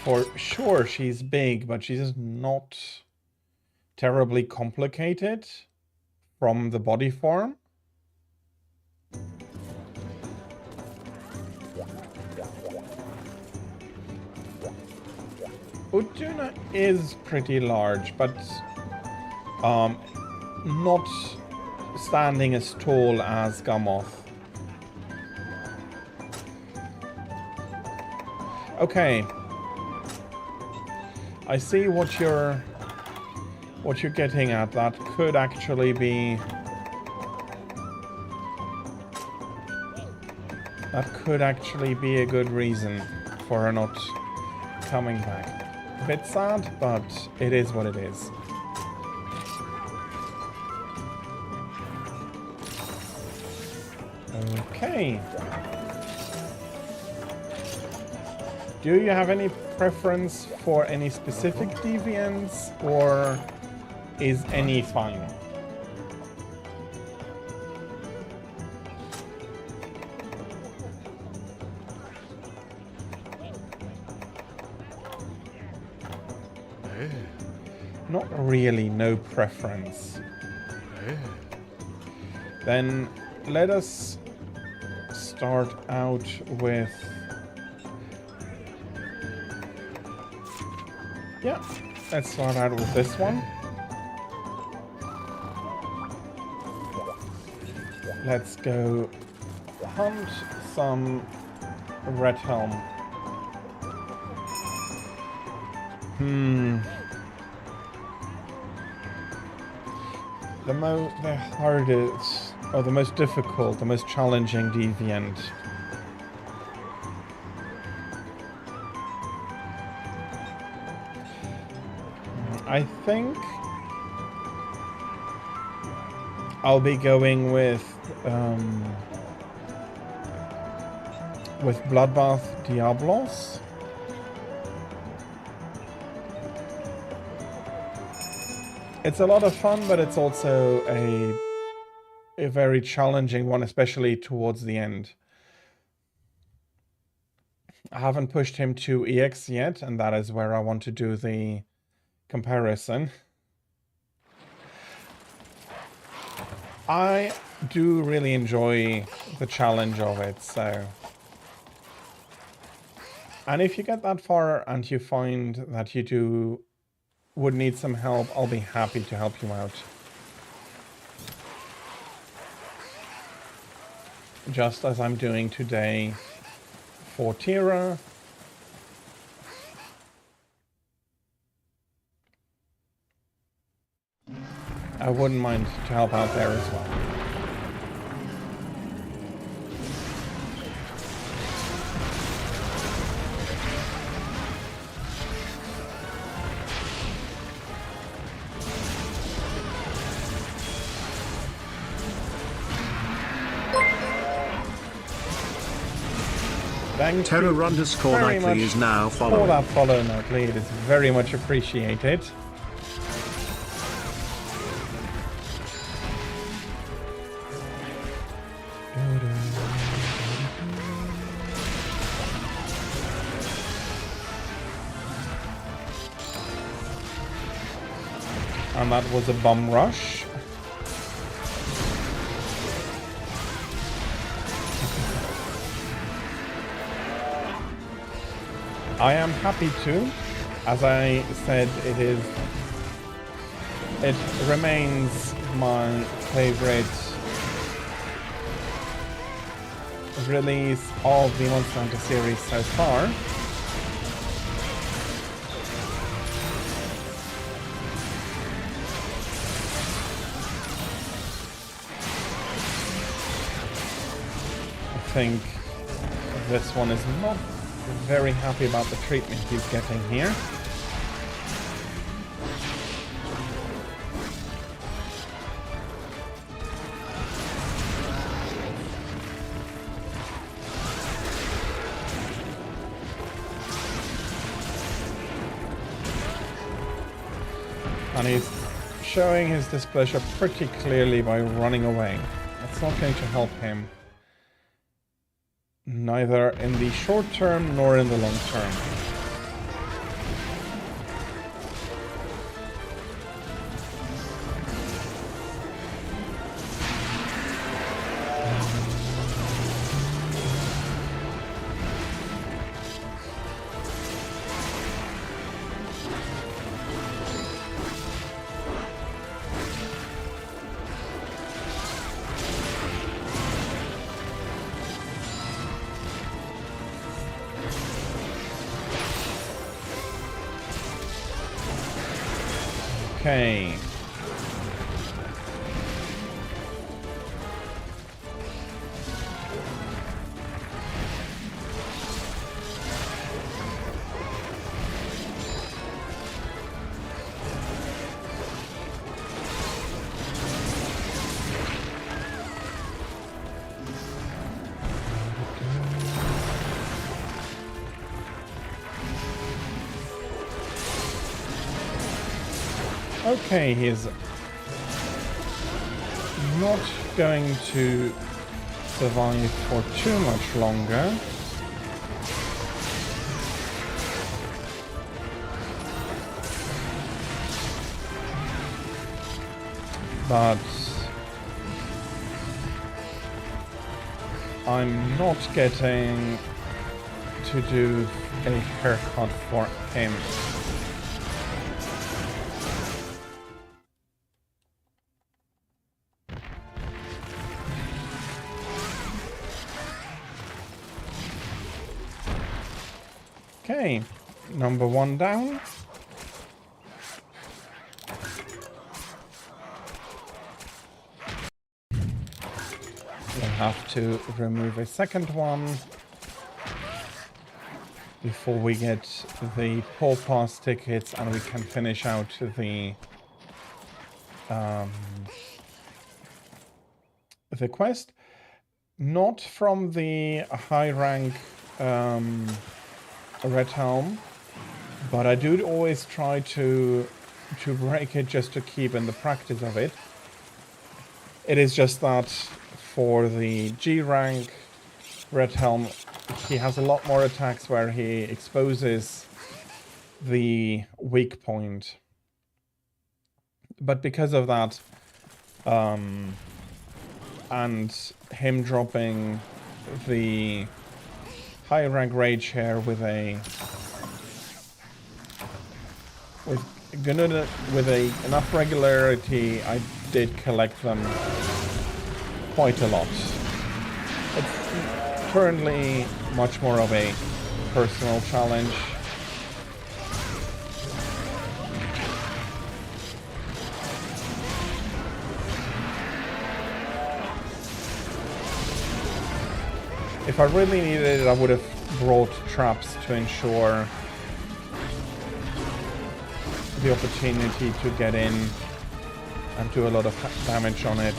For sure she's big, but she's not terribly complicated from the body form. Utuna is pretty large, but not standing as tall as Gammoth. Okay. I see what you're getting at. That could actually be a good reason for her not coming back. A bit sad, but it is what it is. Okay. Do you have any preference for any specific deviants, or is any fine? Not really, no preference. Then let us start out with... Yeah, let's start out with this one. Let's go hunt some red helm. The hardest, or the most difficult, the most challenging deviant. I think I'll be going with Bloodbath Diablos. It's a lot of fun, but it's also a very challenging one, especially towards the end. I haven't pushed him to EX yet, and that is where I want to do the comparison. I do really enjoy the challenge of it, so... And if you get that far and you find that you would need some help, I'll be happy to help you out. Just as I'm doing today for Tira. I wouldn't mind to help out there as well. Thank Terror you underscore very Nightly much is now for following. that follow, Nightly. It is very much appreciated. And that was a bum rush. I am happy to. As I said, it remains my favorite release of the Monster Hunter series so far. I think this one is not very happy about the treatment he's getting here. And he's showing his displeasure pretty clearly by running away. That's not going to help him. Neither in the short term nor in the long term. Okay. Okay, he's not going to survive for too much longer. But I'm not getting to do a haircut for him. Okay, number 1 down. We'll have to remove a second one before we get the Paw Pass tickets and we can finish out the quest. Not from the high rank Red Helm, but I do always try to break it just to keep in the practice of it. It is just that for the G rank Red Helm, he has a lot more attacks where he exposes the weak point. But because of that, and him dropping the high rank Rage Hair with enough regularity, I did collect them quite a lot. It's currently much more of a personal challenge. If I really needed it, I would have brought traps to ensure the opportunity to get in and do a lot of damage on it.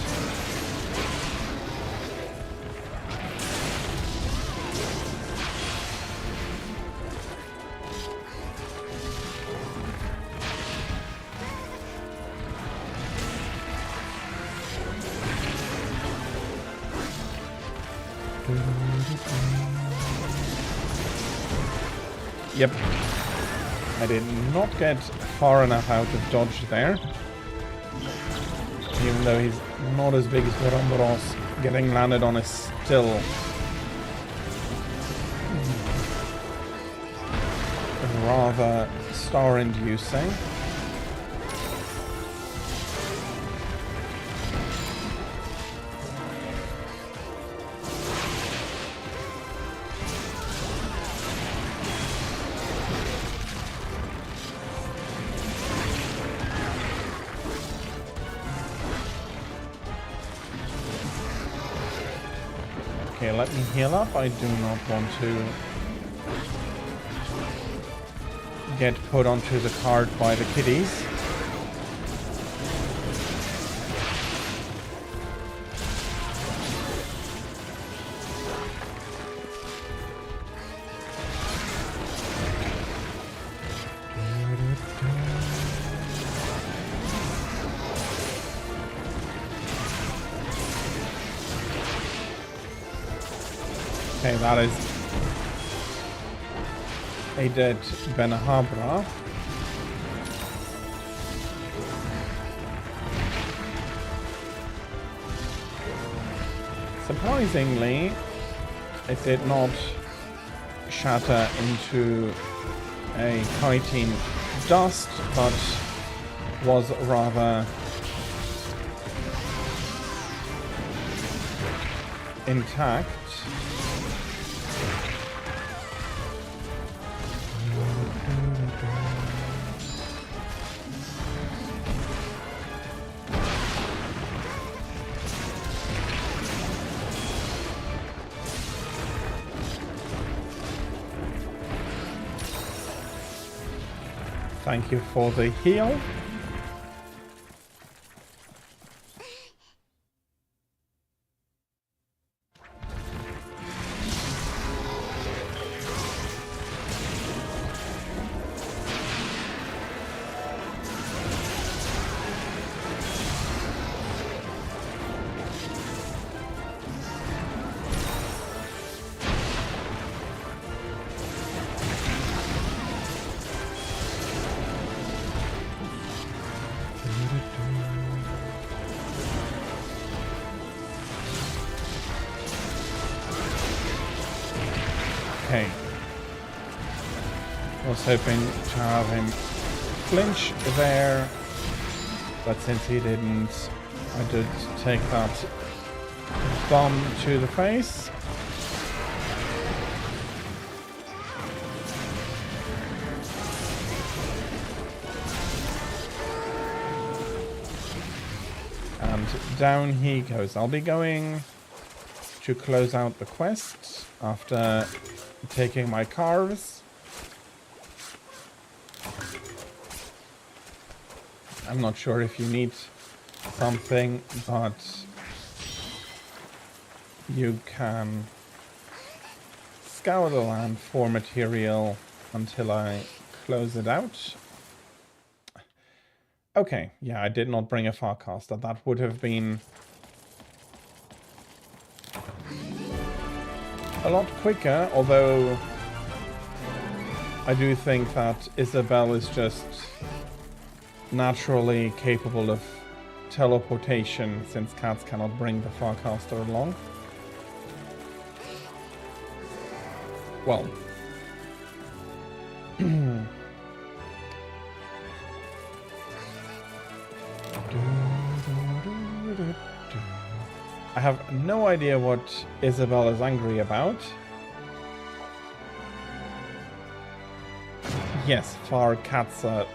Yep. I did not get far enough out of dodge there. Even though he's not as big as Boros, getting landed on is still rather star-inducing. Okay, let me heal up. I do not want to get put onto the cart by the kiddies. Okay, that is a dead Benahabra. Surprisingly, it did not shatter into a chitin dust, but was rather intact. Thank you for the heal. Was hoping to have him flinch there, but since he didn't, I did take that bomb to the face. And down he goes. I'll be going to close out the quest after taking my carves. I'm not sure if you need something, but you can scour the land for material until I close it out. Okay, yeah, I did not bring a Farcaster. That would have been a lot quicker, although I do think that Isabelle is just naturally capable of teleportation, since cats cannot bring the Farcaster along. Well, I have no idea what Isabelle is angry about. Yes, Farcaster,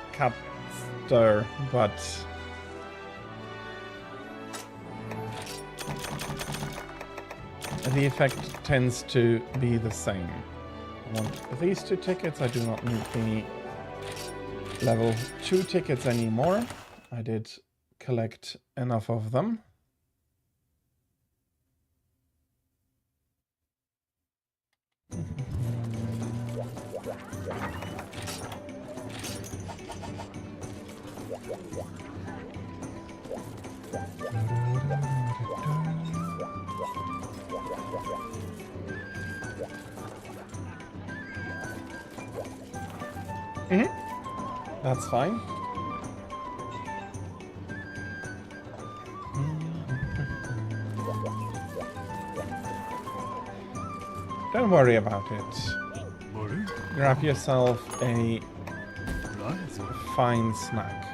but the effect tends to be the same. I want these 2 tickets. I do not need the level 2 tickets anymore. I did collect enough of them. That's fine. Don't worry about it. Grab yourself a fine snack.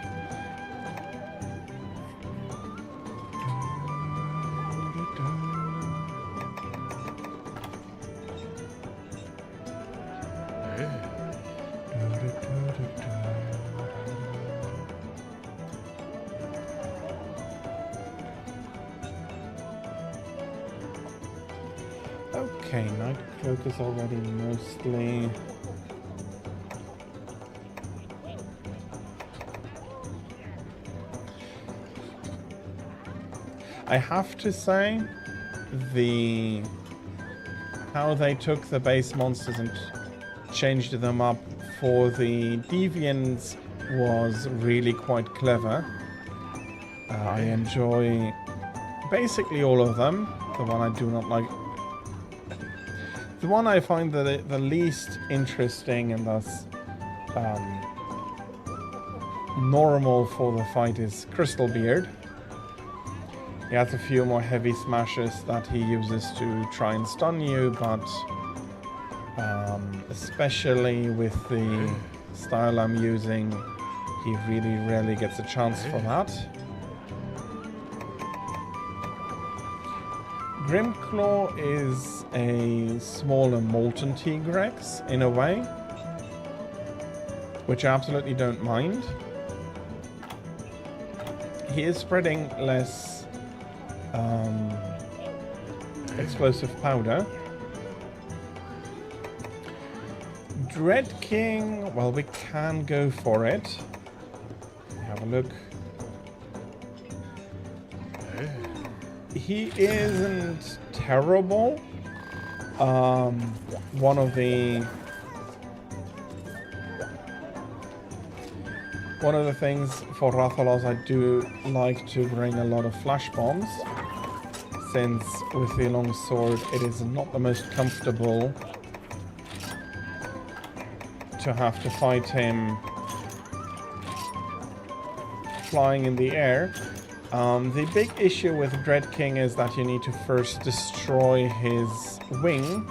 Okay, Night Cloak is already mostly... I have to say, how they took the base monsters and changed them up for the Deviants was really quite clever. I enjoy basically all of them. The one I do not like... The one I find the least interesting and thus normal for the fight is Crystalbeard. He has a few more heavy smashes that he uses to try and stun you, but especially with the style I'm using, he really rarely gets a chance for that. Grimclaw is a smaller Molten Tigrex in a way, which I absolutely don't mind. He is spreading less explosive powder. Dread King, well, we can go for it. Have a look. He isn't terrible. One of the things for Rathalos, I do like to bring a lot of flash bombs, since with the long sword it is not the most comfortable to have to fight him flying in the air. The big issue with Dread King is that you need to first destroy his wing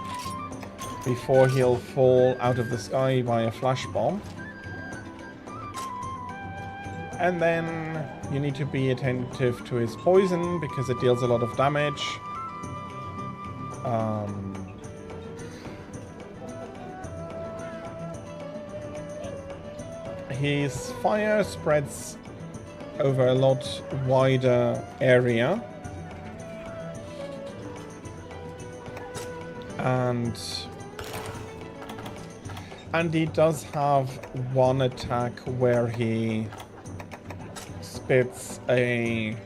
before he'll fall out of the sky by a flash bomb. And then you need to be attentive to his poison because it deals a lot of damage. His fire spreads over a lot wider area. And he does have one attack where he spits a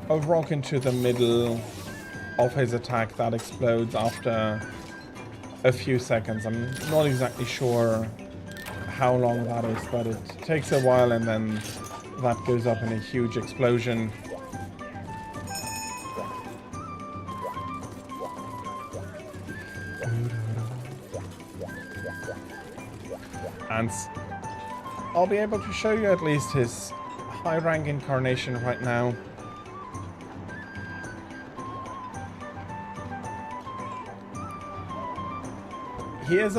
rock into the middle of his attack that explodes after a few seconds. I'm not exactly sure how long that is, but it takes a while and then that goes up in a huge explosion. And I'll be able to show you at least his high rank incarnation right now. He is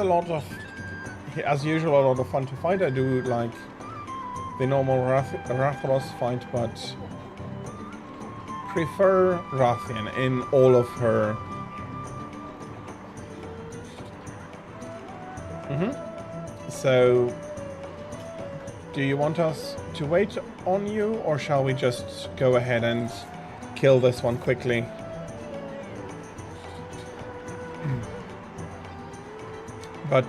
as usual, a lot of fun to fight. I do like the normal Rathalos fight, but prefer Rathian in all of her. So, do you want us to wait on you, or shall we just go ahead and kill this one quickly? But,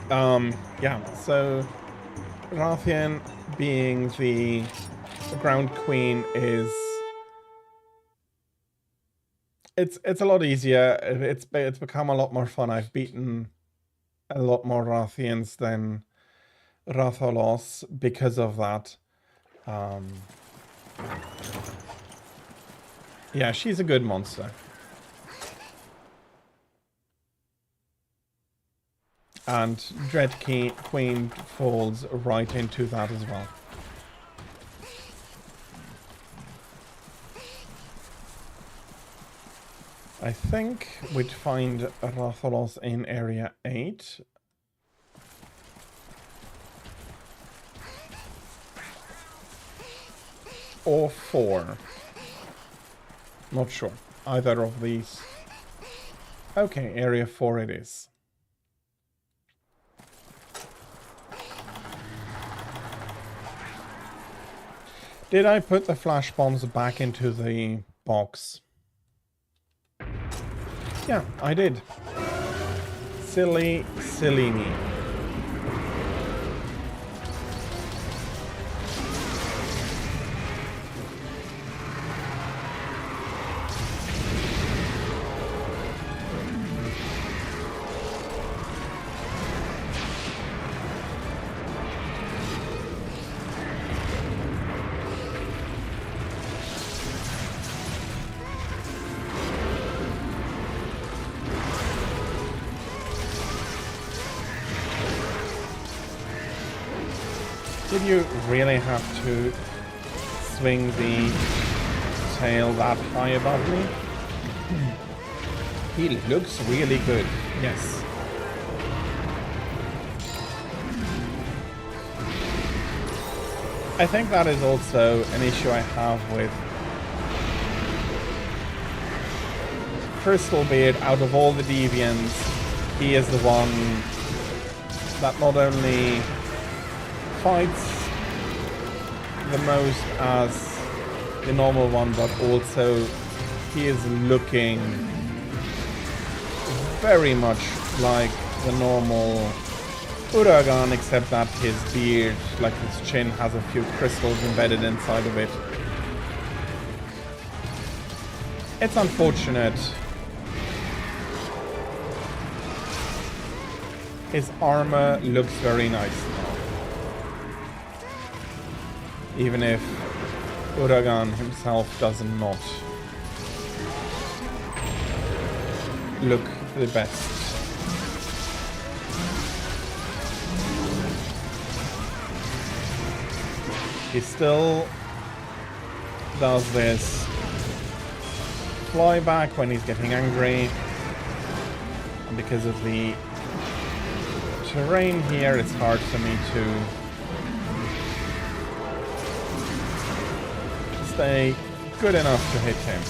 yeah, so Rathian being the ground queen is... It's a lot easier. It's become a lot more fun. I've beaten a lot more Rathians than Rathalos because of that. Yeah, she's a good monster. And Dread Queen falls right into that as well. I think we'd find Rathalos in area 8. Or 4. Not sure. Either of these. Okay, area 4 it is. Did I put the flash bombs back into the box? Yeah, I did. Silly me. Did you really have to swing the tail that high above me? He looks really good, yes. I think that is also an issue I have with Crystalbeard. Out of all the deviants, he is the one that not only fights the most as the normal one, but also he is looking very much like the normal Uragaan, except that his beard, like his chin, has a few crystals embedded inside of it. It's unfortunate. His armor looks very nice now. Even if Uragaan himself does not look the best. He still does this fly back when he's getting angry, and because of the terrain here, it's hard for me to stay good enough to hit him.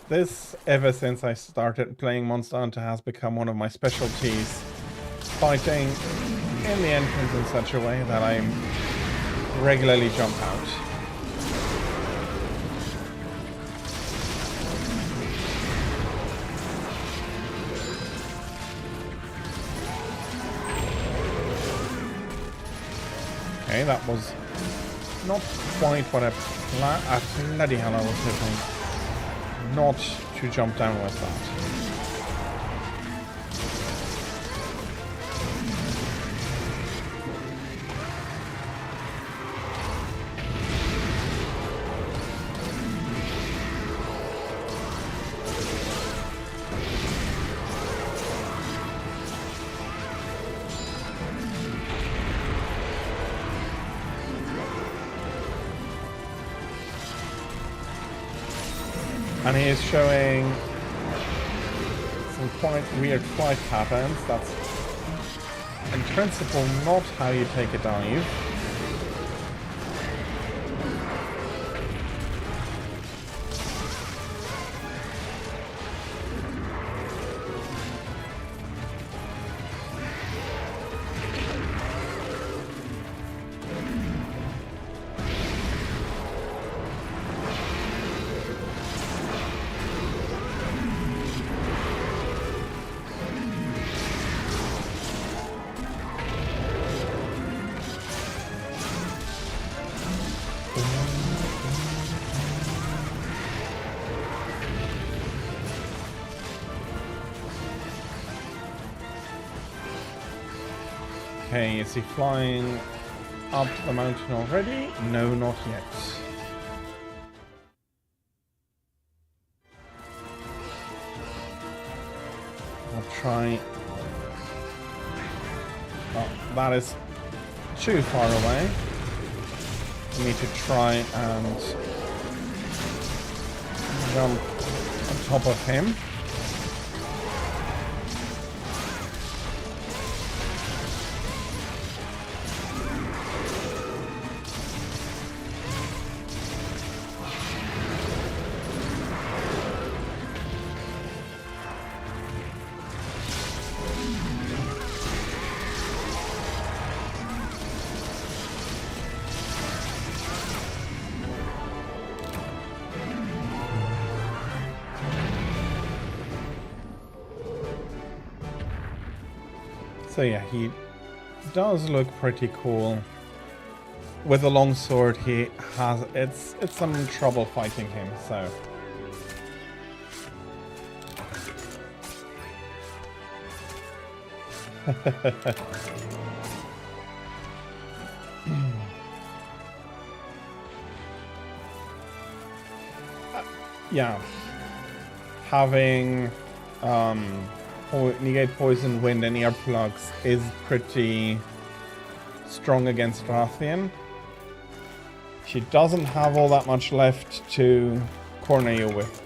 This, ever since I started playing Monster Hunter, has become one of my specialties. Fighting in the entrance in such a way that I regularly jump out. Okay, that was not quite what I planned. Bloody hell, I was hoping not to jump down with that. And he is showing some quite weird flight patterns. That's in principle not how you take a dive. Okay, is he flying up the mountain already? No, not yet. I'll try. Oh, that is too far away for me to try and jump on top of him. So yeah, he does look pretty cool. With a long sword, he has it's some trouble fighting him, so. Yeah, having negate poison, wind, and earplugs is pretty strong against Rathian. She doesn't have all that much left to corner you with.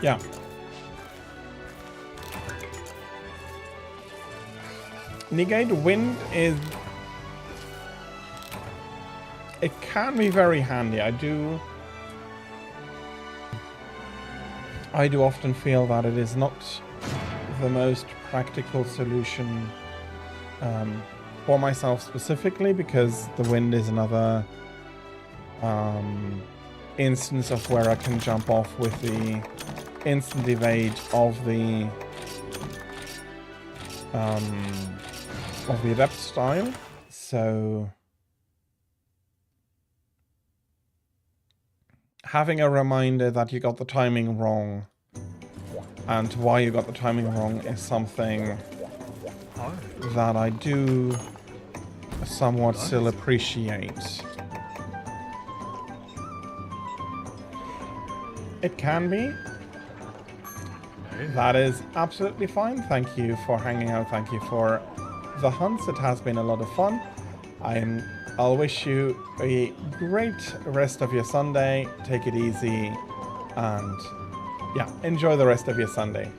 Yeah. Negate wind is... it can be very handy. I do often feel that it is not the most practical solution for myself specifically, because the wind is another instance of where I can jump off with the instant evade of the adept style. So having a reminder that you got the timing wrong and why you got the timing wrong is something that I do somewhat still appreciate. It can be. That is absolutely fine. Thank you for hanging out. Thank you for the hunts. It has been a lot of fun. I'll wish you a great rest of your Sunday. Take it easy and yeah, enjoy the rest of your Sunday.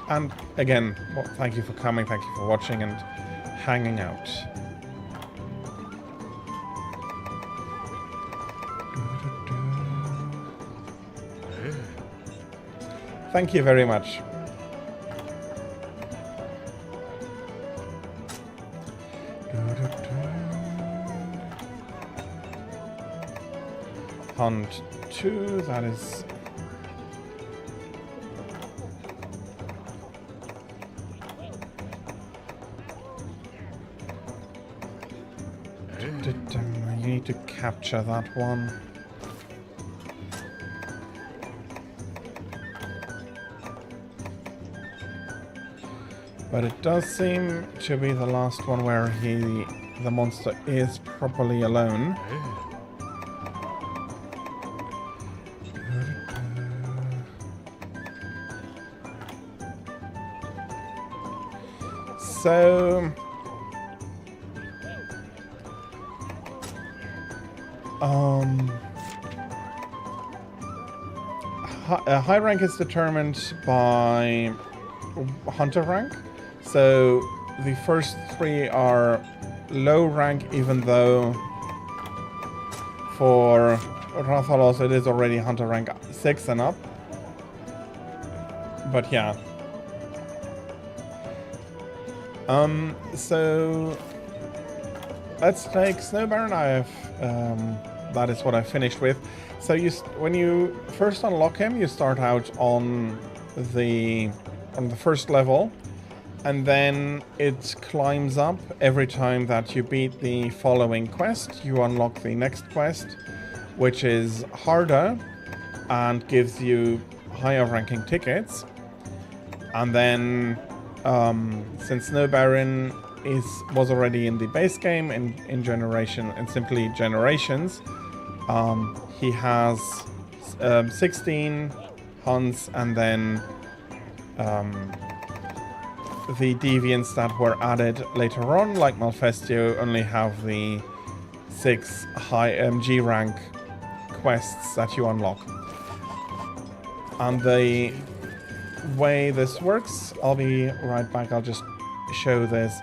And again, well, thank you for coming. Thank you for watching and hanging out. Thank you very much. Hunt 2, that is... You need to capture that one. But it does seem to be the last one where the monster is properly alone. So high rank is determined by hunter rank. So the first 3 are low rank, even though for Rathalos it is already hunter rank 6 and up. But yeah. So let's take Snow Baron. That is what I finished with. So when you first unlock him, you start out on the first level, and then it climbs up every time that you beat the following quest. You unlock the next quest, which is harder and gives you higher ranking tickets. And then since Snow Baron was already in the base game in Generation and simply Generations, he has 16 hunts, and then the deviants that were added later on, like Malfestio, only have the 6 high G rank quests that you unlock. And the way this works, I'll be right back. I'll just show this.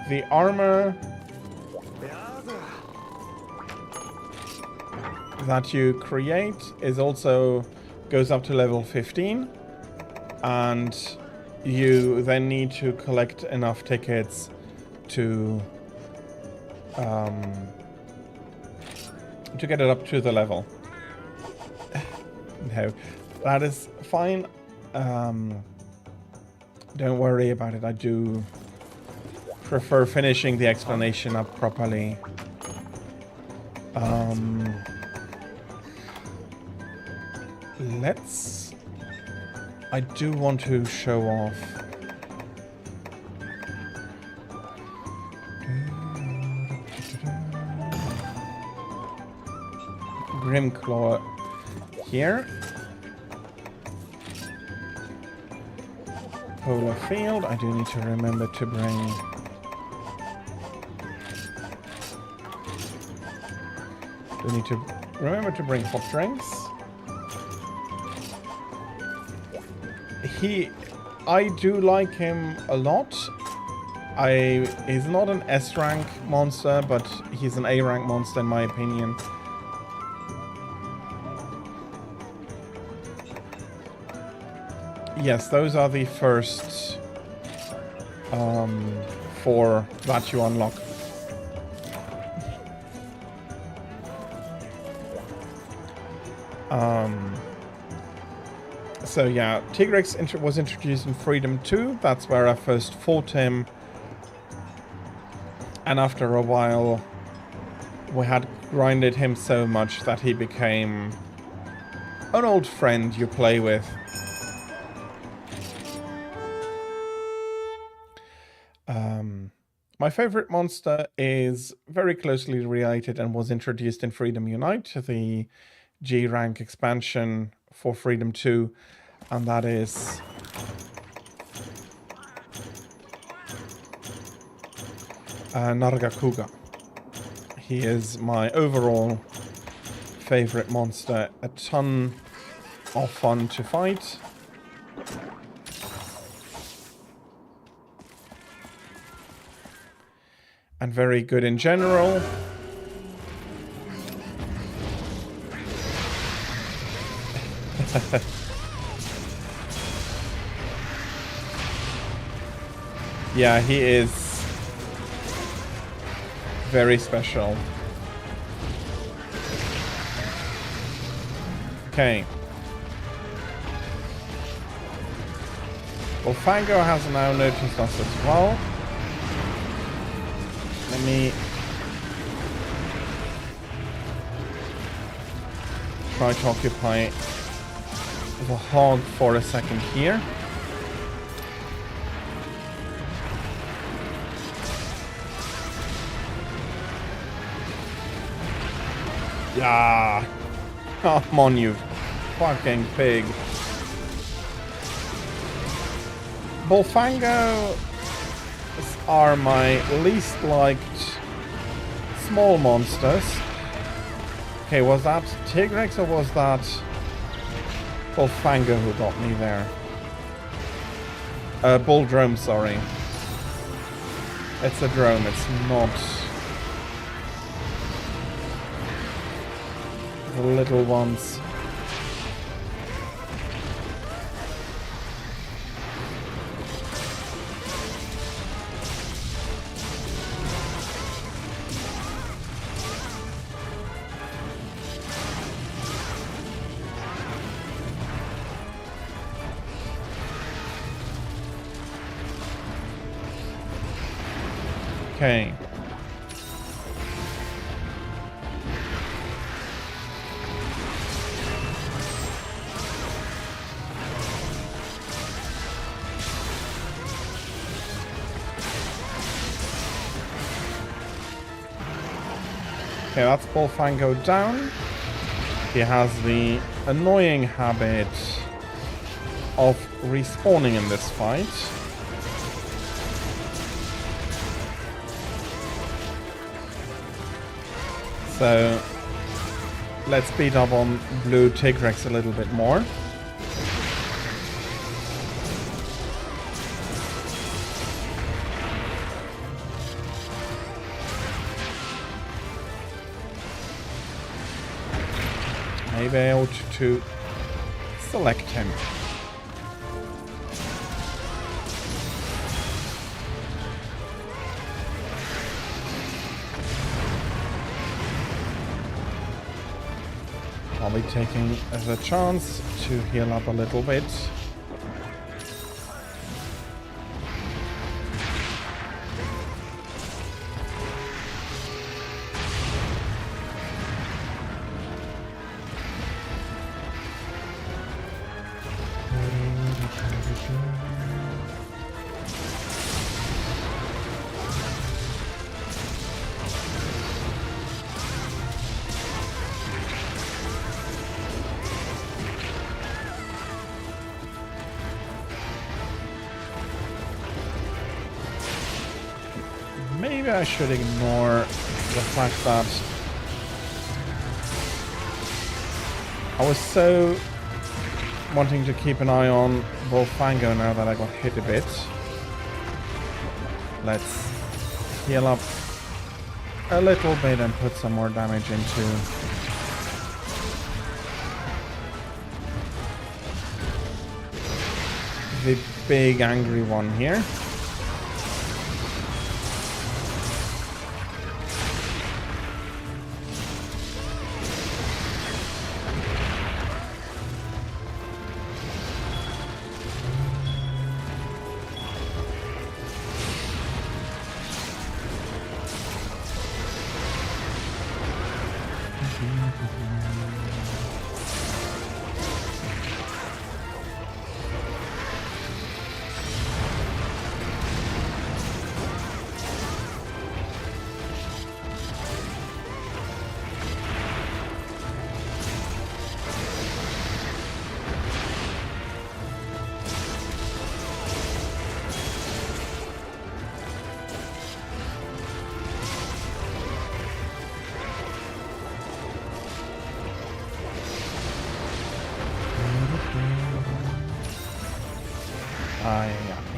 The armor that you create goes up to level 15, and you then need to collect enough tickets to get it up to the level. No, that is fine. Don't worry about it. I do prefer finishing the explanation up properly. I do want to show off. Grimclaw here. Polar Field. I do need to remember to bring... hot drinks. I do like him a lot. He's not an S rank monster, but he's an A rank monster in my opinion. Yes, those are the first 4 that you unlock. So yeah, Tigrex was introduced in Freedom 2. That's where I first fought him. And after a while, we had grinded him so much that he became an old friend you play with. My favorite monster is very closely related and was introduced in Freedom Unite, the G rank expansion for Freedom 2, and that is Nargacuga. He is my overall favorite monster. A ton of fun to fight. And very good in general. Yeah, he is very special. Okay. Well, Fango has now noticed us as well. Let me try to occupy the hog for a second here. Yeah. Come on, you fucking pig. Bullfango are my least liked small monsters. Okay, was that Tigrex or was that Bullfango who got me there? Bull Drome, sorry. It's a drone, it's not the little ones. Okay. Okay, that's Bullfango down. He has the annoying habit of respawning in this fight. So let's beat up on Blue Tigrex a little bit more. Maybe I ought to select him. I'll be taking the chance to heal up a little bit. Maybe I should ignore the fact that I was so wanting to keep an eye on Bullfango now that I got hit a bit. Let's heal up a little bit and put some more damage into the big angry one here.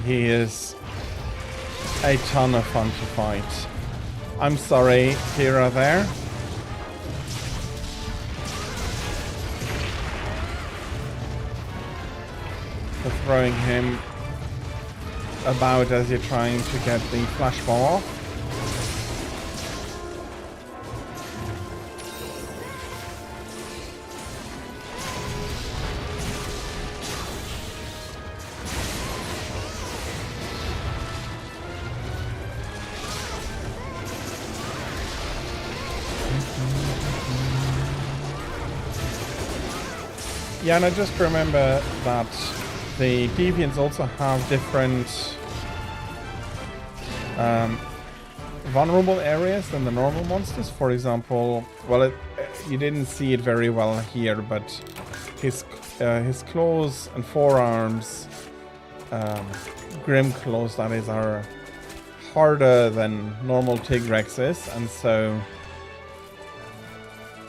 he is a ton of fun to fight. I'm sorry, Kira there. For throwing him about as you're trying to get the flash bomb off. Yeah, and I just remember that the Deviants also have different vulnerable areas than the normal monsters. For example, well, you didn't see it very well here, but his claws and forearms, Grim Claws that is, are harder than normal Tigrex's, and so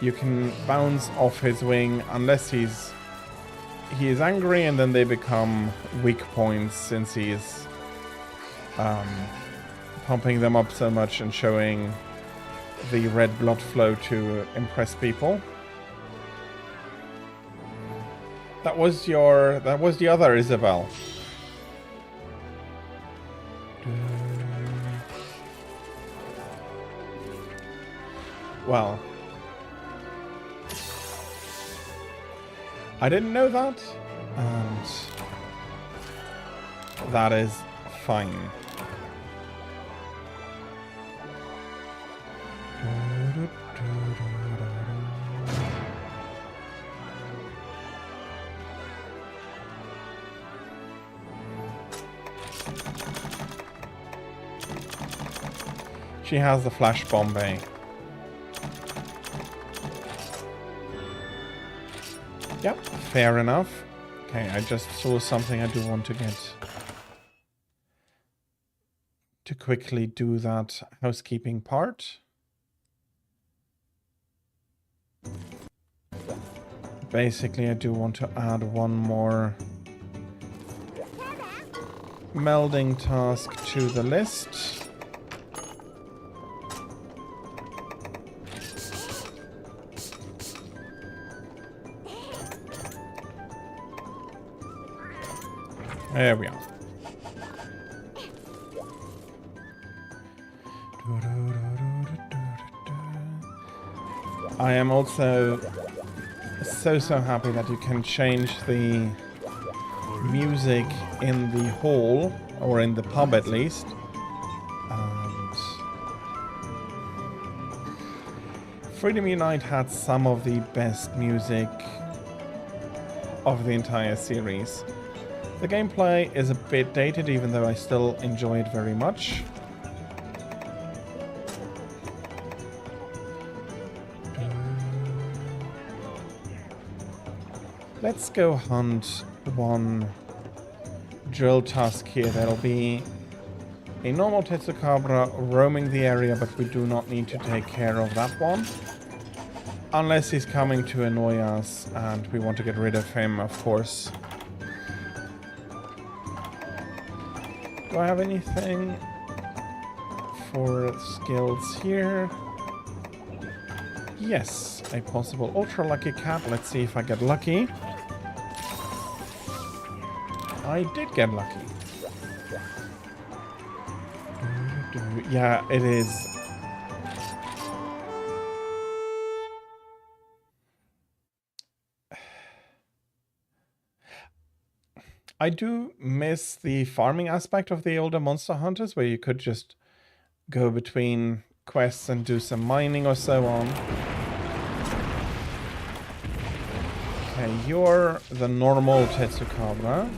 you can bounce off his wing unless he is angry, and then they become weak points since he's pumping them up so much and showing the red blood flow to impress people. That was the other Isabel. Well, I didn't know that, and that is fine. She has the flash bomb bay. Yep, fair enough. Okay, I just saw something I do want to get. To quickly do that housekeeping part. Basically, I do want to add one more melding task to the list. There we are. I am also so happy that you can change the music in the hall, or in the pub at least. And Freedom Unite had some of the best music of the entire series. The gameplay is a bit dated, even though I still enjoy it very much. Let's go hunt one drill task here. That'll be a normal Tetsukabra roaming the area, but we do not need to take care of that one. Unless he's coming to annoy us and we want to get rid of him, of course. Do I have anything for skills here? Yes, a possible ultra lucky cat. Let's see if I get lucky. I did get lucky. Yeah, it is. I do miss the farming aspect of the older Monster Hunters, where you could just go between quests and do some mining or so on. Okay, you're the normal Tetsukabra.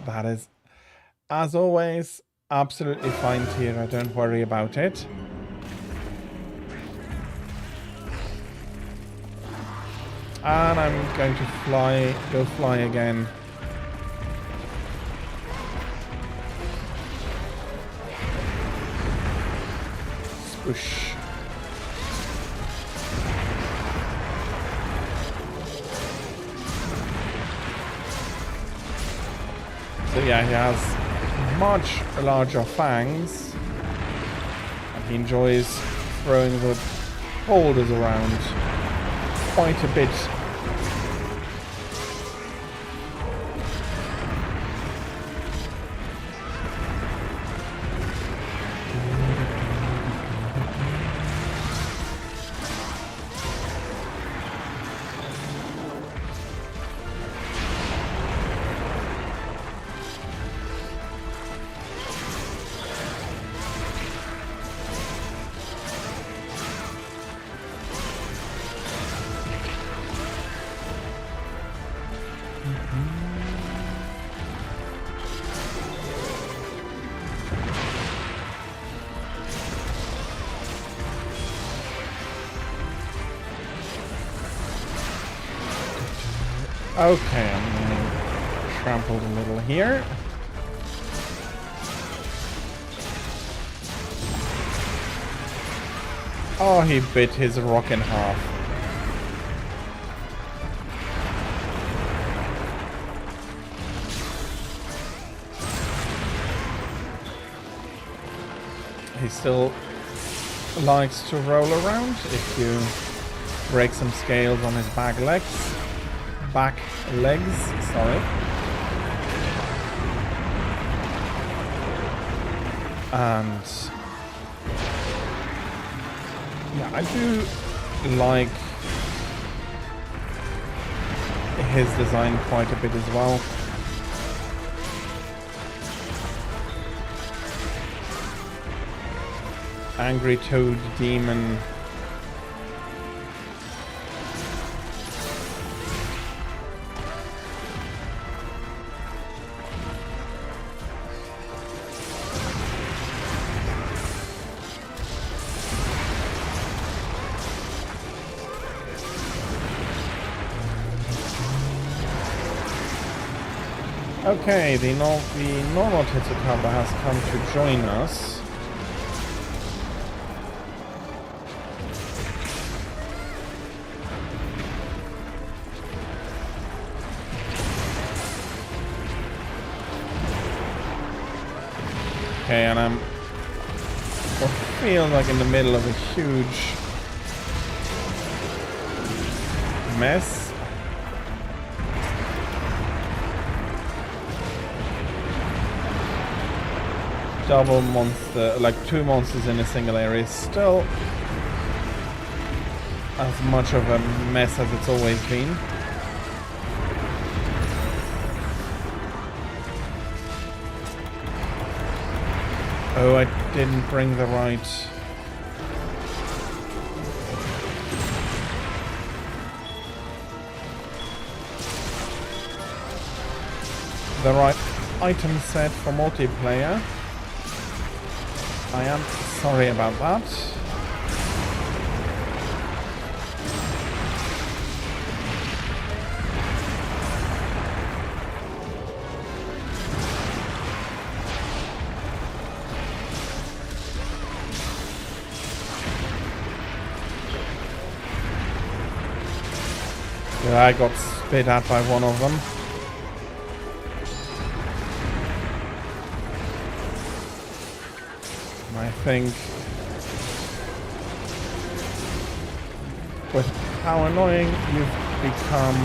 That is, as always, absolutely fine, Tira. Don't worry about it. And I'm going to go fly again. Swoosh. So yeah, he has much larger fangs, and he enjoys throwing the boulders around quite a bit. Okay, I'm getting trampled a little here. Oh, he bit his rock in half. He still likes to roll around if you break some scales on his back legs, sorry. And yeah, I do like his design quite a bit as well. Angry Toad Demon. Okay, the normal Titsukaba has come to join us. Okay, and I feel like in the middle of a huge mess. Double monster, like 2 monsters in a single area, is still as much of a mess as it's always been. Oh, I didn't bring the right... item set for multiplayer. I am sorry about that. Yeah, I got spit at by one of them. I think with how annoying you've become,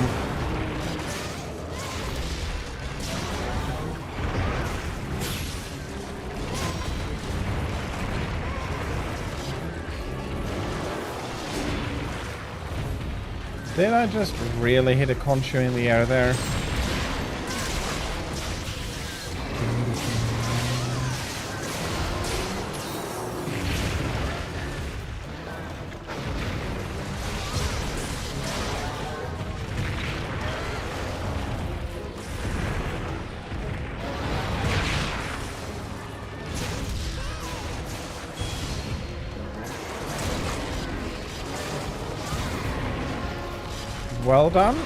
did I just really hit a conchu in the air there? Well done.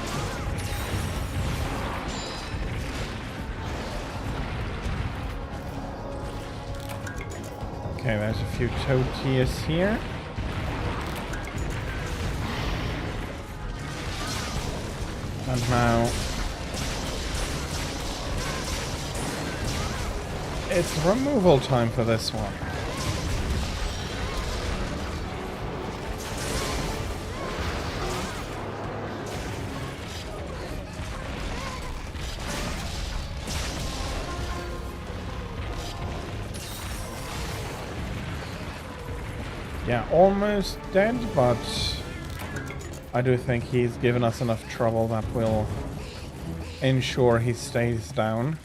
Okay, there's a few toad tears here. And now it's removal time for this one. Yeah, almost dead, but I do think he's given us enough trouble that will ensure he stays down.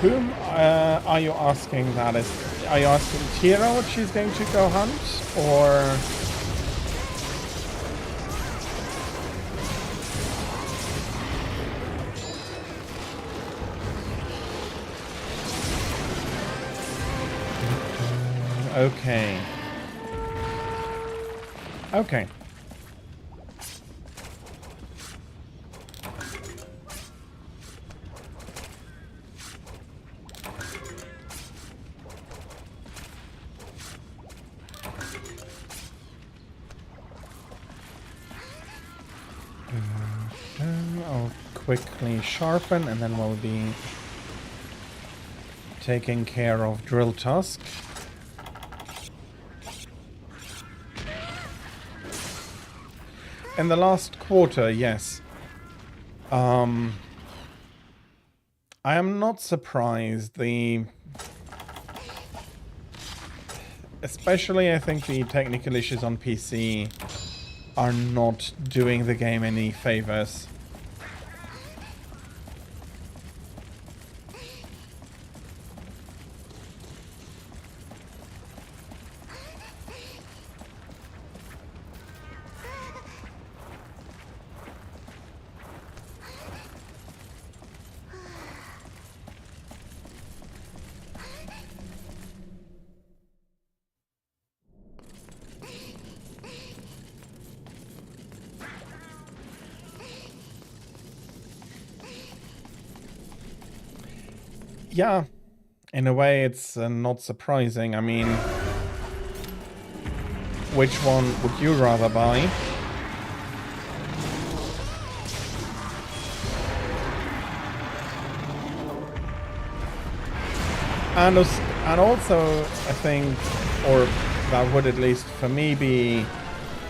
Whom are you asking that is? Are you asking Tira what she's going to go hunt, or? Okay. Okay. I'll quickly sharpen, and then we'll be taking care of Drill Tusk. In the last quarter, yes. I am not surprised. Especially, I think the technical issues on PC are not doing the game any favors. Yeah, in a way it's not surprising. I mean, which one would you rather buy? And also, I think, or that would at least for me be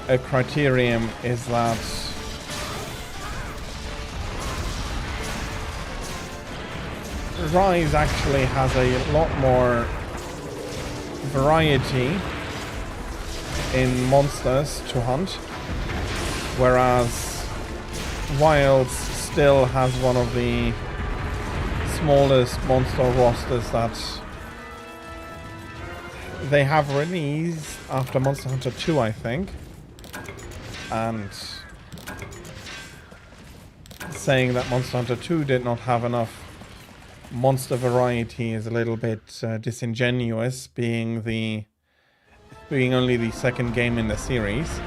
a criterion, is that Rise actually has a lot more variety in monsters to hunt, whereas Wilds still has one of the smallest monster rosters that they have released after Monster Hunter 2, I think, and saying that Monster Hunter 2 did not have enough monster variety is a little bit disingenuous, being only the second game in the series.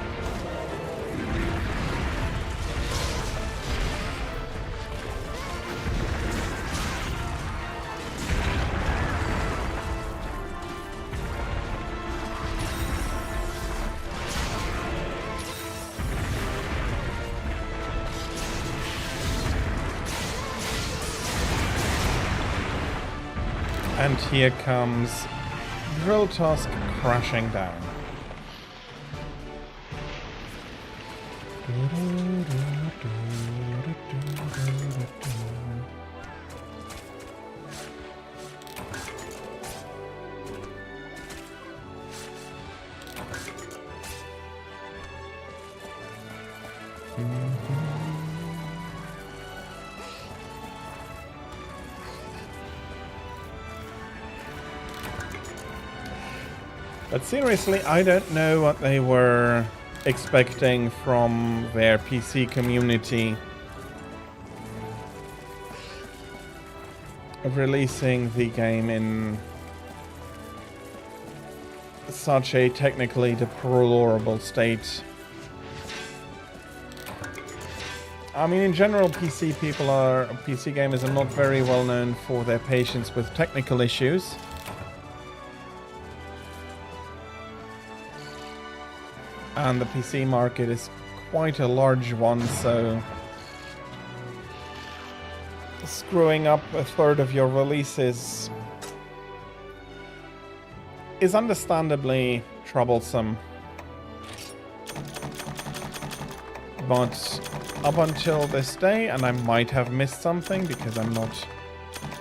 And here comes Drill Tusk crashing down. But seriously, I don't know what they were expecting from their PC community of releasing the game in such a technically deplorable state. I mean, in general, PC gamers are not very well known for their patience with technical issues. And the PC market is quite a large one, so screwing up a third of your releases is understandably troublesome. But up until this day, and I might have missed something because I'm not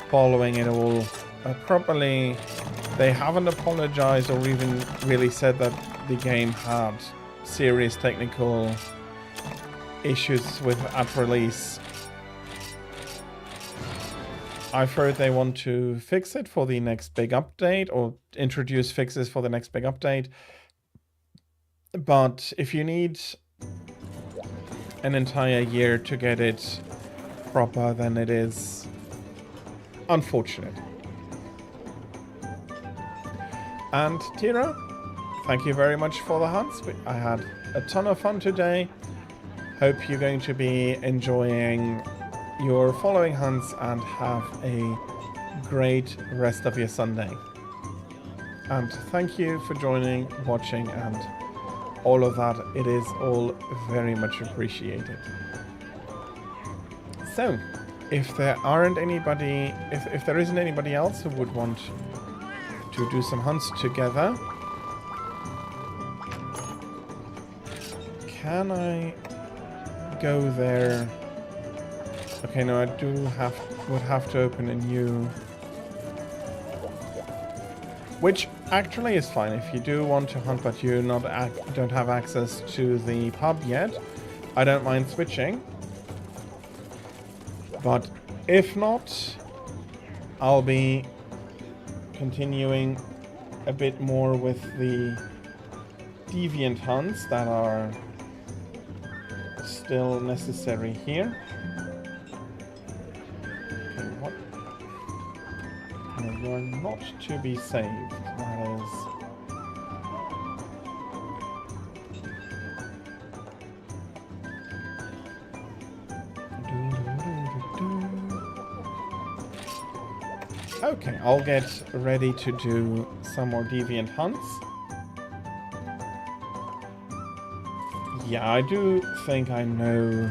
following it all properly, they haven't apologized or even really said that the game had serious technical issues with at release. I've heard they want to fix it for the next big update, or introduce fixes for the next big update. But if you need an entire year to get it proper, then it is unfortunate. And Tira, thank you very much for the hunts. I had a ton of fun today. Hope you're going to be enjoying your following hunts and have a great rest of your Sunday. And thank you for joining, watching, and all of that. It is all very much appreciated. So, if there isn't anybody else who would want to do some hunts together, can I go there? Okay, no, I would have to open a new, which actually is fine if you do want to hunt, but you don't have access to the pub yet. I don't mind switching, but if not, I'll be continuing a bit more with the deviant hunts that are still necessary here. You're not to be saved. That is. Okay, I'll get ready to do some more deviant hunts. Yeah, I do think I know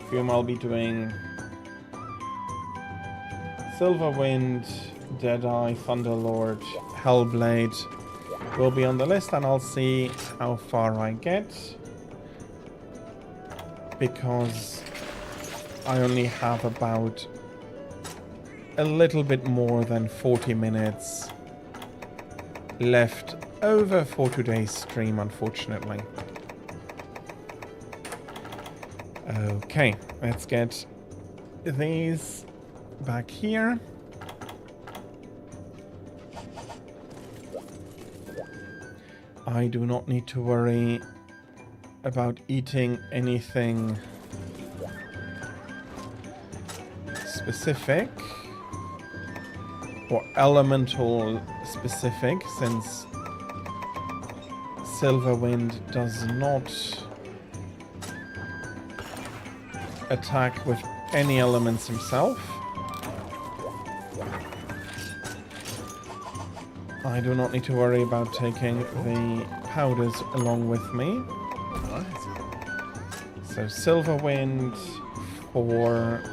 whom I'll be doing. Silverwind, Deadeye, Thunderlord, Hellblade will be on the list, and I'll see how far I get, because I only have about a little bit more than 40 minutes left over for today's stream, unfortunately. Okay, let's get these back here. I do not need to worry about eating anything specific or elemental specific, since Silverwind does not attack with any elements himself. I do not need to worry about taking the powders along with me. So Silverwind 4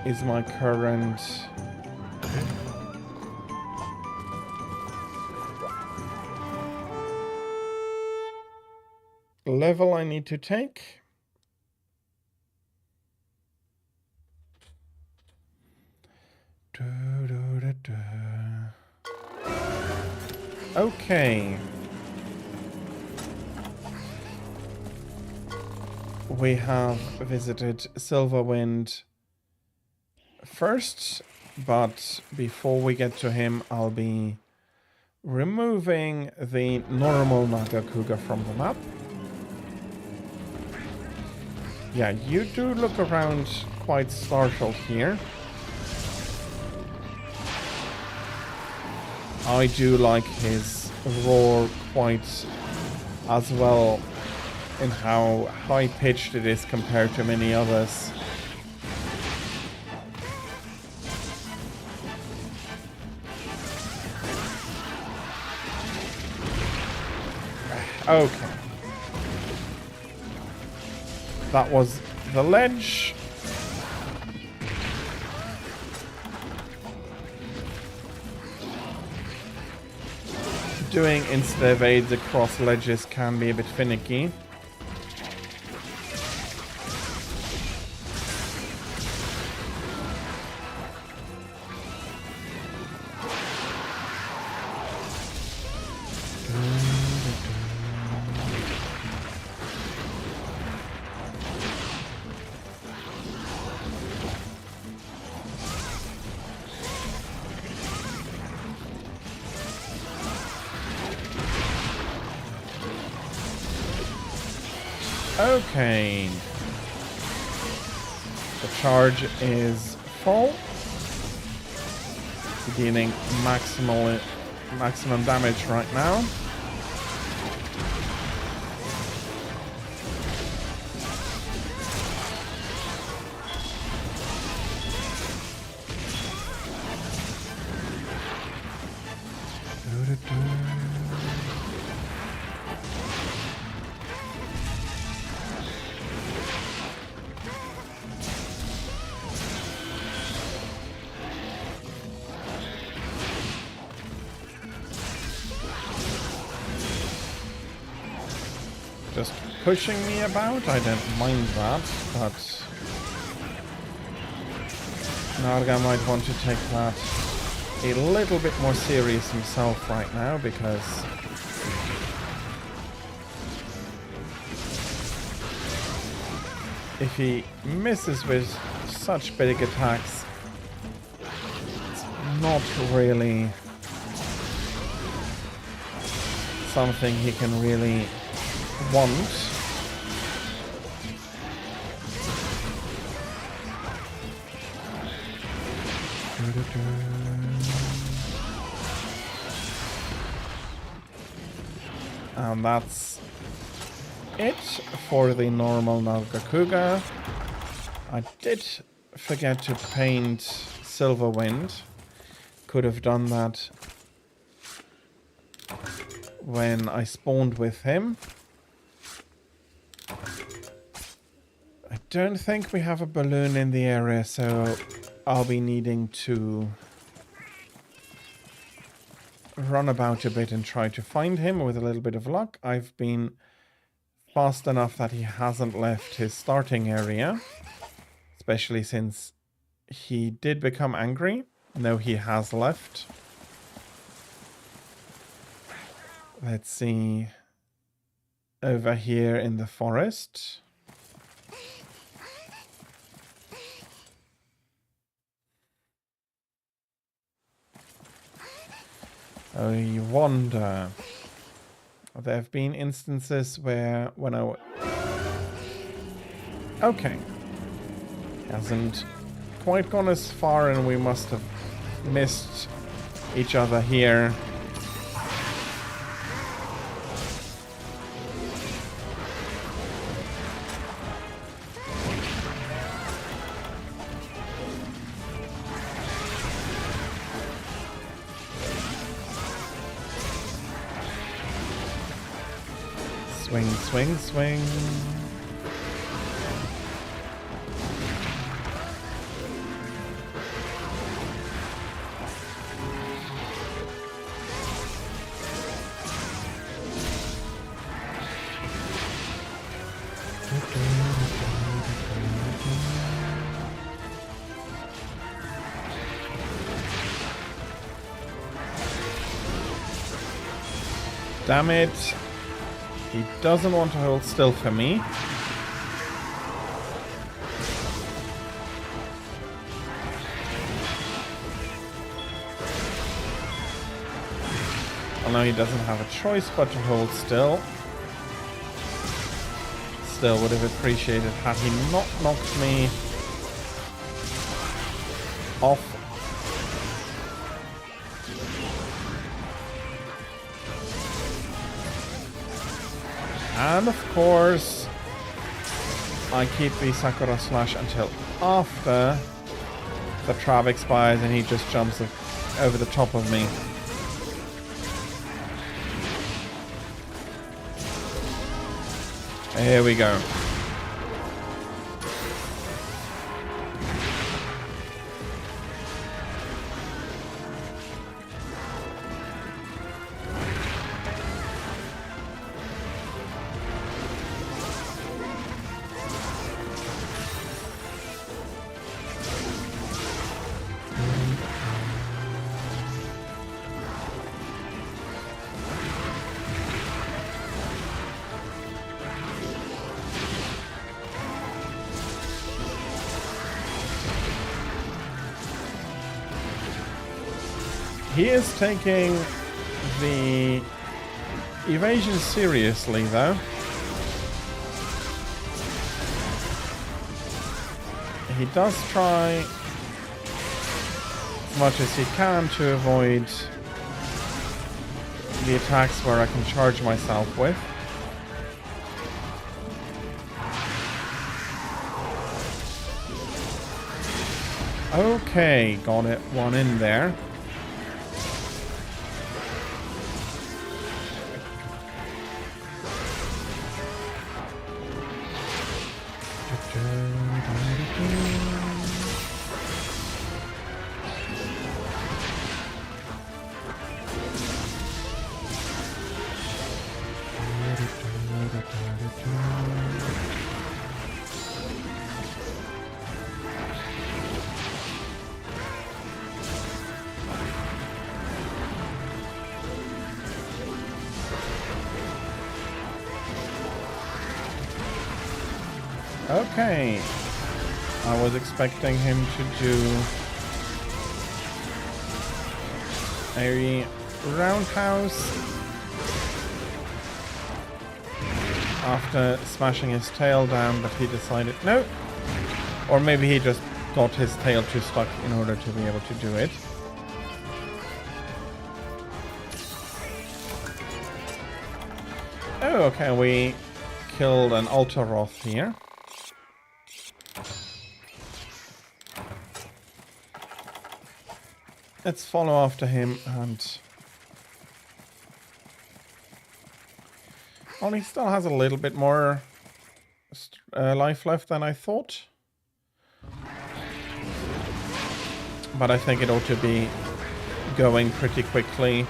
is my current level I need to take. Okay. We have visited Silverwind first, but before we get to him, I'll be removing the normal Nagakuga from the map. Yeah, you do look around quite startled here. I do like his roar quite as well in how high-pitched it is compared to many others. Okay. That was the ledge. Doing insta evades across ledges can be a bit finicky. Okay. The charge is full. Dealing maximum damage right now. Just pushing me about, I don't mind that, but Narga might want to take that a little bit more serious himself right now, because if he misses with such big attacks, it's not really something he can really want. And that's it for the normal Nargacuga. I did forget to paint Silverwind. Could have done that when I spawned with him. I don't think we have a balloon in the area, so I'll be needing to run about a bit and try to find him. With a little bit of luck, I've been fast enough that he hasn't left his starting area, especially since he did become angry. No, he has left. Let's see. Over here in the forest. I wonder. There have been instances where when I... Okay. Hasn't quite gone as far, and we must have missed each other here. Swing, swing, swing. Damn it. He doesn't want to hold still for me. Well, now he doesn't have a choice but to hold still. Still would have appreciated had he not knocked me off. And of course, I keep the Sakura Slash until after the trap expires and he just jumps over the top of me. Here we go. He is taking the evasion seriously, though. He does try as much as he can to avoid the attacks where I can charge myself with. Okay, got it, one in there. Okay, I was expecting him to do a roundhouse after smashing his tail down, but he decided no. Or maybe he just got his tail too stuck in order to be able to do it. Oh, okay, we killed an Ultaroth here. Let's follow after him and... Well, he still has a little bit more life left than I thought. But I think it ought to be going pretty quickly.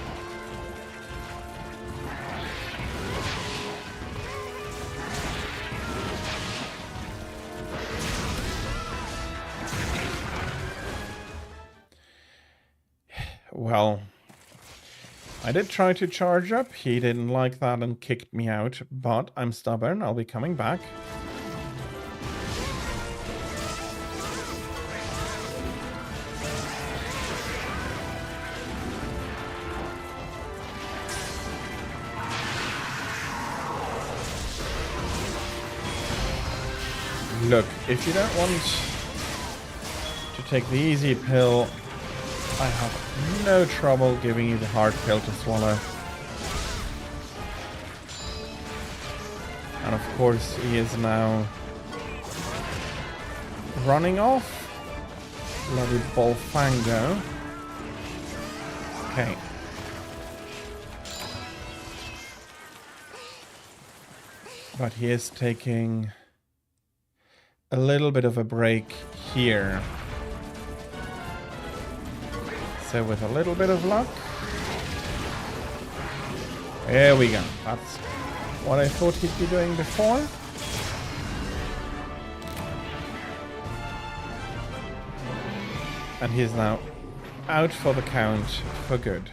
Well, I did try to charge up. He didn't like that and kicked me out, but I'm stubborn. I'll be coming back. Look, if you don't want to take the easy pill, I have no trouble giving you the hard pill to swallow. And of course he is now running off. Bloody Bolfango. Okay. But he is taking a little bit of a break here. So with a little bit of luck, there we go. That's what I thought he'd be doing before. And he's now out for the count for good.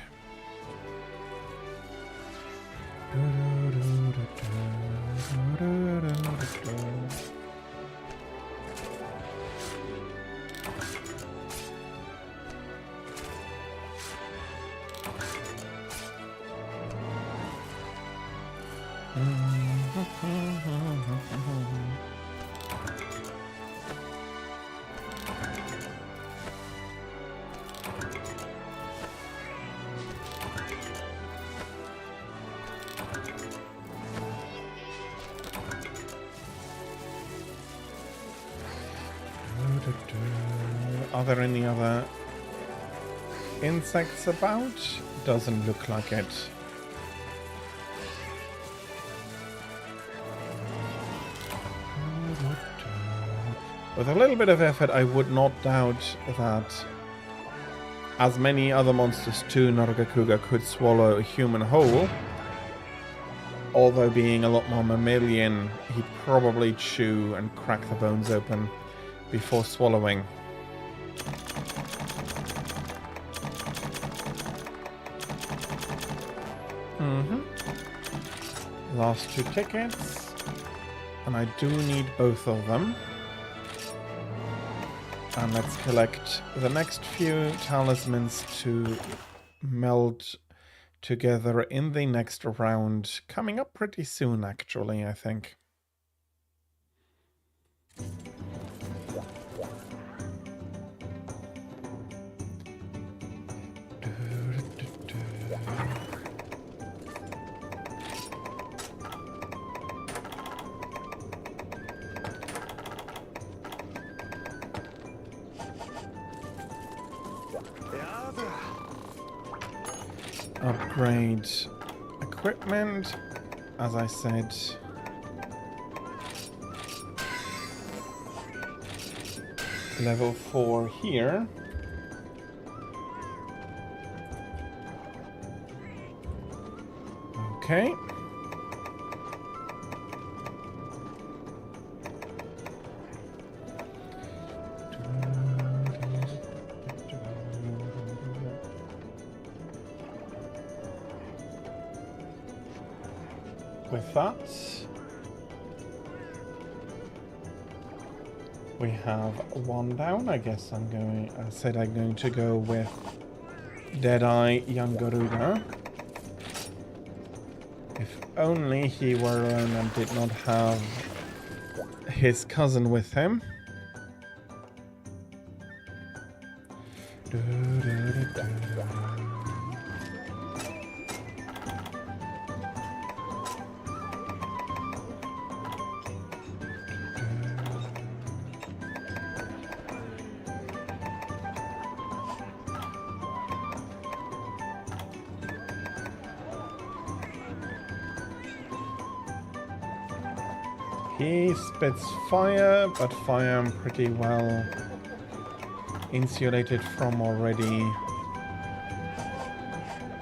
Are there any other insects about? Doesn't look like it. With a little bit of effort, I would not doubt that, as many other monsters too, Nargacuga could swallow a human whole. Although being a lot more mammalian, he'd probably chew and crack the bones open before swallowing. Last 2 tickets. And I do need both of them. And let's collect the next few talismans to meld together in the next round. Coming up pretty soon, actually, I think. Upgrade equipment, as I said. Level 4 here. Okay. With that, we have 1 down. I guess I'm going to go with Deadeye Young Garuda. If only he were alone and did not have his cousin with him. He spits fire, but fire I'm pretty well insulated from already.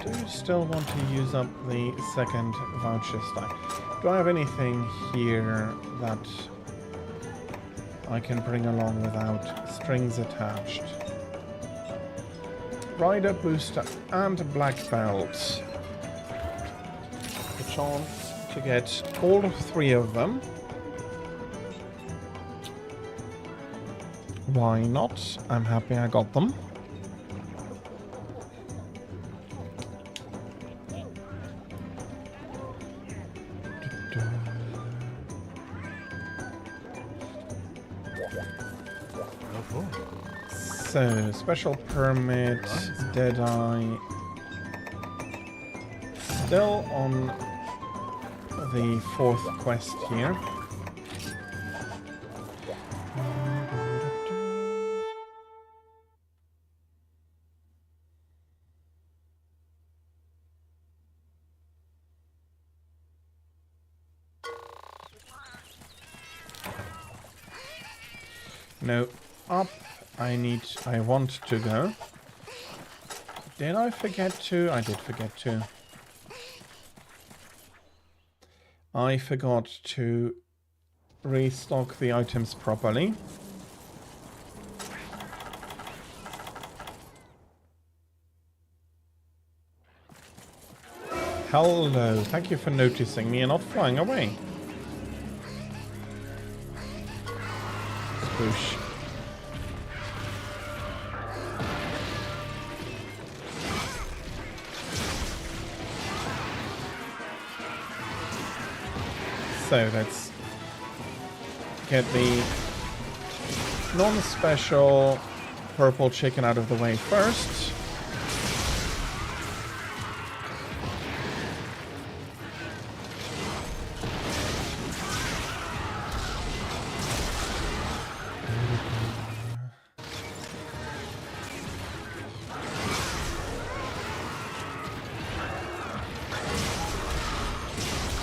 Do you still want to use up the second voucher stack? Do I have anything here that I can bring along without strings attached? Rider, booster, and black belt. A chance to get all 3 of them. Why not? I'm happy I got them. So, special permit, Deadeye. Still on the 4th quest here. No, up. I want to go. Did I forget to? I did forget to. I forgot to restock the items properly. Hello, thank you for noticing me and not flying away. Swoosh. So let's get the non-special purple chicken out of the way first.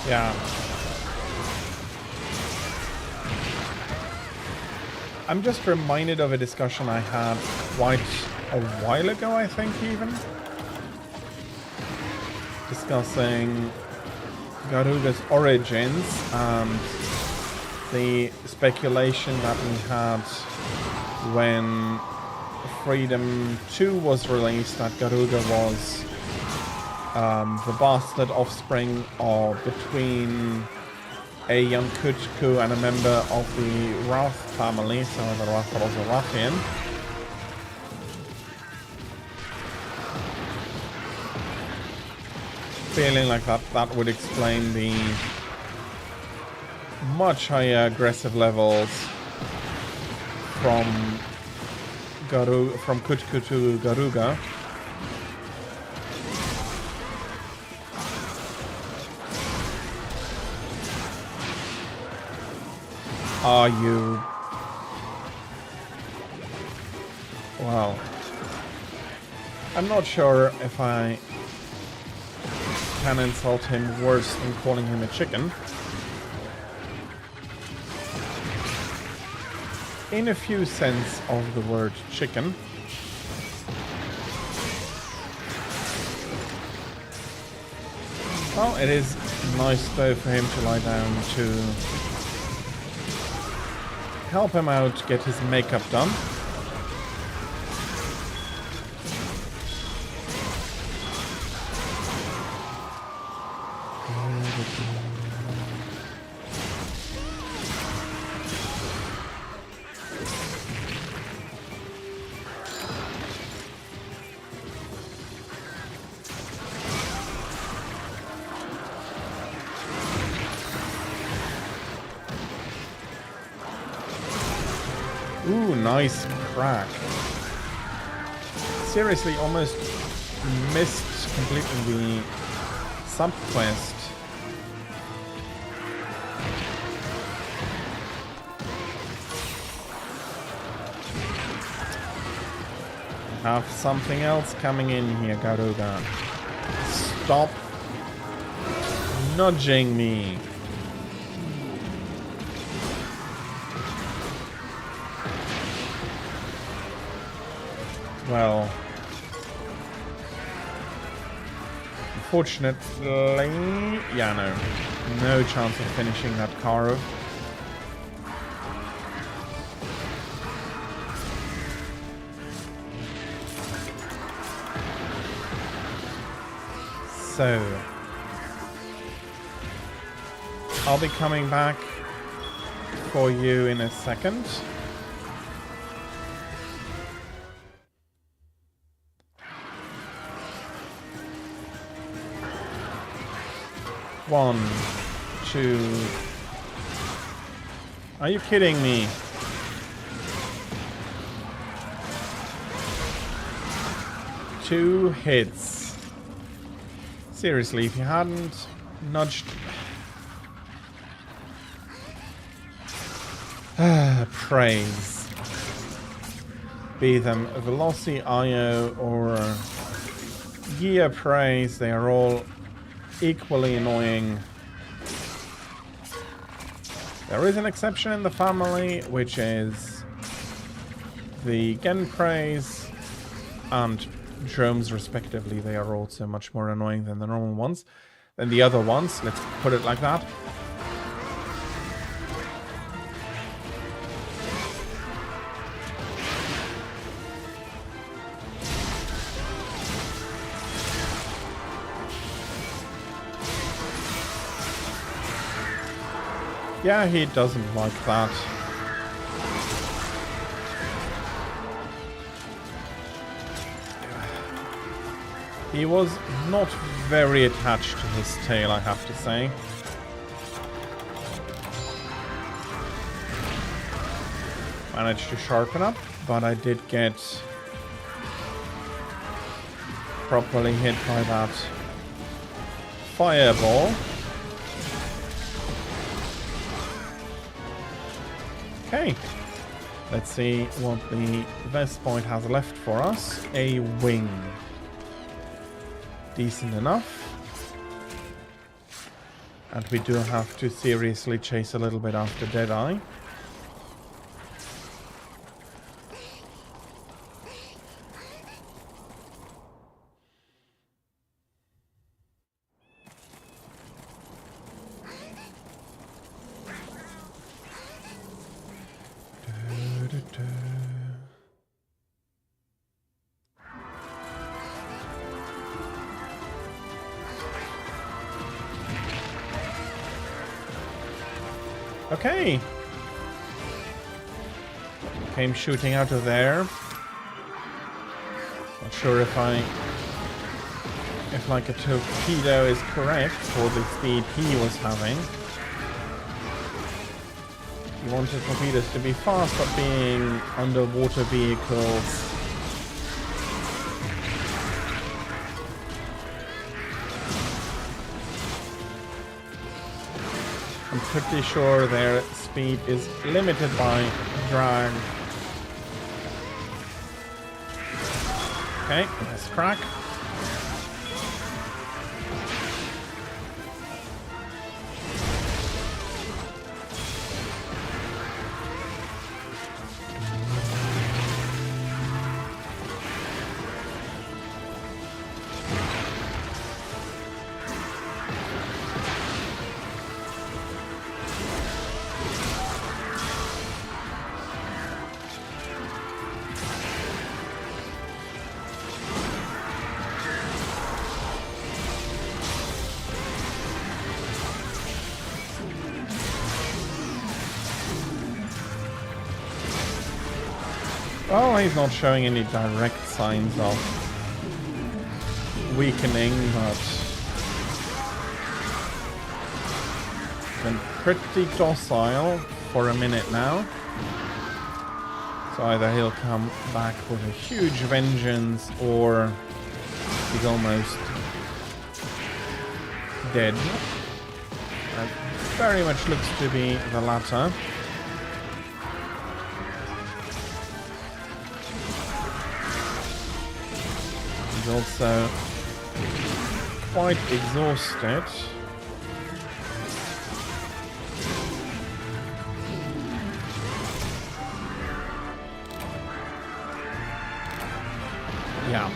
Yeah. I'm just reminded of a discussion I had quite a while ago, I think, even. Discussing Garuga's origins and the speculation that we had when Freedom 2 was released, that Garuga was the bastard offspring of between a young Kuchku and a member of the Wrath family, so the Ratharosarathian. Feeling like that would explain the much higher aggressive levels from Kuchku to Garuga. Are you... Well, I'm not sure if I can insult him worse than calling him a chicken. In a few sense of the word chicken. Well, it is nice though for him to lie down to help him out get his makeup done. Ooh, nice crack. Seriously, almost missed completely the sub-quest. Have something else coming in here, Garuga. Stop nudging me. Well, unfortunately, yeah, no chance of finishing that Karov. So, I'll be coming back for you in a second. One, two. Are you kidding me? Two hits. Seriously, if you hadn't nudged... praise. Be them Veloci, Io, or Gear Praise, they are all equally annoying. There is an exception in the family, which is the Gen Praise and Dromes respectively. They are also much more annoying than the normal ones, than the other ones, let's put it like that. Yeah, he doesn't like that. He was not very attached to his tail, I have to say. Managed to sharpen up, but I did get properly hit by that fireball. Okay, let's see what the Vest Point has left for us. A wing. Decent enough. And we do have to seriously chase a little bit after Deadeye. Okay. Came shooting out of there. Not sure if like a torpedo is correct for the speed he was having. He wanted torpedoes to be fast, but being underwater vehicles, I'm pretty sure their speed is limited by drag. Okay, let's crack. Well, he's not showing any direct signs of weakening, but been pretty docile for a minute now. So either he'll come back with a huge vengeance, or he's almost dead. That very much looks to be the latter. He's also quite exhausted. Yeah,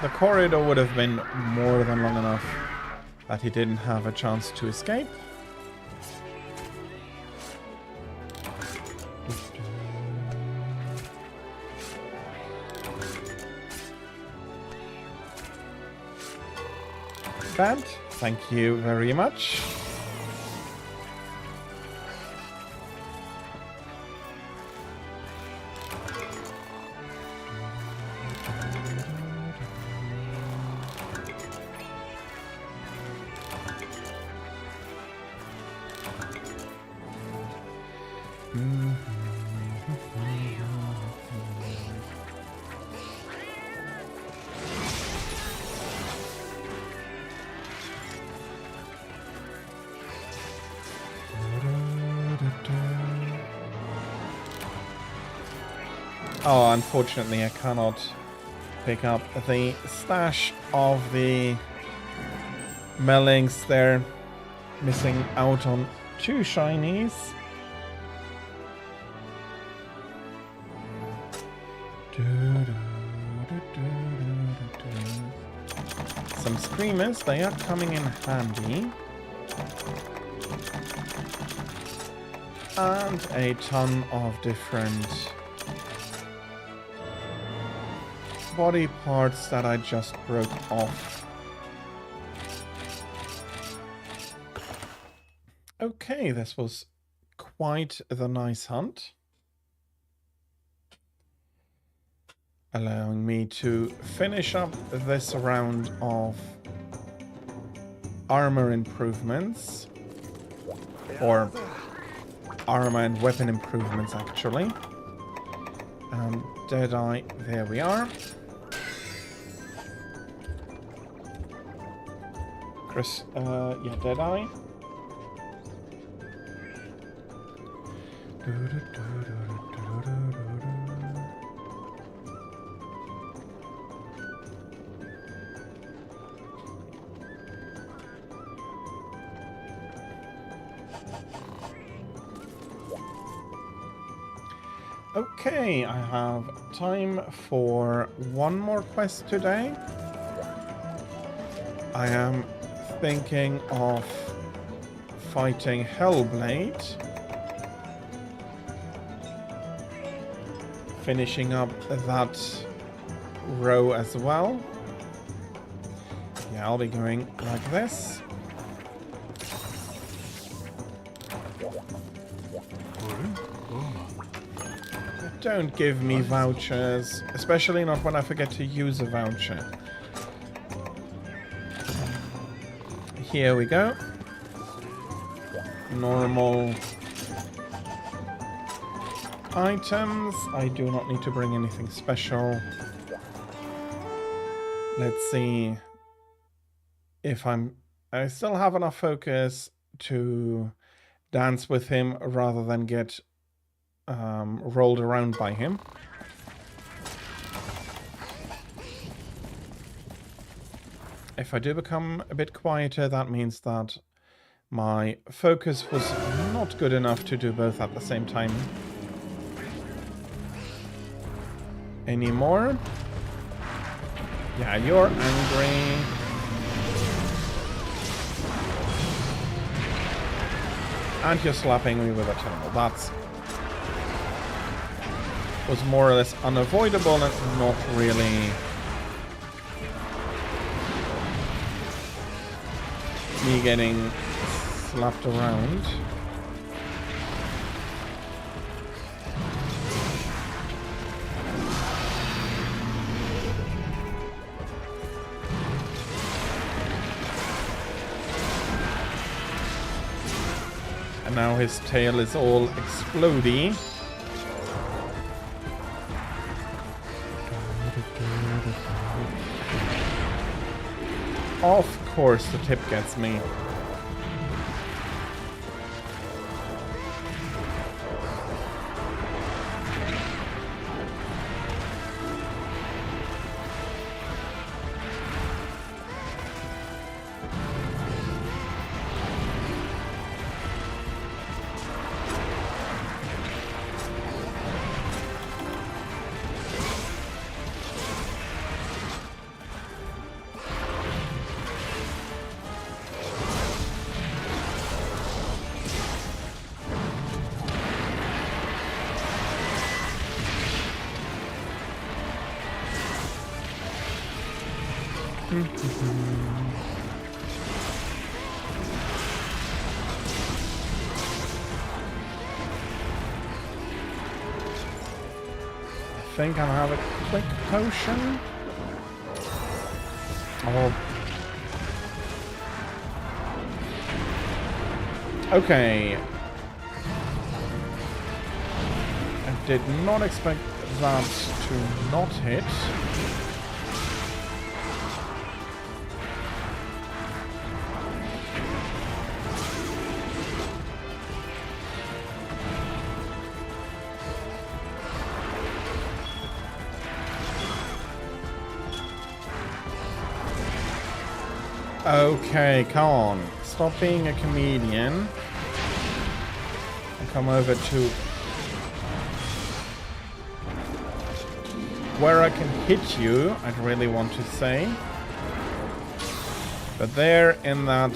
the corridor would have been more than long enough that he didn't have a chance to escape. That, thank you very much. Oh, unfortunately I cannot pick up the stash of the Melings. They're missing out on 2 shinies. Some screamers, they are coming in handy. And a ton of different body parts that I just broke off. Okay, this was quite the nice hunt, allowing me to finish up this round of armor improvements, or armor and weapon improvements actually. Deadeye, there we are. Chris, yeah, Deadeye. Okay, I have time for one more quest today. I am thinking of fighting Hellblade. Finishing up that row as well. Yeah, I'll be going like this. Don't give me vouchers, especially not when I forget to use a voucher. Here we go. Normal items. I do not need to bring anything special. Let's see if I still have enough focus to dance with him rather than get rolled around by him. If I do become a bit quieter, that means that my focus was not good enough to do both at the same time anymore. Yeah, you're angry. And you're slapping me with a terminal. That's was more or less unavoidable and not really me getting slapped around. And now his tail is all explodey. Of course the tip gets me. I think I'll have a quick potion. Oh. Okay. I did not expect that to not hit. Okay, come on. Stop being a comedian. And come over to where I can hit you, I'd really want to say. But there in that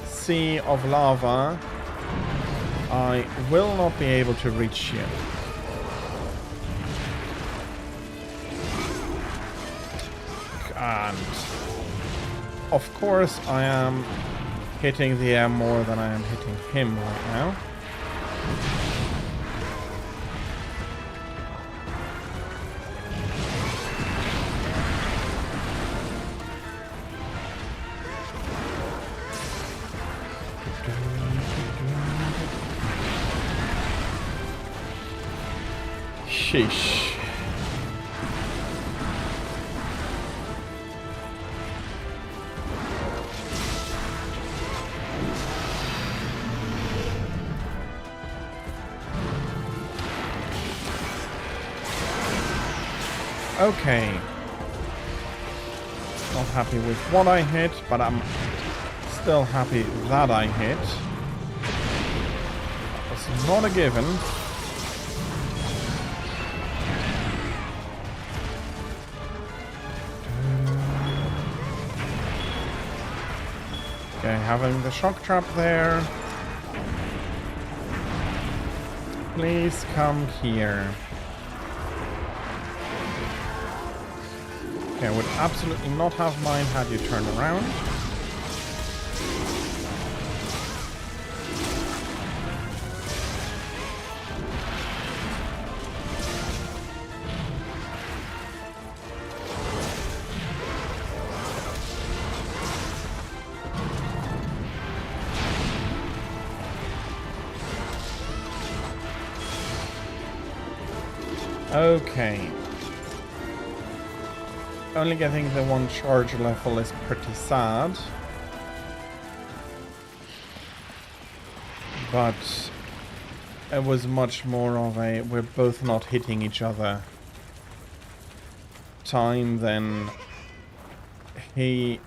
sea of lava, I will not be able to reach you. And of course, I am hitting the air more than I am hitting him right now. Sheesh. Okay. Not happy with what I hit, but I'm still happy that I hit. That was not a given. Okay, having the shock trap there. Please come here. Okay, I would absolutely not have mine had you turn around. Okay. Only getting the one charge level is pretty sad. But it was much more of a we're both not hitting each other time than than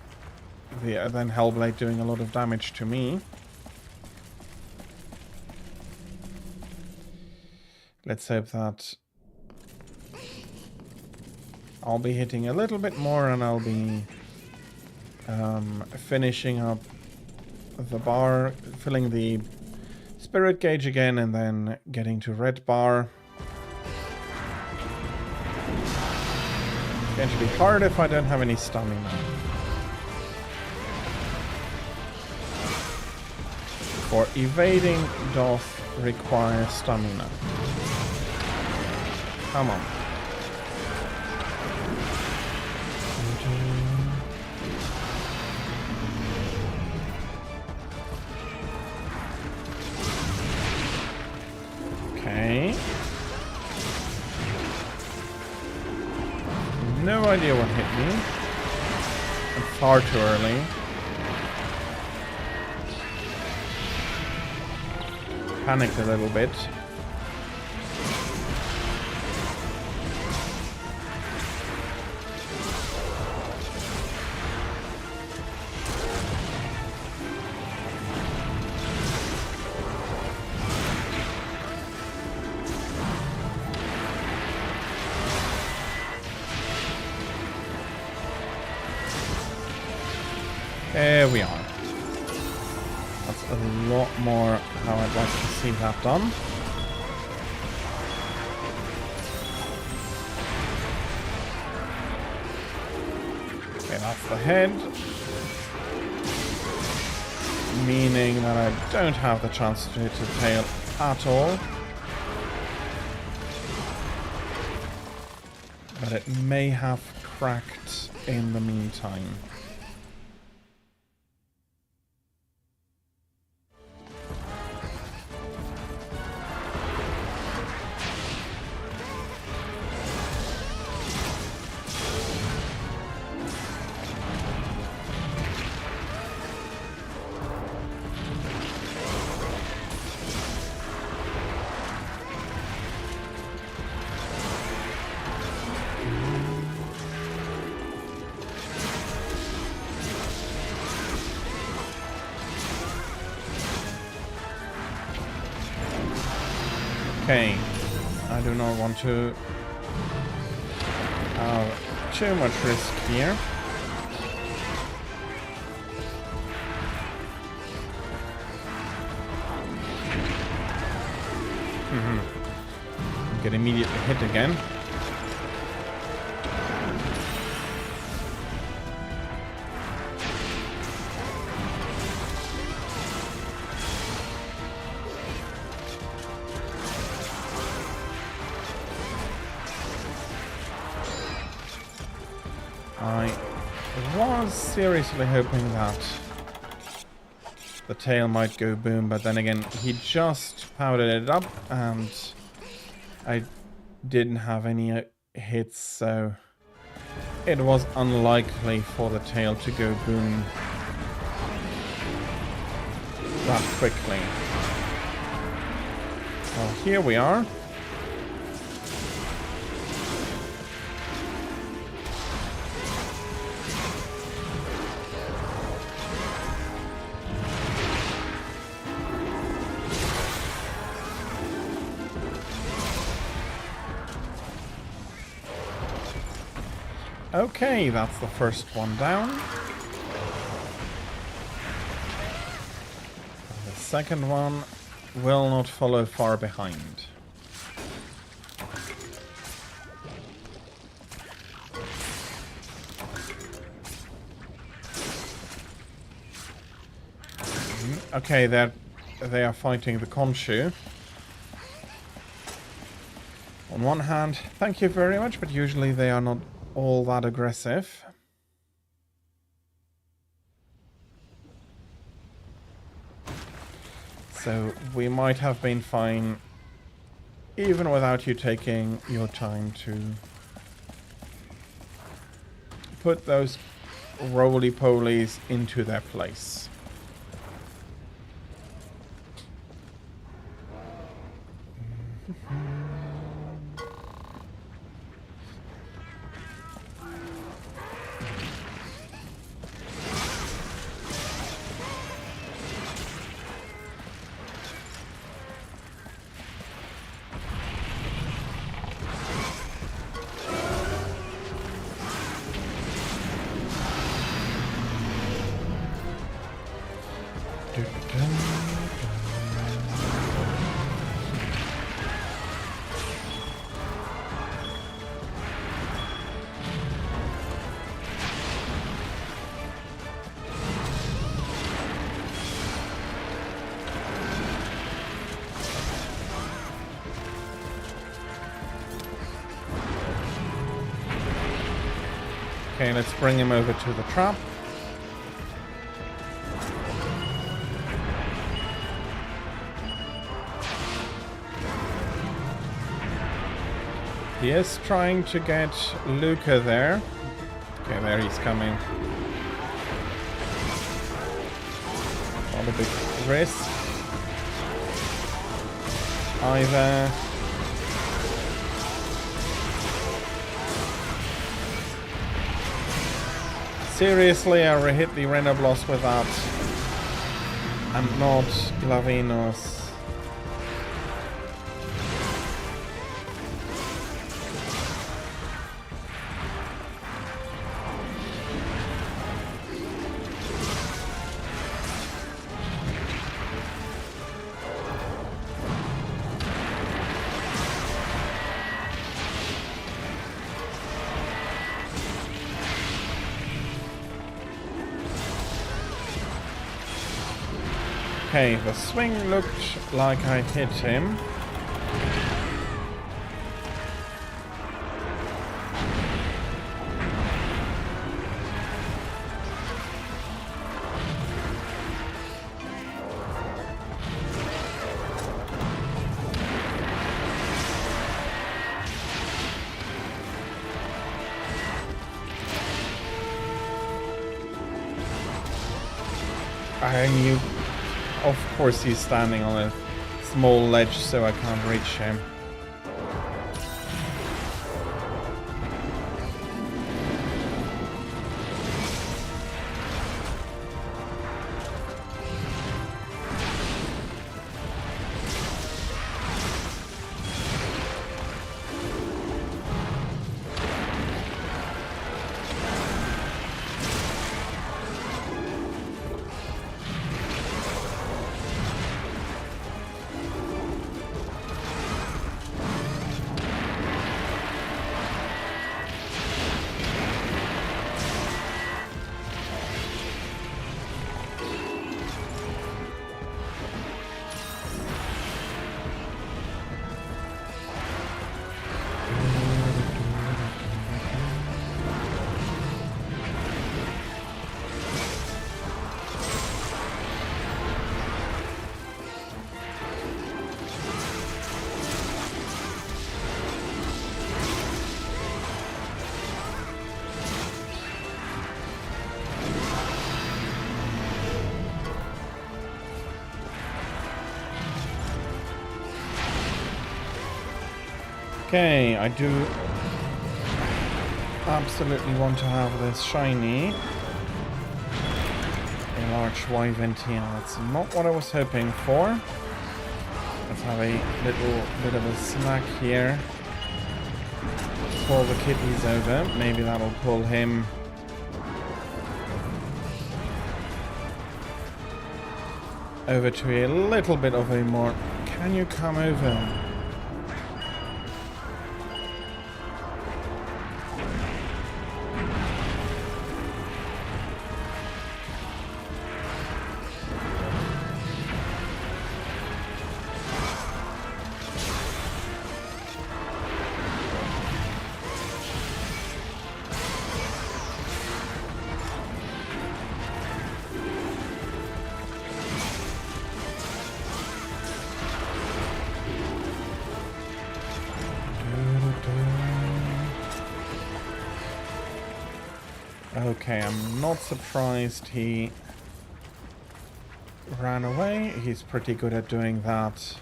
Hellblade doing a lot of damage to me. Let's hope that I'll be hitting a little bit more and I'll be finishing up the bar, filling the spirit gauge again and then getting to red bar. It's going to be hard if I don't have any stamina. For evading doth require stamina. Come on. Okay. No idea what hit me. I'm far too early. Panicked a little bit. There we are. That's a lot more how I'd like to see that done. Okay, that's the head. Meaning that I don't have the chance to hit the tail at all. But it may have cracked in the meantime. Okay, I do not want to have too much risk here. Get immediately hit again. I was seriously hoping that the tail might go boom, but then again, he just powdered it up and I didn't have any hits, so it was unlikely for the tail to go boom that quickly. Well, here we are. Okay, that's the first one down. second one will not follow far behind. Okay, they are fighting the Khonshu. On one hand, thank you very much, but usually they are not all that aggressive. So we might have been fine even without you taking your time to put those roly-polies into their place. Okay, let's bring him over to the trap. He is trying to get Luca there. Okay, there he's coming. Not a big risk. Either. Seriously, I hit the Renoblos with that. And not Glavenus. Okay, the swing looked like I hit him. I knew. Of course he's standing on a small ledge, so I can't reach him. Okay, I do absolutely want to have this shiny. A large Yventia. That's not what I was hoping for. Let's have a little bit of a snack here. Pull the kitties over. Maybe that'll pull him. over to a little bit of a more... Can you come over? Okay, I'm not surprised he ran away. He's pretty good at doing that.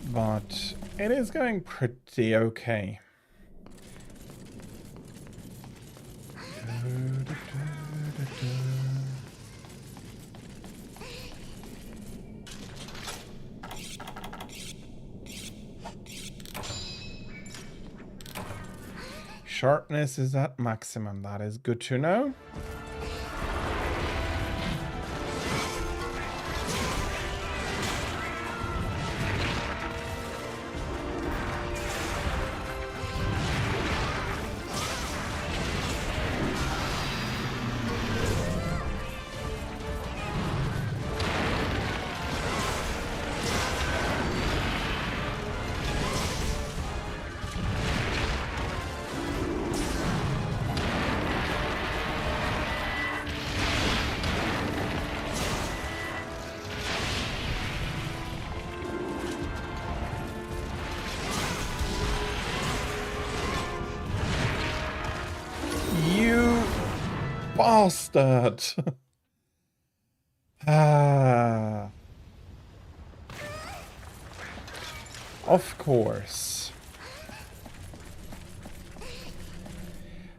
But it is going pretty okay. Sharpness is at maximum. That is good to know. Bastard! Of course.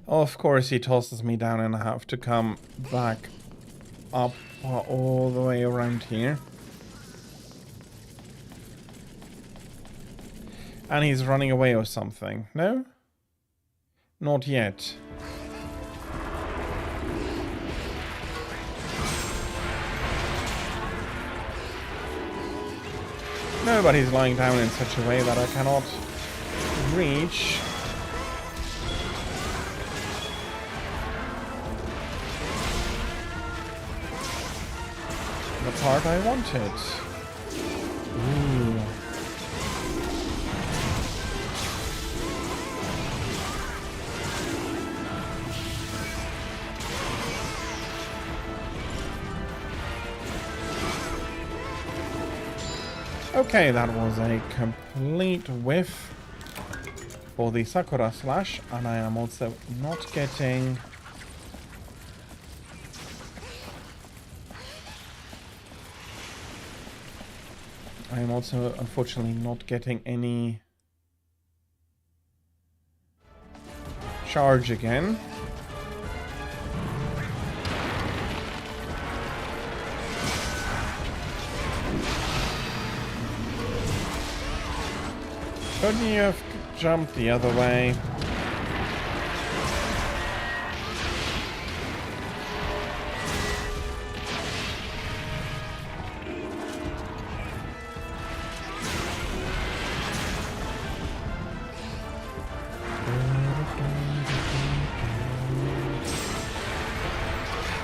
Of course he tosses me down and I have to come back up all the way around here. And he's running away or something. No? Not yet. No, but he's lying down in such a way that I cannot reach. The part I wanted. Ooh. Okay, that was a complete whiff for the Sakura Slash, and I am also not getting... I am also unfortunately not getting any charge again. Couldn't you have jumped the other way?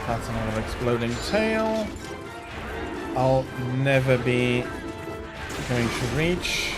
That's another exploding tail. I'll never be going to reach.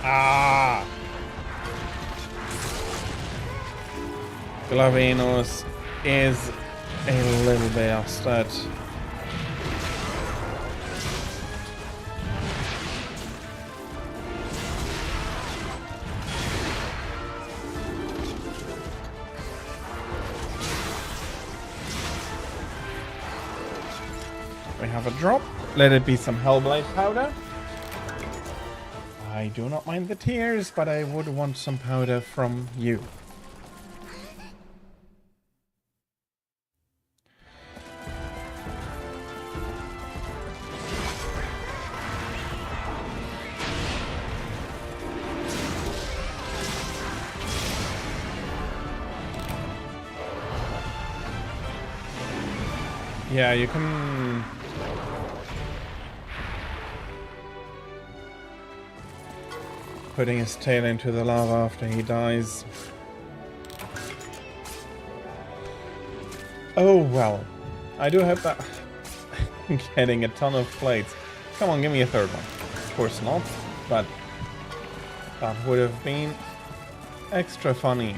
Ah! Glavenus is a little bit of stud. We have a drop. Let it be some Hellblade powder. I do not mind the tears, but I would want some powder from you. Yeah, you can... Putting his tail into the lava after he dies. Oh well. I do hope that... I'm getting a ton of plates. Come on, give me a third one. Of course not, but... that would have been extra funny.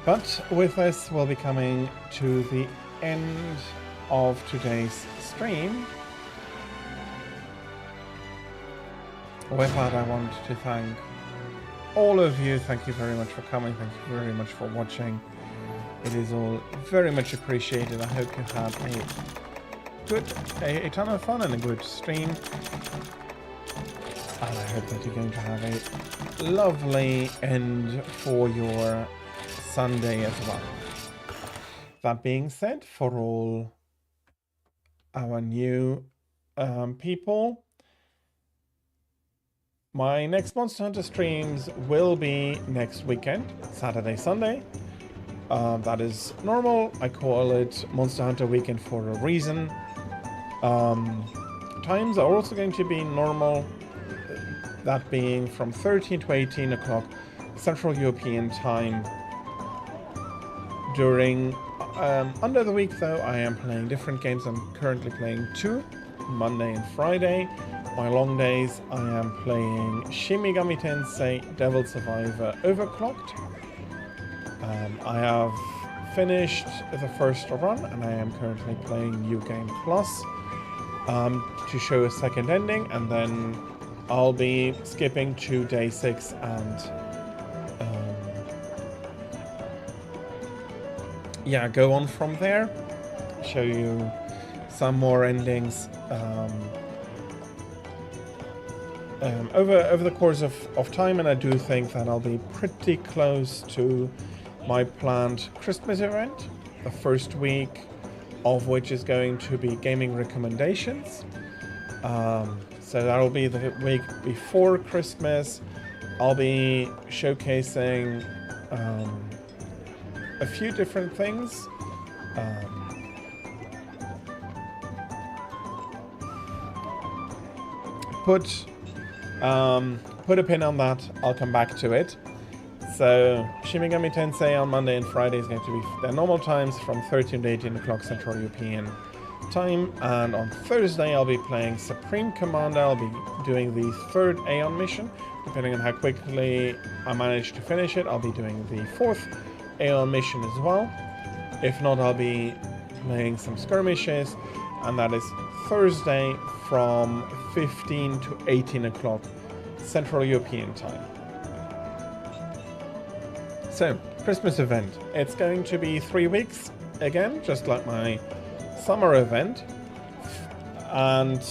But with this, we'll be coming to the end of today's stream. With that, I want to thank all of you. Thank you very much for coming. Thank you very much for watching. It is all very much appreciated. I hope you had a ton of fun and a good stream. And I hope that you're going to have a lovely end for your Sunday as well. That being said, for all our new people, my next Monster Hunter streams will be next weekend, Saturday, Sunday. That is normal. I call it Monster Hunter Weekend for a reason. Times are also going to be normal, that being from 13 to 18 o'clock Central European time. During under the week, though, I am playing different games. I'm currently playing 2, Monday and Friday. My long days, I am playing Shin Megami Tensei Devil Survivor Overclocked. I have finished the first run, and I am currently playing New Game Plus to show a second ending, and then I'll be skipping to day 6 and yeah, go on from there, show you some more endings over the course of time, and I do think that I'll be pretty close to my planned Christmas event, the first week of which is going to be gaming recommendations. So that'll be the week before Christmas. I'll be showcasing a few different things. Put a pin on that. I'll come back to it. So Shin Megami Tensei on Monday and Friday is going to be their normal times from 13 to 18 o'clock Central European time, and on Thursday I'll be playing Supreme Commander. I'll be doing the 3rd Aeon mission. Depending on how quickly I manage to finish it, I'll be doing the 4th Aeon mission as well. If not, I'll be playing some skirmishes, and that is Thursday from 15 to 18 o'clock Central European time. So, Christmas event. It's going to be 3 weeks again, just like my summer event, and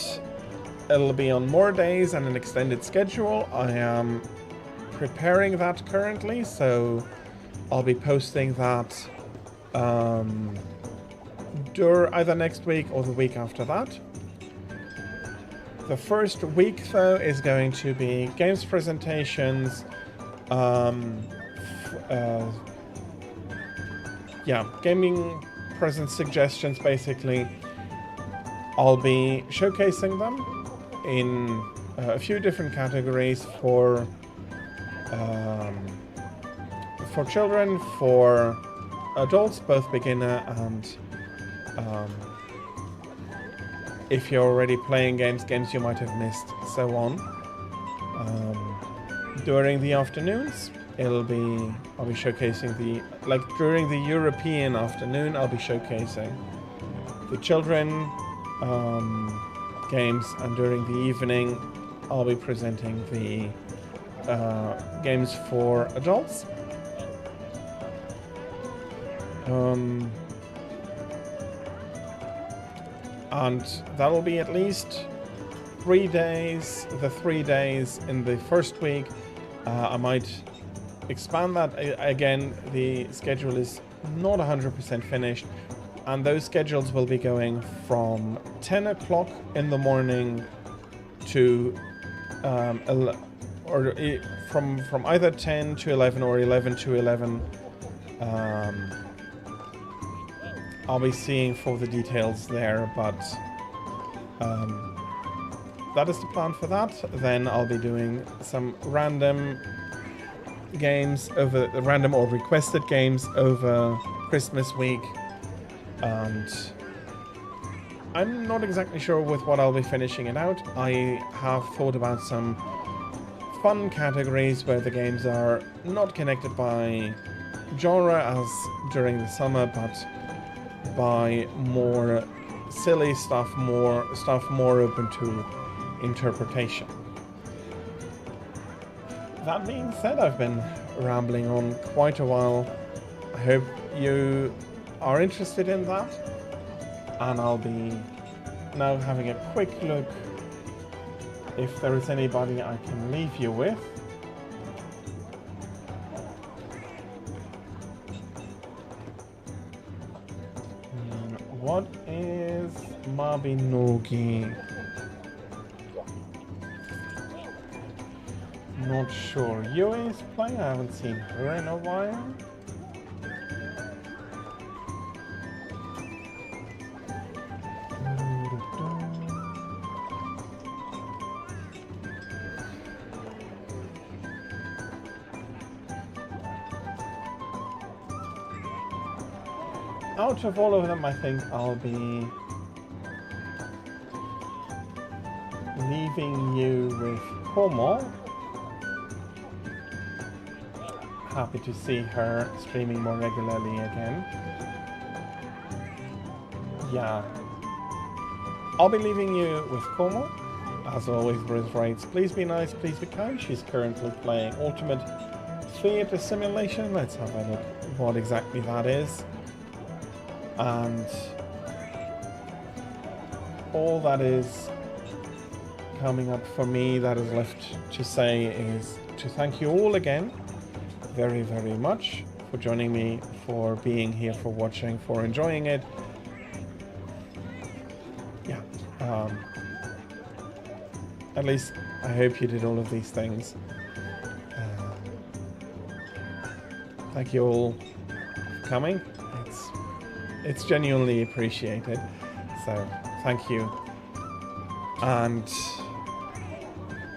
it'll be on more days and an extended schedule. I am preparing that currently, so I'll be posting that either next week or the week after that. The first week, though, is going to be games presentations, gaming present suggestions, basically. I'll be showcasing them in a few different categories for children, for adults, both beginner and if you're already playing games you might have missed, so on. During the afternoons, I'll be showcasing during the European afternoon, I'll be showcasing the children games, and during the evening, I'll be presenting the games for adults. And that'll be at least 3 days. The 3 days in the first week. I might expand that. Again, the schedule is not 100% finished, and those schedules will be going from 10 o'clock in the morning to from either 10 to 11 or 11 to 11. I'll be seeing for the details there, but that is the plan for that. Then I'll be doing some random games random or requested games over Christmas week, and I'm not exactly sure with what I'll be finishing it out. I have thought about some fun categories where the games are not connected by genre as during the summer, but by more silly stuff, more open to interpretation. That being said, I've been rambling on quite a while. I hope you are interested in that, and I'll be now having a quick look if there is anybody I can leave you with. What is Mabinogi? Not sure. Yue is playing. I haven't seen her in a while. Out of all of them, I think I'll be leaving you with Como. Happy to see her streaming more regularly again. Yeah. I'll be leaving you with Como. As always, with rates. Please be nice, please be kind. She's currently playing Ultimate Theatre Simulation. Let's have a look what exactly that is. And all that is coming up for me that is left to say is to thank you all again very, very much for joining me, for being here, for watching, for enjoying it. Yeah. At least I hope you did all of these things. Thank you all for coming. It's genuinely appreciated, so thank you. And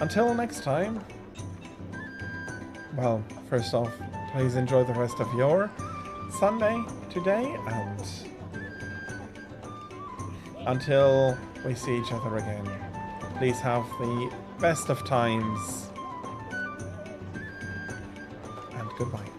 until next time, well, first off, please enjoy the rest of your Sunday today, and until we see each other again, please have the best of times, and goodbye.